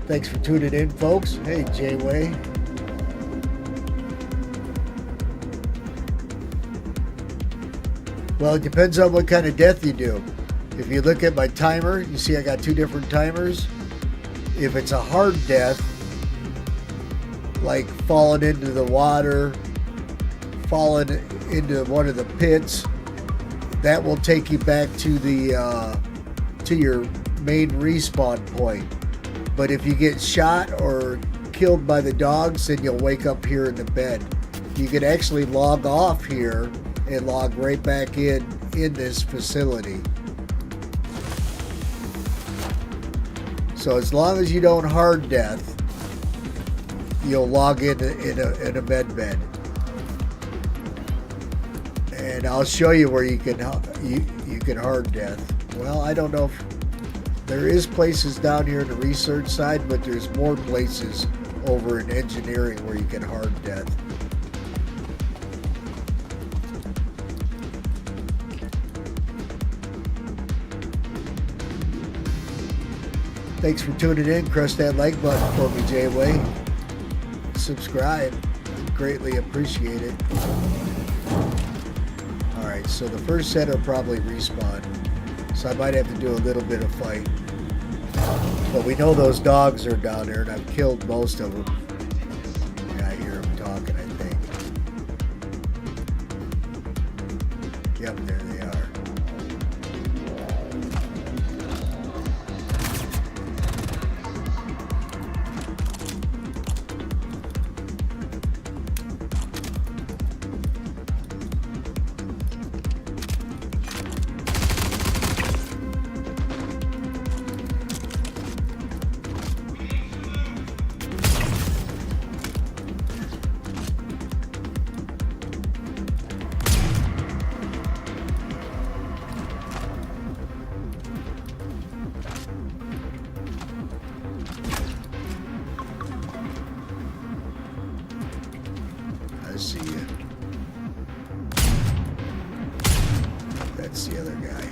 Thanks for tuning in, folks. Hey, J-Way. Well, it depends on what kind of death you do. If you look at my timer, you see I got two different timers. If it's a hard death, like falling into the water, falling into one of the pits, that will take you back to the to your main respawn point. But if you get shot or killed by the dogs, then you'll wake up here in the bed. You can actually log off here and log right back in this facility. So as long as you don't hard death, you'll log in a med bed. And I'll show you where you can hard death. Well, I don't know if there is places down here in the research side, but there's more places over in engineering where you can hard death. Thanks for tuning in. Press that like button for me, J-Way. Subscribe. Greatly appreciate it. Alright, so the first set are probably respawn. So I might have to do a little bit of fight. But we know those dogs are down there, and I've killed most of them. Yeah, I hear them talking, I think. Yep, there they are. I see you. That's the other guy.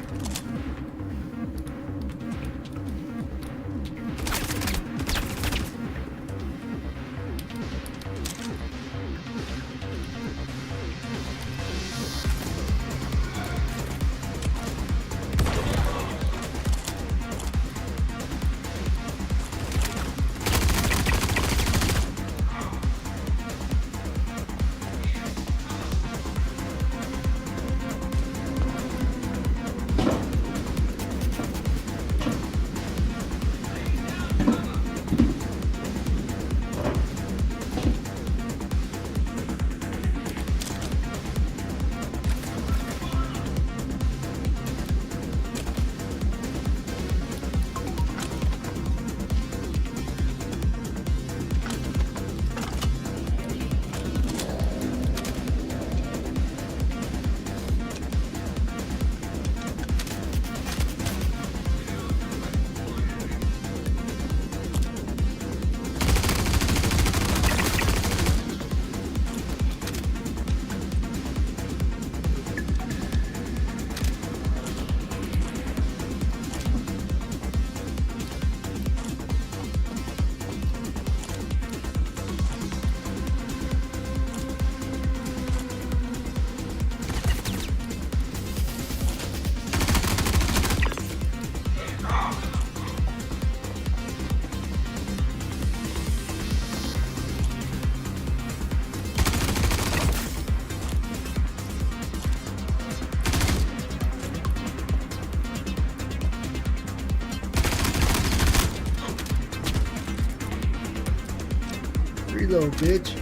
Reload, bitch.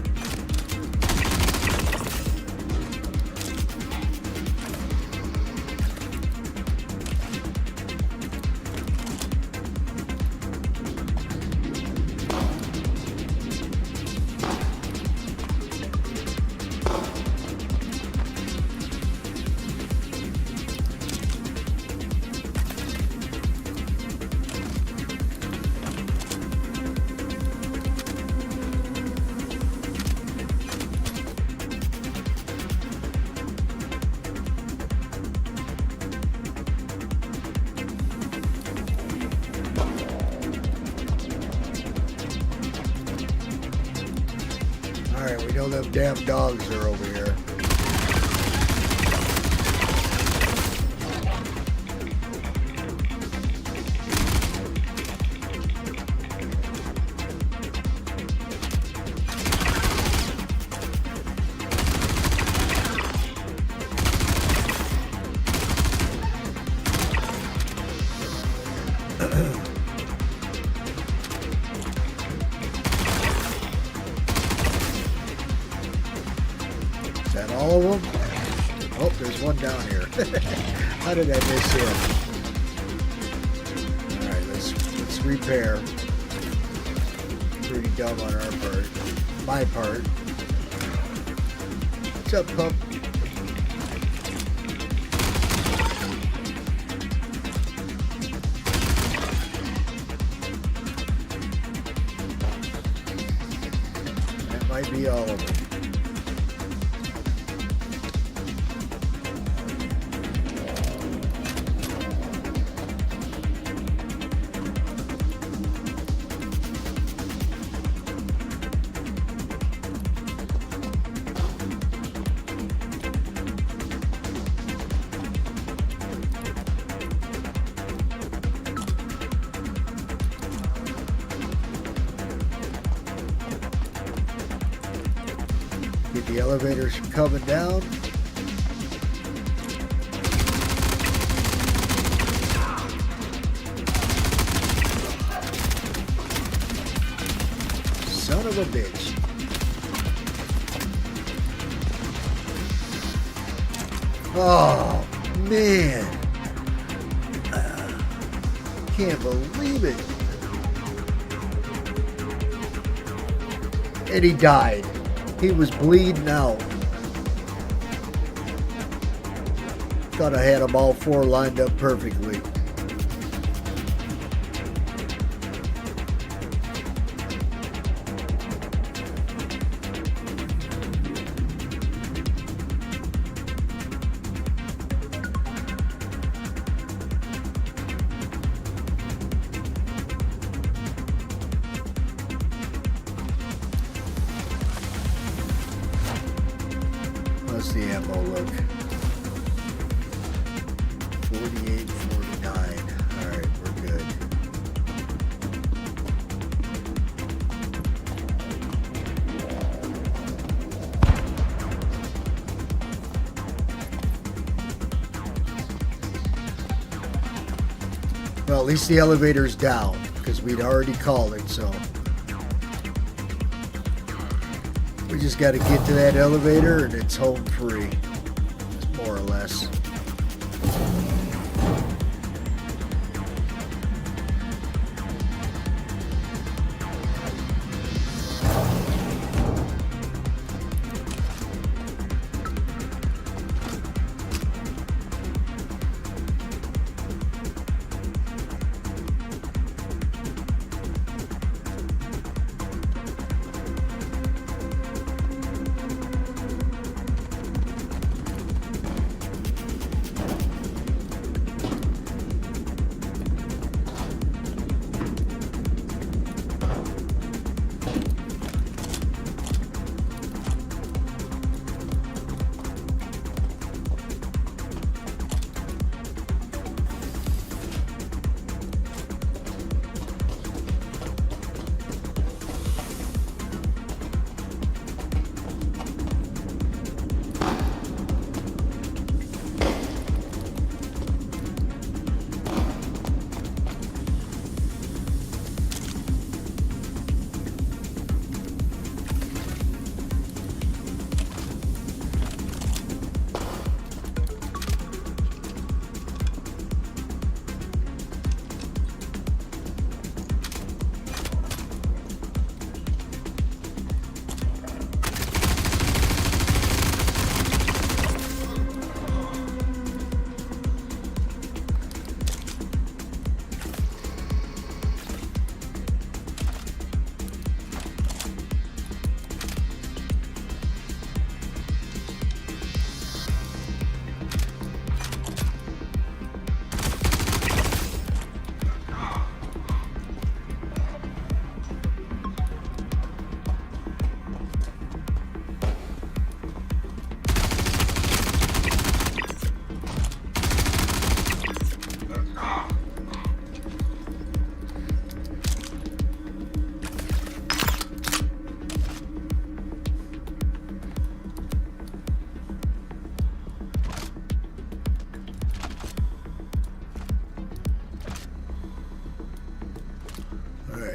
Alright, we know them damn dogs are over here. Is that all of them? Oh, there's one down here. How did I miss him? Alright, let's repair. Pretty dumb on our part. My part. What's up, pup? That might be all of them. Get the elevators coming down. Son of a bitch. Oh, man. Can't believe it. And he died. He was bleeding out. Thought I had them all four lined up perfectly. How's the ammo look? 48, 49. Alright, we're good. Well, at least the elevator's down, because we'd already called it, so. We just got to get to that elevator and it's home free, more or less.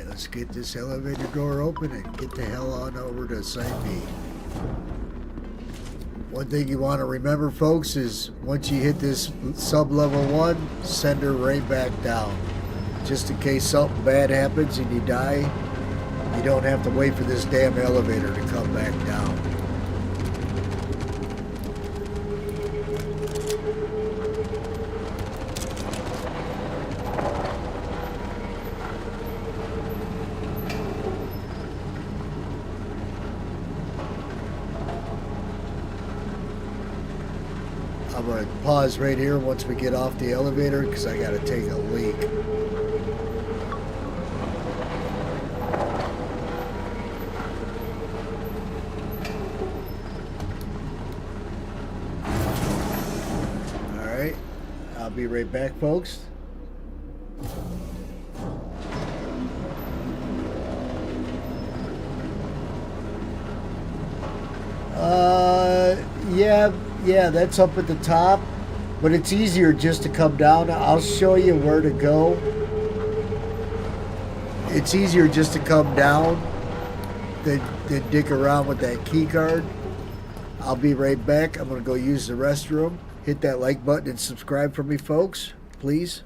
Let's get this elevator door open and get the hell on over to Site B. One thing you want to remember, folks, is once you hit this sub-level 1, send her right back down. Just in case something bad happens and you die, you don't have to wait for this damn elevator to come back down. I'm going to pause right here once we get off the elevator because I got to take a leak. Alright, I'll be right back, folks. Yeah, that's up at the top, but it's easier just to come down. I'll show you where to go. It's easier just to come down than dick around with that key card. I'll be right back. I'm going to go use the restroom. Hit that like button and subscribe for me, folks, please.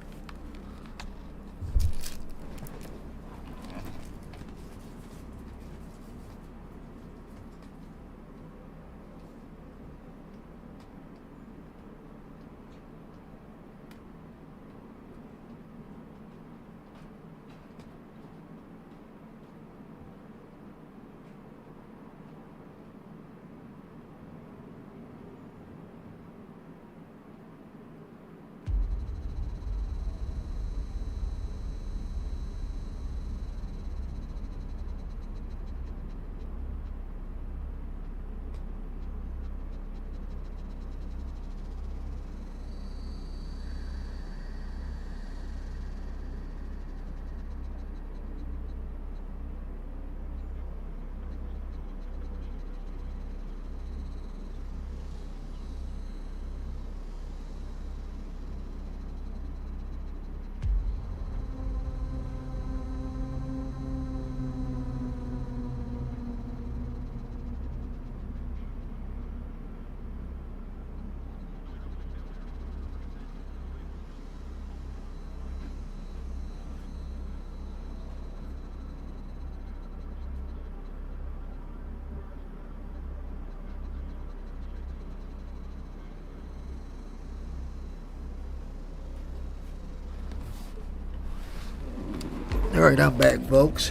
All right, I'm back, folks.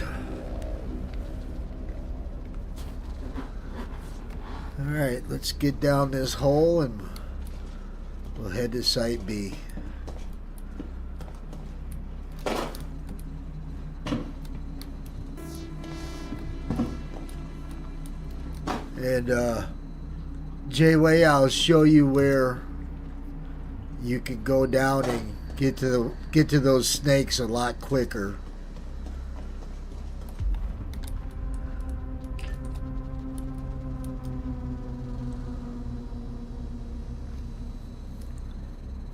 All right, let's get down this hole and we'll head to Site B. And J-Way, I'll show you where you can go down and get to those snakes a lot quicker.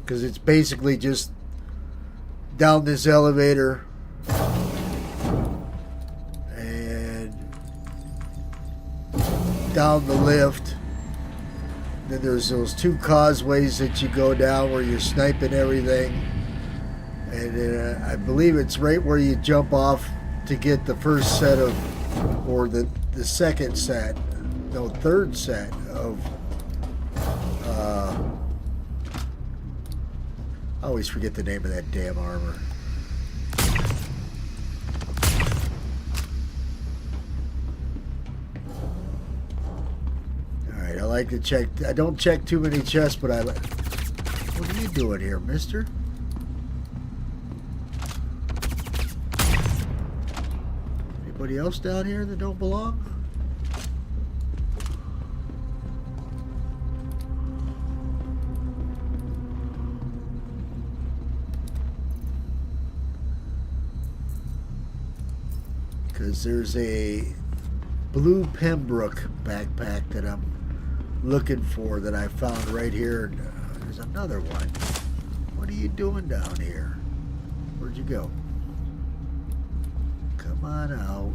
Because it's basically just down this elevator and down the lift. Then there's those two causeways that you go down where you're sniping everything. And I believe it's right where you jump off to get the first set of, or the second set, no, third set of I always forget the name of that damn armor. Alright, I like to check. I don't check too many chests, but I like. What are you doing here, mister? Anybody else down here that don't belong? Because there's a blue Pembroke backpack that I'm looking for that I found right here. And, there's another one. What are you doing down here? Where'd you go? Come on out.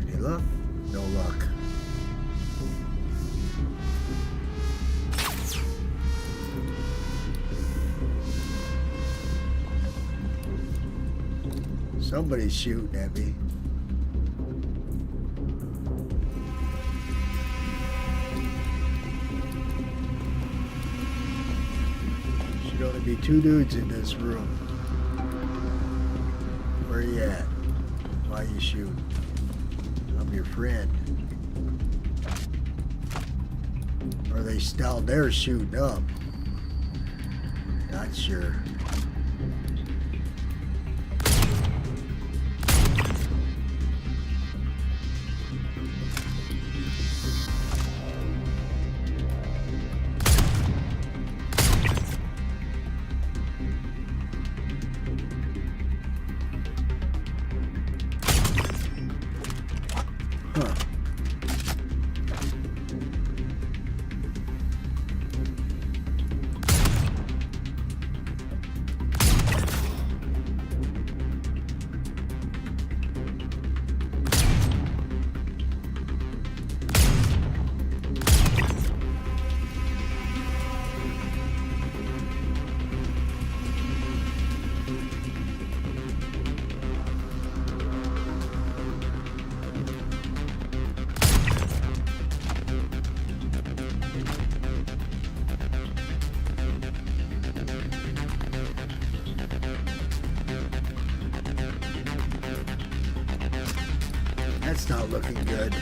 Any luck? No luck. Somebody's shooting at me. Should only be two dudes in this room. Where you at? Why you shooting? I'm your friend. Or they still they're shooting up. Not sure. Huh. That's not looking good.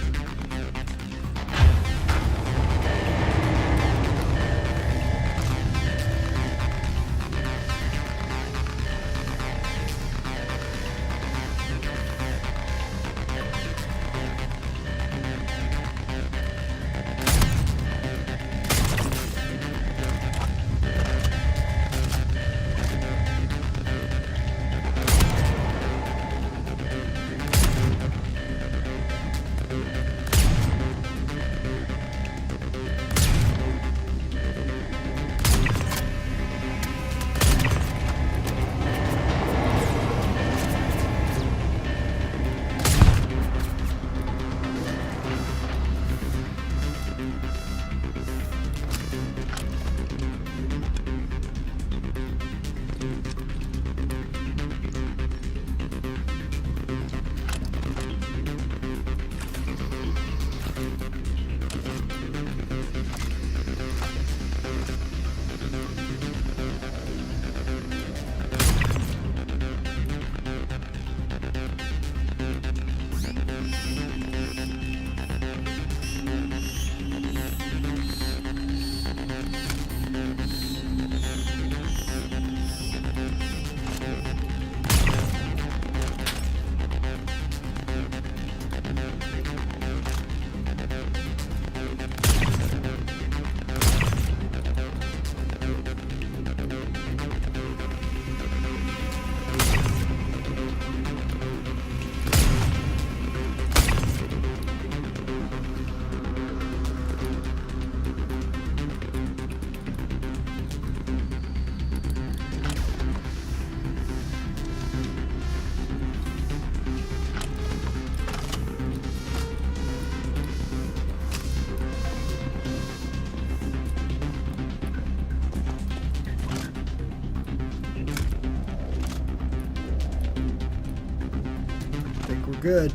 Good.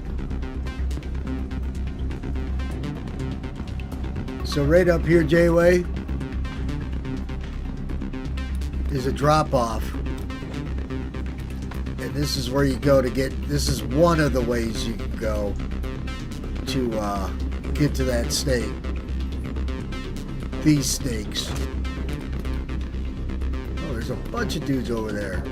So right up here, J-Way, is a drop-off. And this is where you go to get, this is one of the ways you can go to get to that stake. These stakes. Oh, there's a bunch of dudes over there.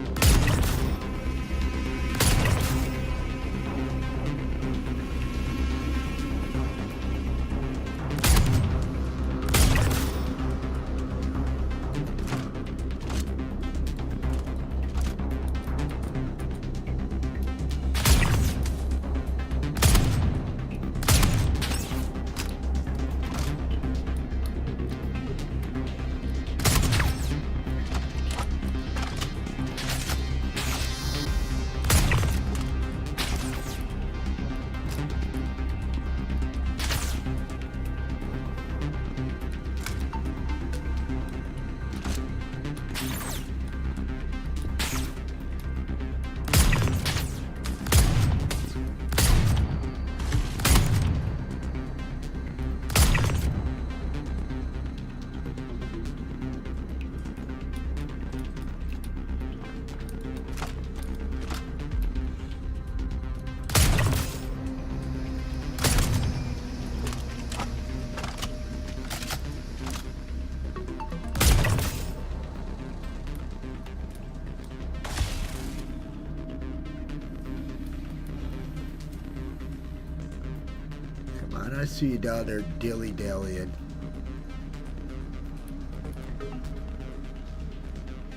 I see you down there dilly-dallying.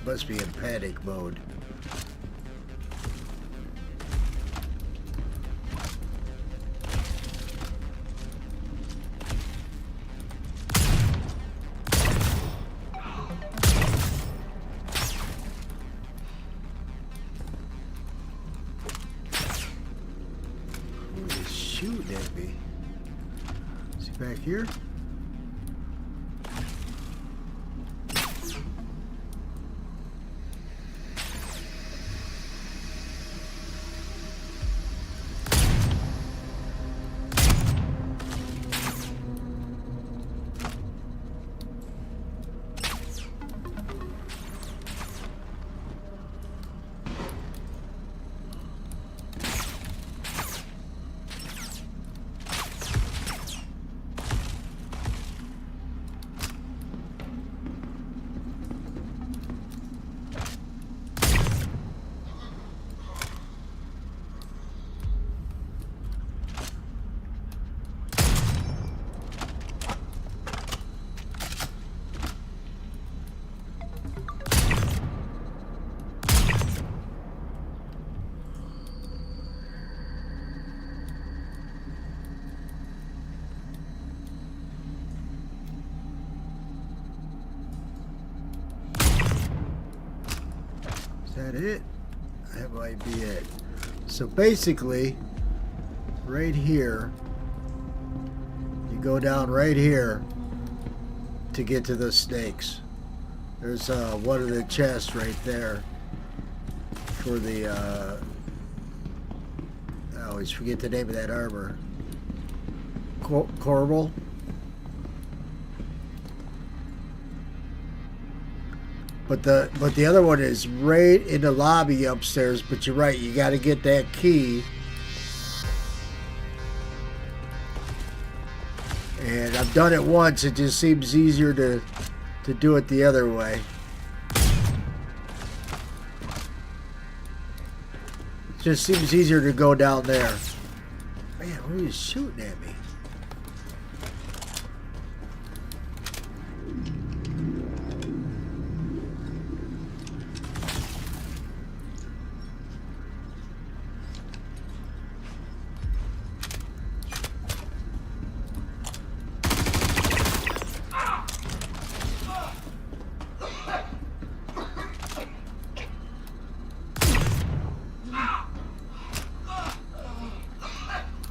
Must be in panic mode. shooting at me? Is he back here? Is that it? That might be it. So basically, right here, you go down right here to get to the snakes. There's one of the chests right there for the, I always forget the name of that armor. Corbel? But the other one is right in the lobby upstairs. But you're right, you got to get that key. And I've done it once. It just seems easier to do it the other way. It just seems easier to go down there. Man, who is shooting at me?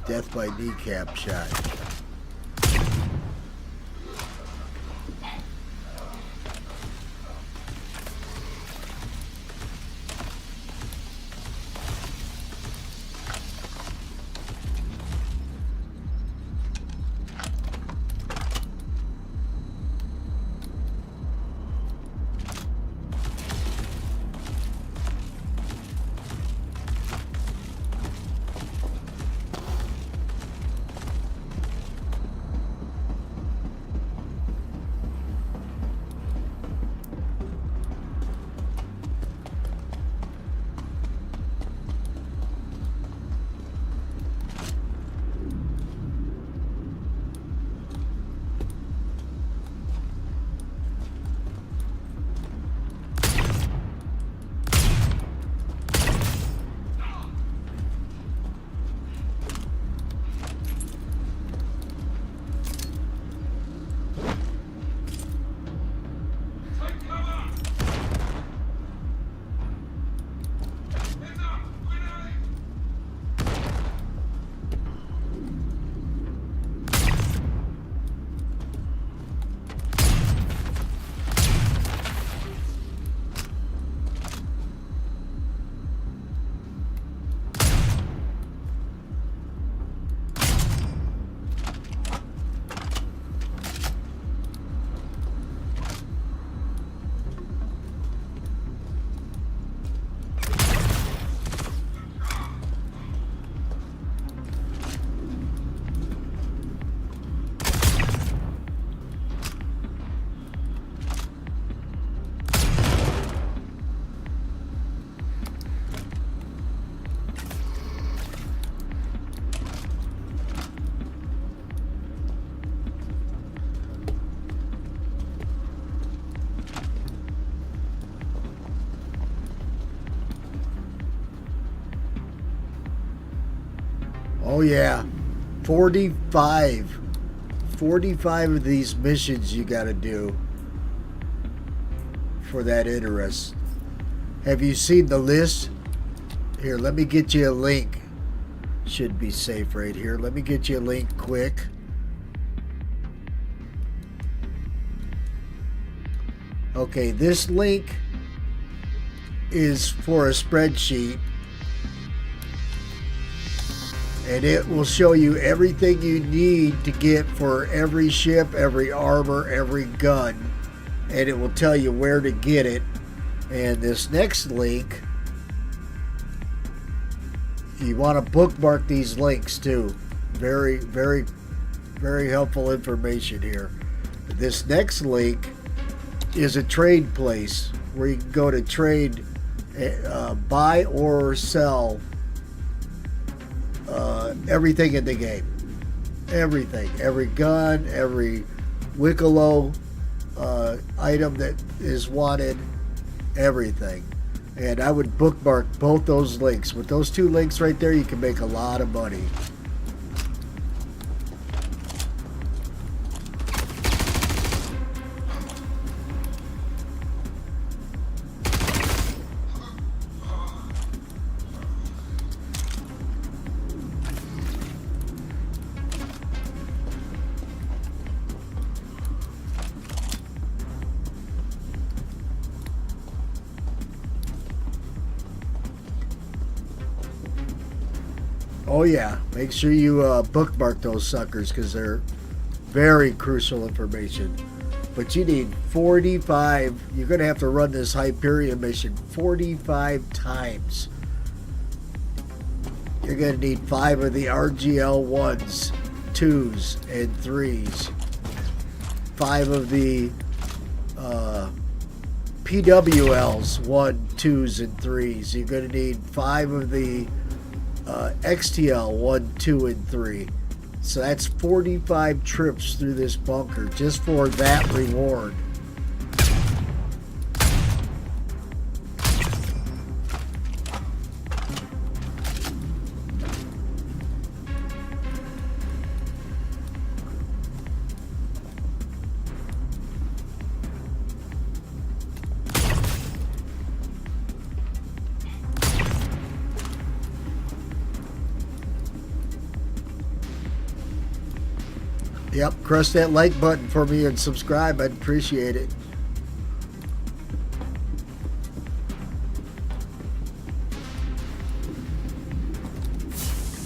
Death by kneecap shot. Oh yeah, 45 of these missions you gotta do for that interest. Have you seen the list? Here, let me get you a link Should be safe right here. Let me get you a link quick. Okay, this link is for a spreadsheet, and it will show you everything you need to get for every ship, every armor, every gun, and it will tell you where to get it. And this next link, you want to bookmark these links too. Very, very, very helpful information here. This next link is a trade place where you can go to trade, buy or sell everything in the game. Everything. Every gun, every Wicklow item that is wanted, everything. And I would bookmark both those links. With those two links right there, you can make a lot of money. Oh yeah, make sure you bookmark those suckers because they're very crucial information. But you need 45, you're going to have to run this Hyperion mission 45 times. You're going to need 5 of the RGL 1s, 2s, and 3s. 5 of the PWLs, 1, 2s, and 3s. You're going to need 5 of the XTL 1, 2, and 3. So that's 45 trips through this bunker just for that reward. Yep, press that like button for me and subscribe. I'd appreciate it.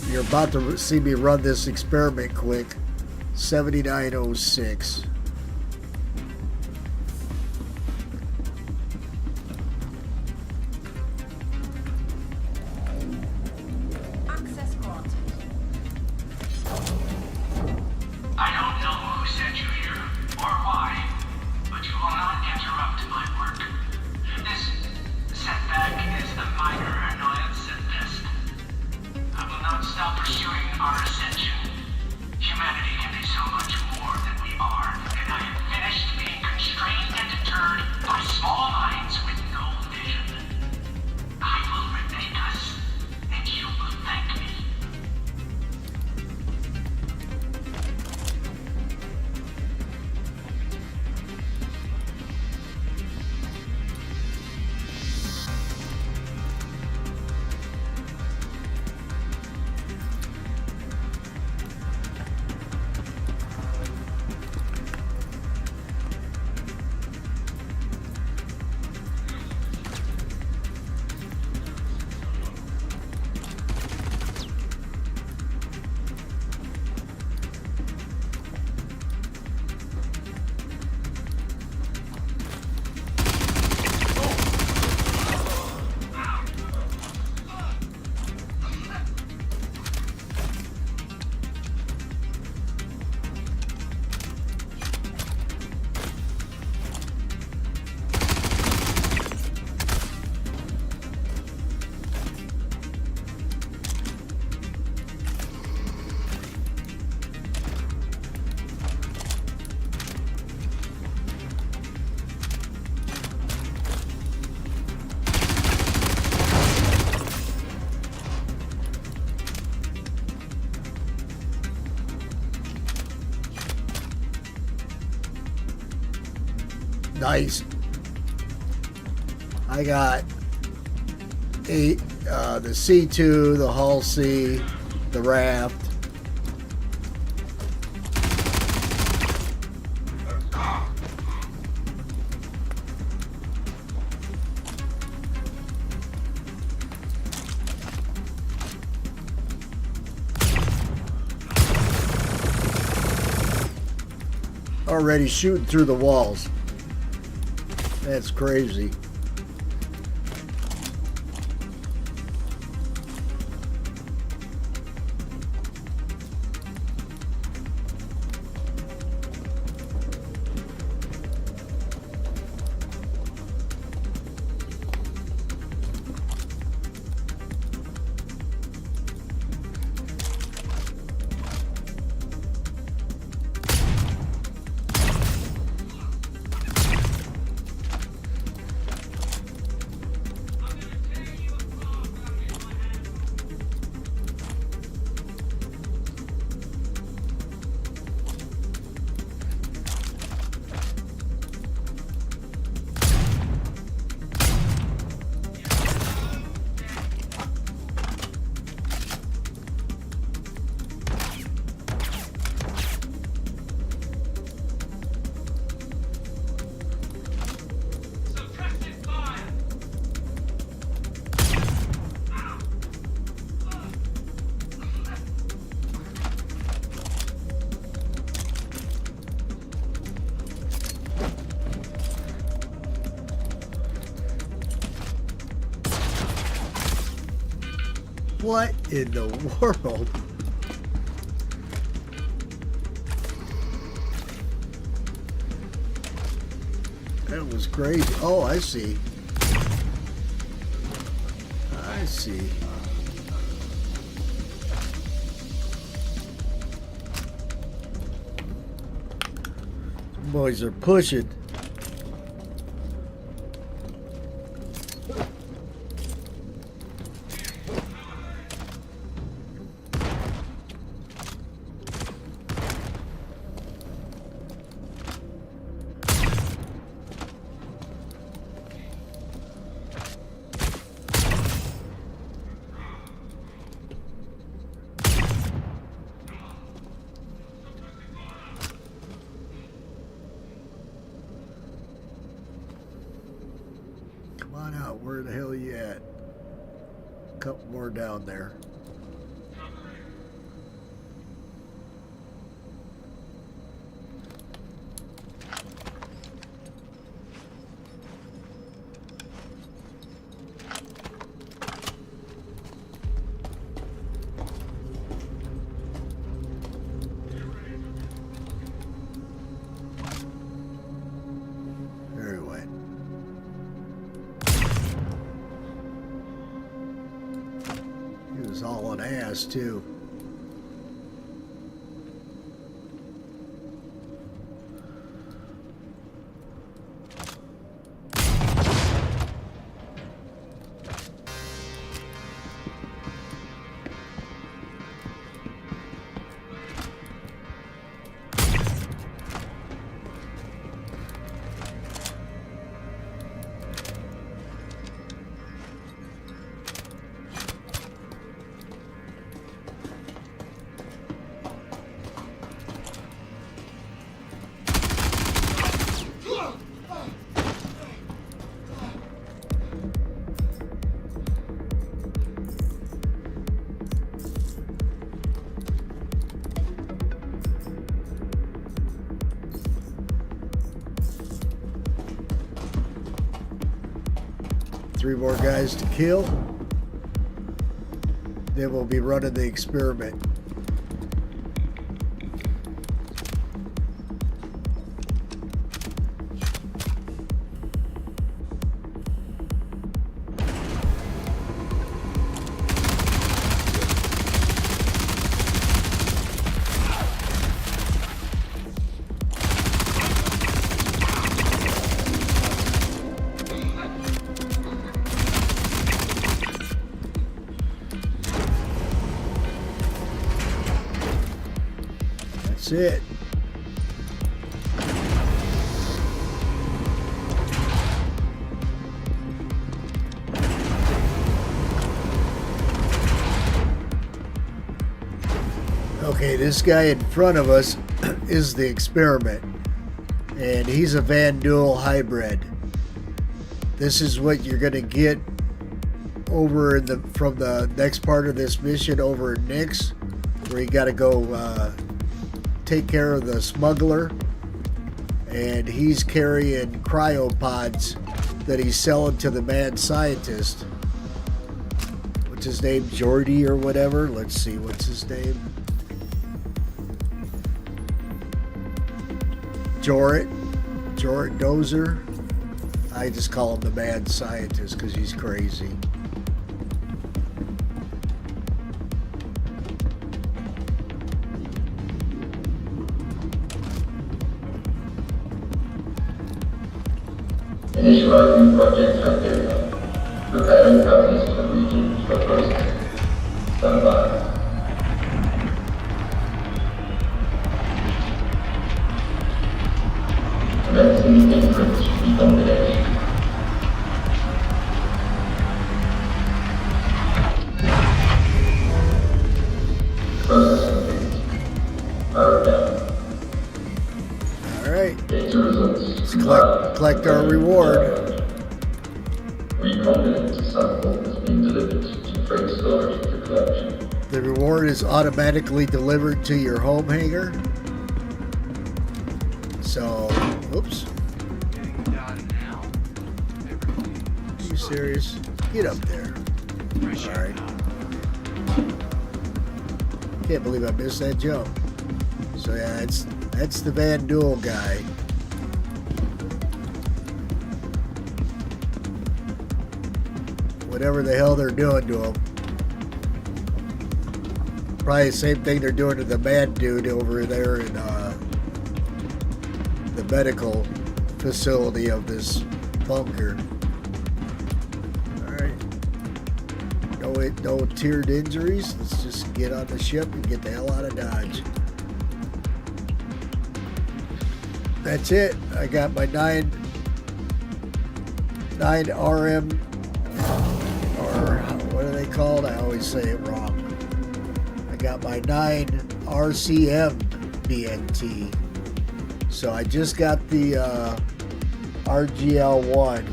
You're about to see me run this experiment quick. 7906.
Access granted.
I don't know who sent you here, or why, but you will not interrupt my work. This setback is a minor annoyance at best. I will not stop pursuing our ascension. Humanity can be so much more than we are, and I am finished being constrained and deterred by small minds with no vision. I will remake us, and you will thank me.
Nice. I got 8, the C2, the Hull C, the raft. Already shooting through the walls. That's crazy.
Suppressive fire!
What in the world? That was crazy. Oh, I see. I see. Boys are pushing. Come on out. Where the hell are you at? A couple more down there. There he went. He was all on ass too. Three more guys to kill. Then we'll be running the experiment. That's it. Okay, this guy in front of us is the experiment, and he's a Van Duel hybrid. This is what you're gonna get over in from the next part of this mission over in Nix, where you got to go take care of the smuggler, and he's carrying cryopods that he's selling to the mad scientist. What's his name? Jordy or whatever. Let's see, what's his name? Jorrit Dozer. I just call him the mad scientist because he's crazy.
Initializing Project Hyperion. Preparing copies to the region for processing. Stand by. Commencing inference recombination. Processing phase. Power down.
Alright,
Data results.
let's collect our reward.
Recombinant sample has been delivered to freight storage for collection.
The reward is automatically delivered to your home hangar. So, oops. Are you serious? Get up there. Alright. Can't believe I missed that jump. So yeah, that's the Van Duel guy. Whatever the hell they're doing to him. Probably the same thing they're doing to the mad dude over there in the medical facility of this bunker. Alright. No tiered injuries. Let's just get on the ship and get the hell out of Dodge. That's it. I got my 9 RM, or what are they called? I always say it wrong. I got my 9 RCM BNT. So I just got the RGL1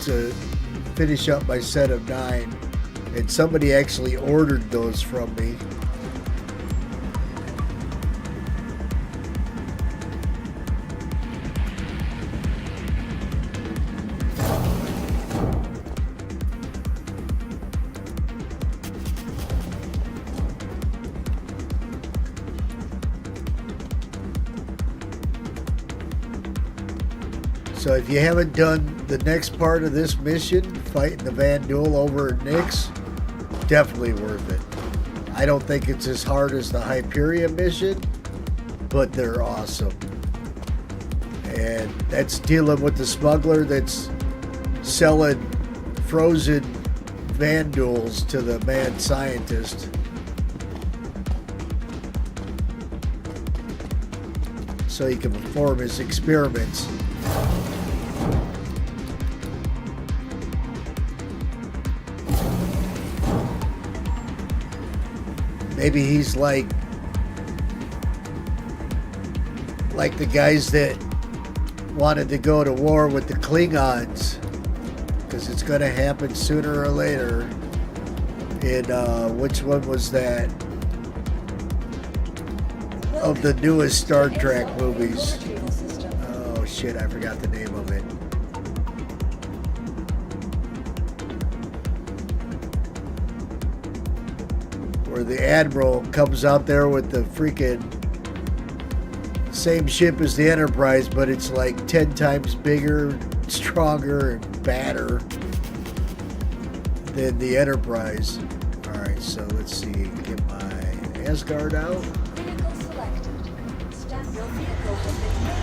to finish up my set of 9, and somebody actually ordered those from me. So if you haven't done the next part of this mission, fighting the Van Duel over at Nix, definitely worth it. I don't think it's as hard as the Hyperion mission, but they're awesome. And that's dealing with the smuggler that's selling frozen Van Duels to the mad scientist. So he can perform his experiments. Maybe he's like the guys that wanted to go to war with the Klingons, because it's going to happen sooner or later. In which one was that? Of the newest Star Trek movies. Oh shit, I forgot the name of it. Where the Admiral comes out there with the freaking same ship as the Enterprise, but it's like 10 times bigger, stronger, and badder than the Enterprise. Alright, so let's see. Get my Asgard out.
Vehicle selected. Staff your vehicle has been made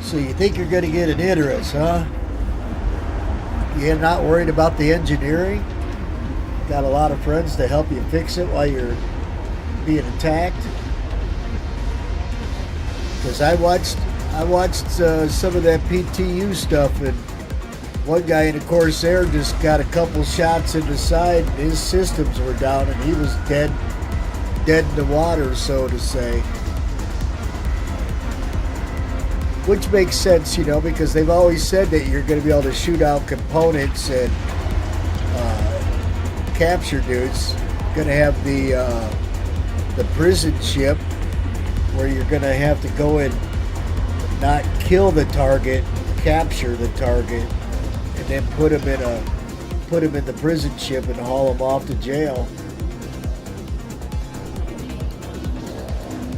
So you think you're going to get an Idris, huh? You're not worried about the engineering? Got a lot of friends to help you fix it while you're being attacked? Because I watched some of that PTU stuff, and one guy in the Corsair just got a couple shots in the side, and his systems were down, and he was dead in the water, so to say. Which makes sense, you know, because they've always said that you're going to be able to shoot out components and capture dudes. Going to have the prison ship where you're going to have to go and not kill the target, capture the target, and then put him in the prison ship and haul him off to jail.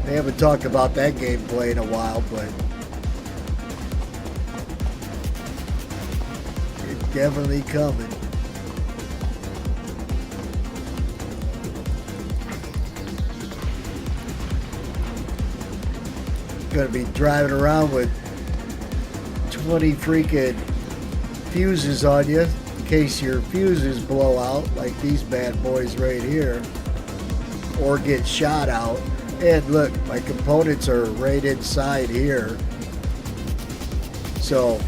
They haven't talked about that gameplay in a while, but it's definitely coming. Gonna be driving around with 20 freaking fuses on you in case your fuses blow out like these bad boys right here, or get shot out. And look, my components are right inside here, so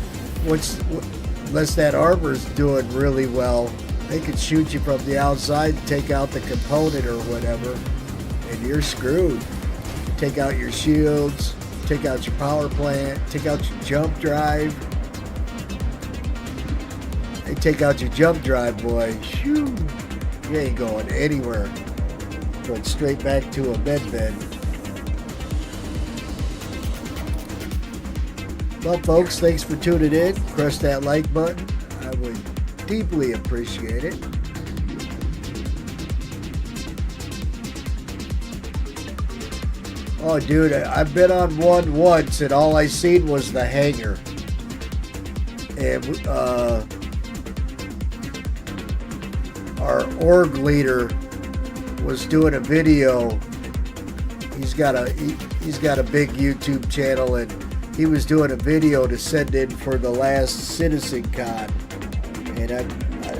unless that armor's doing really well, they could shoot you from the outside and take out the component or whatever, and you're screwed. Take out your shields, take out your power plant, take out your jump drive. They take out your jump drive, boy. Shoo! You ain't going anywhere. Going straight back to a med bed. Well, folks, thanks for tuning in. Press that like button. I would deeply appreciate it. Oh, dude, I've been on one once, and all I seen was the hangar. And our org leader was doing a video. He's got a big YouTube channel, and he was doing a video to send in for the last Citizen Con. And